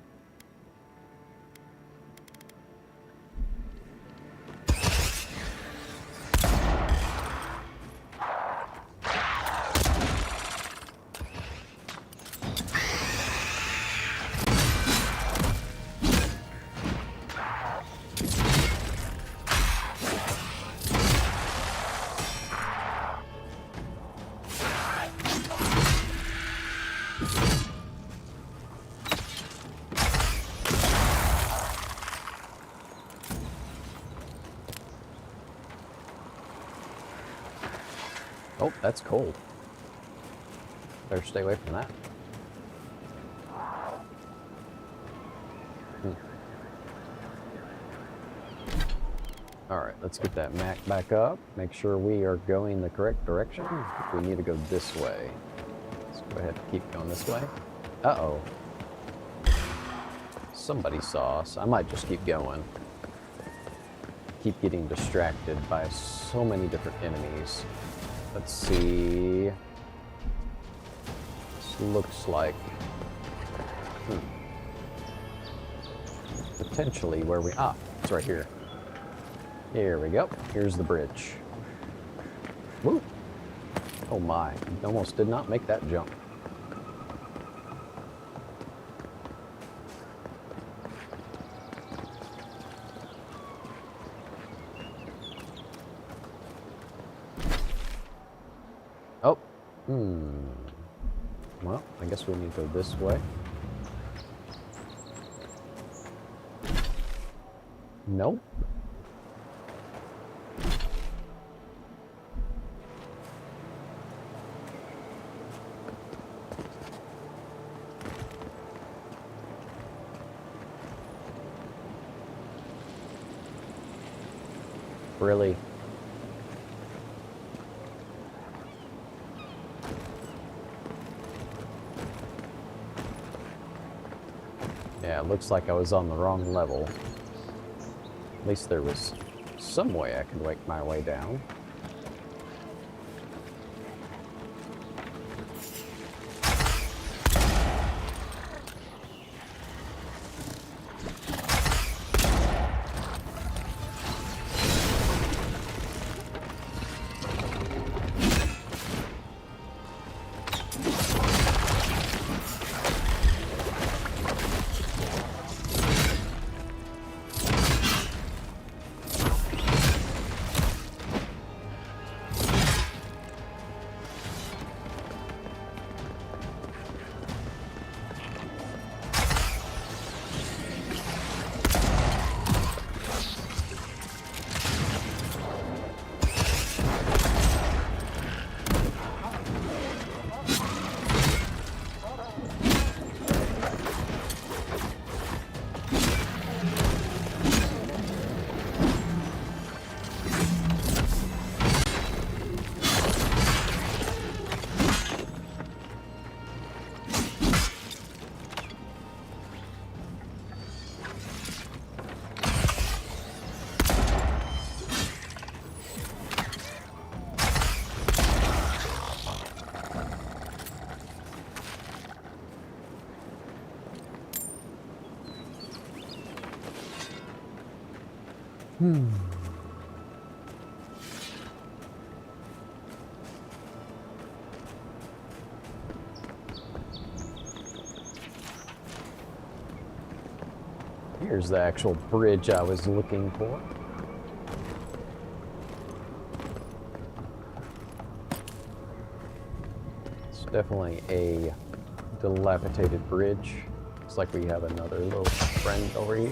Oh, that's cold. Better stay away from that. Alright, let's get that Mac back up. Make sure we are going the correct direction. We need to go this way. Let's go ahead and keep going this way. Uh-oh. Somebody saw us. I might just keep going. Keep getting distracted by so many different enemies. Let's see. This looks like potentially where we it's right here. Here we go. Here's the bridge. Woo! Oh my, almost did not make that jump. Oh, well, I guess we need to go this way. Nope. Really? Yeah, it looks like I was on the wrong level. At least there was some way I could make my way down. Here's the actual bridge I was looking for. It's definitely a dilapidated bridge. Looks like we have another little friend over here.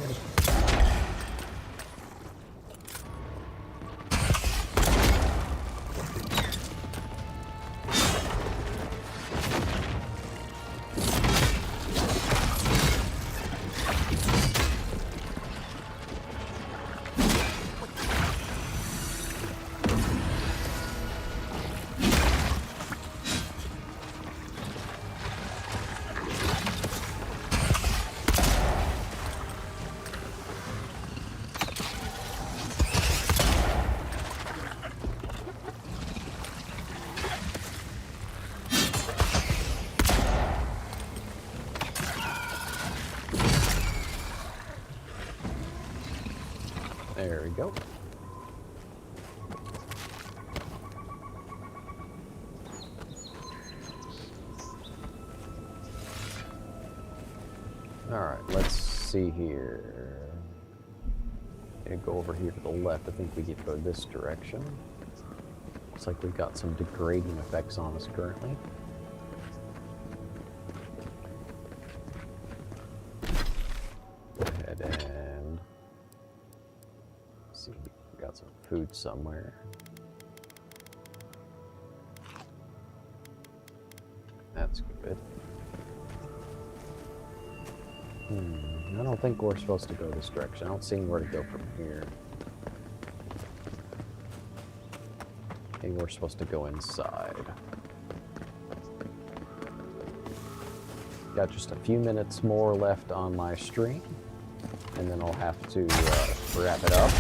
There we go. All right, let's see here. Gonna go over here to the left. I think we get to go this direction. Looks like we've got some degrading effects on us currently. Go ahead and see. We got some food somewhere. That's good. I don't think we're supposed to go this direction. I don't see where to go from here. I think we're supposed to go inside. Got just a few minutes more left on my stream, and then I'll have to wrap it up.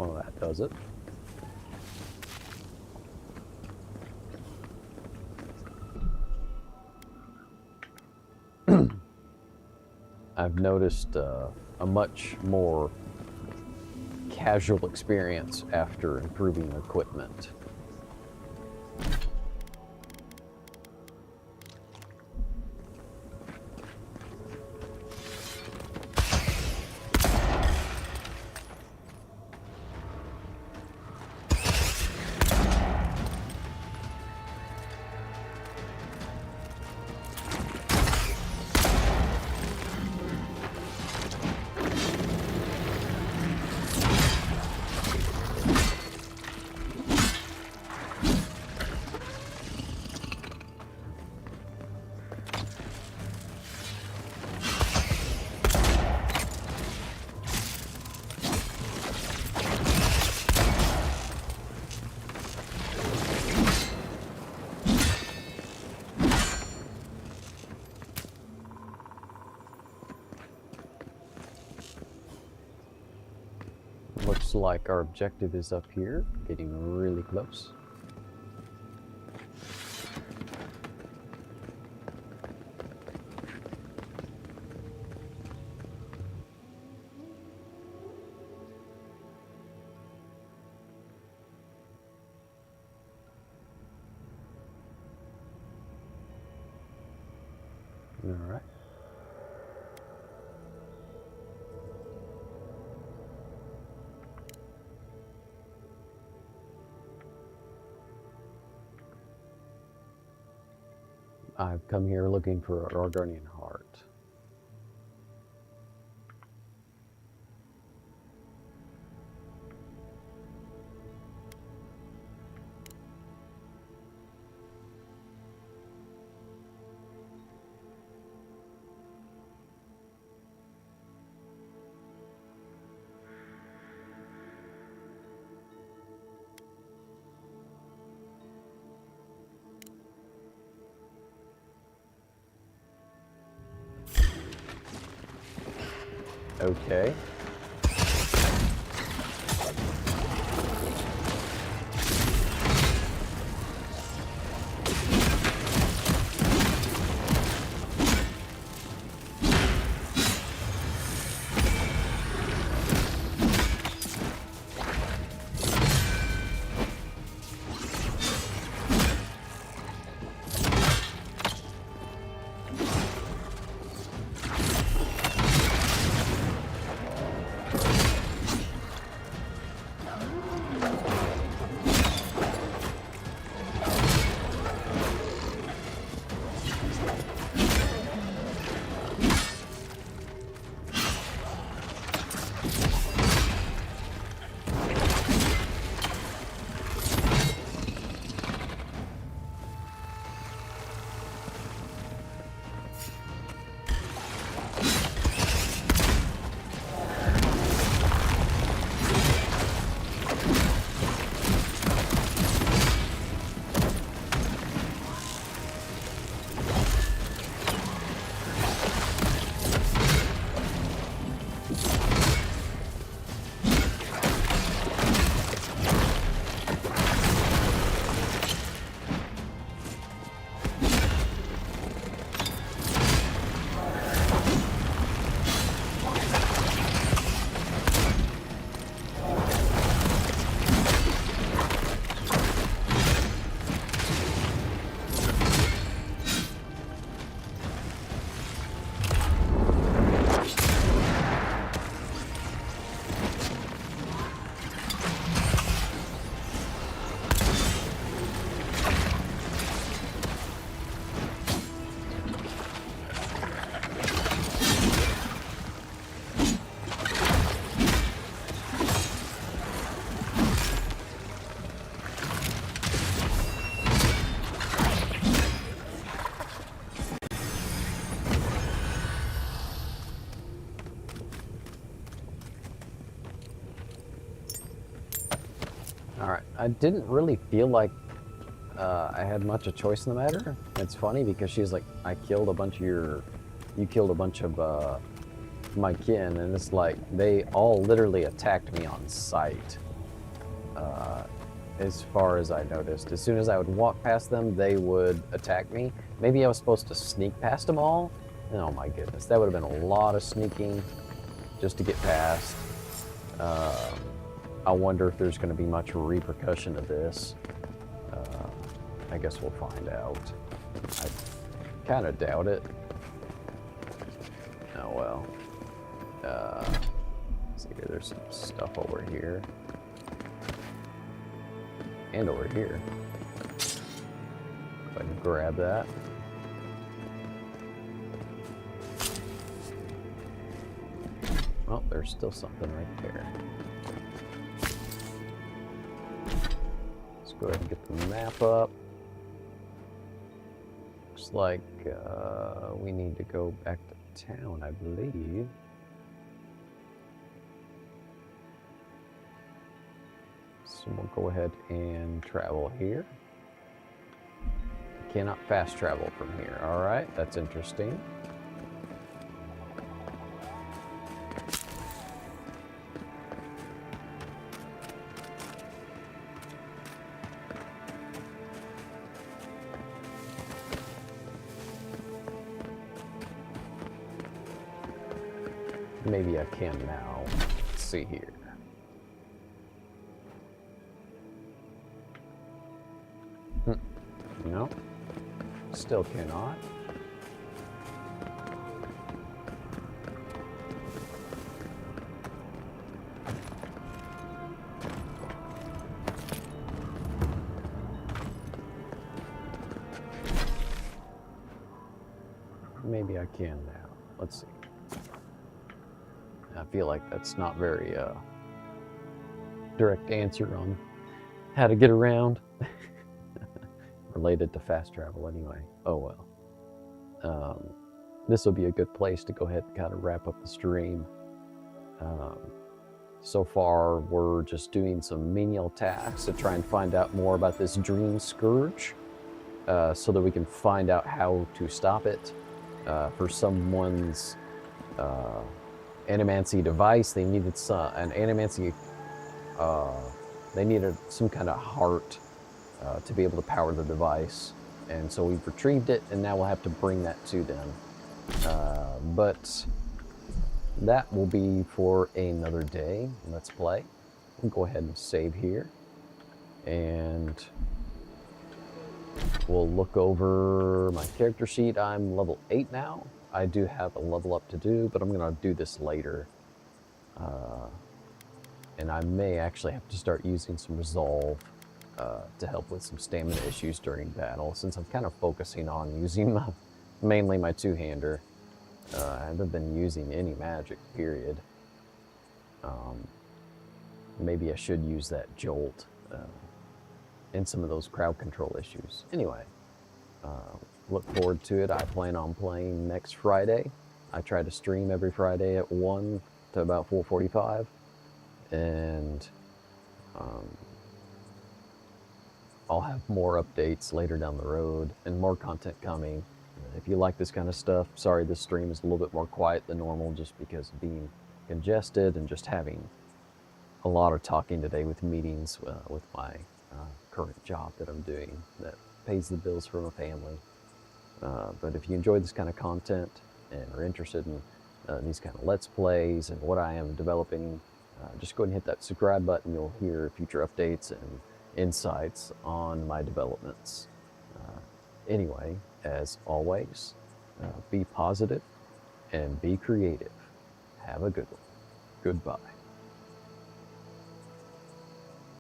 Well, that does it. I've noticed a much more casual experience after improving equipment. Looks like our objective is up here, getting really close. All right. I've come here looking for our guardian heart. Okay. Alright, I didn't really feel like I had much of a choice in the matter. It's funny because she's like, I killed a bunch of you killed a bunch of my kin, and it's like, they all literally attacked me on sight. as far as I noticed. As soon as I would walk past them, they would attack me. Maybe I was supposed to sneak past them all? Oh my goodness, that would have been a lot of sneaking just to get past. I wonder if there's going to be much repercussion to this. I guess we'll find out. I kind of doubt it. Oh well. Let's see here, there's some stuff over here. And over here. Go ahead and grab that. Oh, there's still something right there. Let's go ahead and get the map up. Looks like we need to go back to town, I believe. So we'll go ahead and travel here. Cannot fast travel from here. All right, that's interesting. Maybe I can now. Let's see here. No, still cannot. Maybe I can now. Let's see. I feel like that's not very direct answer on how to get around. Related to fast travel anyway. Oh well. This will be a good place to go ahead and kind of wrap up the stream. So far, we're just doing some menial tasks to try and find out more about this dream scourge, so that we can find out how to stop it. For someone's animancy device, they needed an animancy. They needed some kind of heart to be able to power the device, and so we've retrieved it, and now we'll have to bring that to them. But that will be for another day. Let's play. We'll go ahead and save here, and we'll look over my character sheet. I'm level 8 now. I do have a level up to do, but I'm gonna do this later. And I may actually have to start using some resolve to help with some stamina issues during battle, since I'm kind of focusing on using mainly my two-hander. I haven't been using any magic, period. Maybe I should use that jolt in some of those crowd control issues. Anyway, look forward to it. I plan on playing next Friday. I try to stream every Friday at 1 to about 4:45, and I'll have more updates later down the road and more content coming. If you like this kind of stuff, sorry this stream is a little bit more quiet than normal just because of being congested and just having a lot of talking today with meetings with my current job that I'm doing that pays the bills for my family. But if you enjoy this kind of content and are interested in these kind of Let's Plays and what I am developing, just go ahead and hit that subscribe button. You'll hear future updates and insights on my developments. Anyway, as always, be positive and be creative. Have a good one. Goodbye.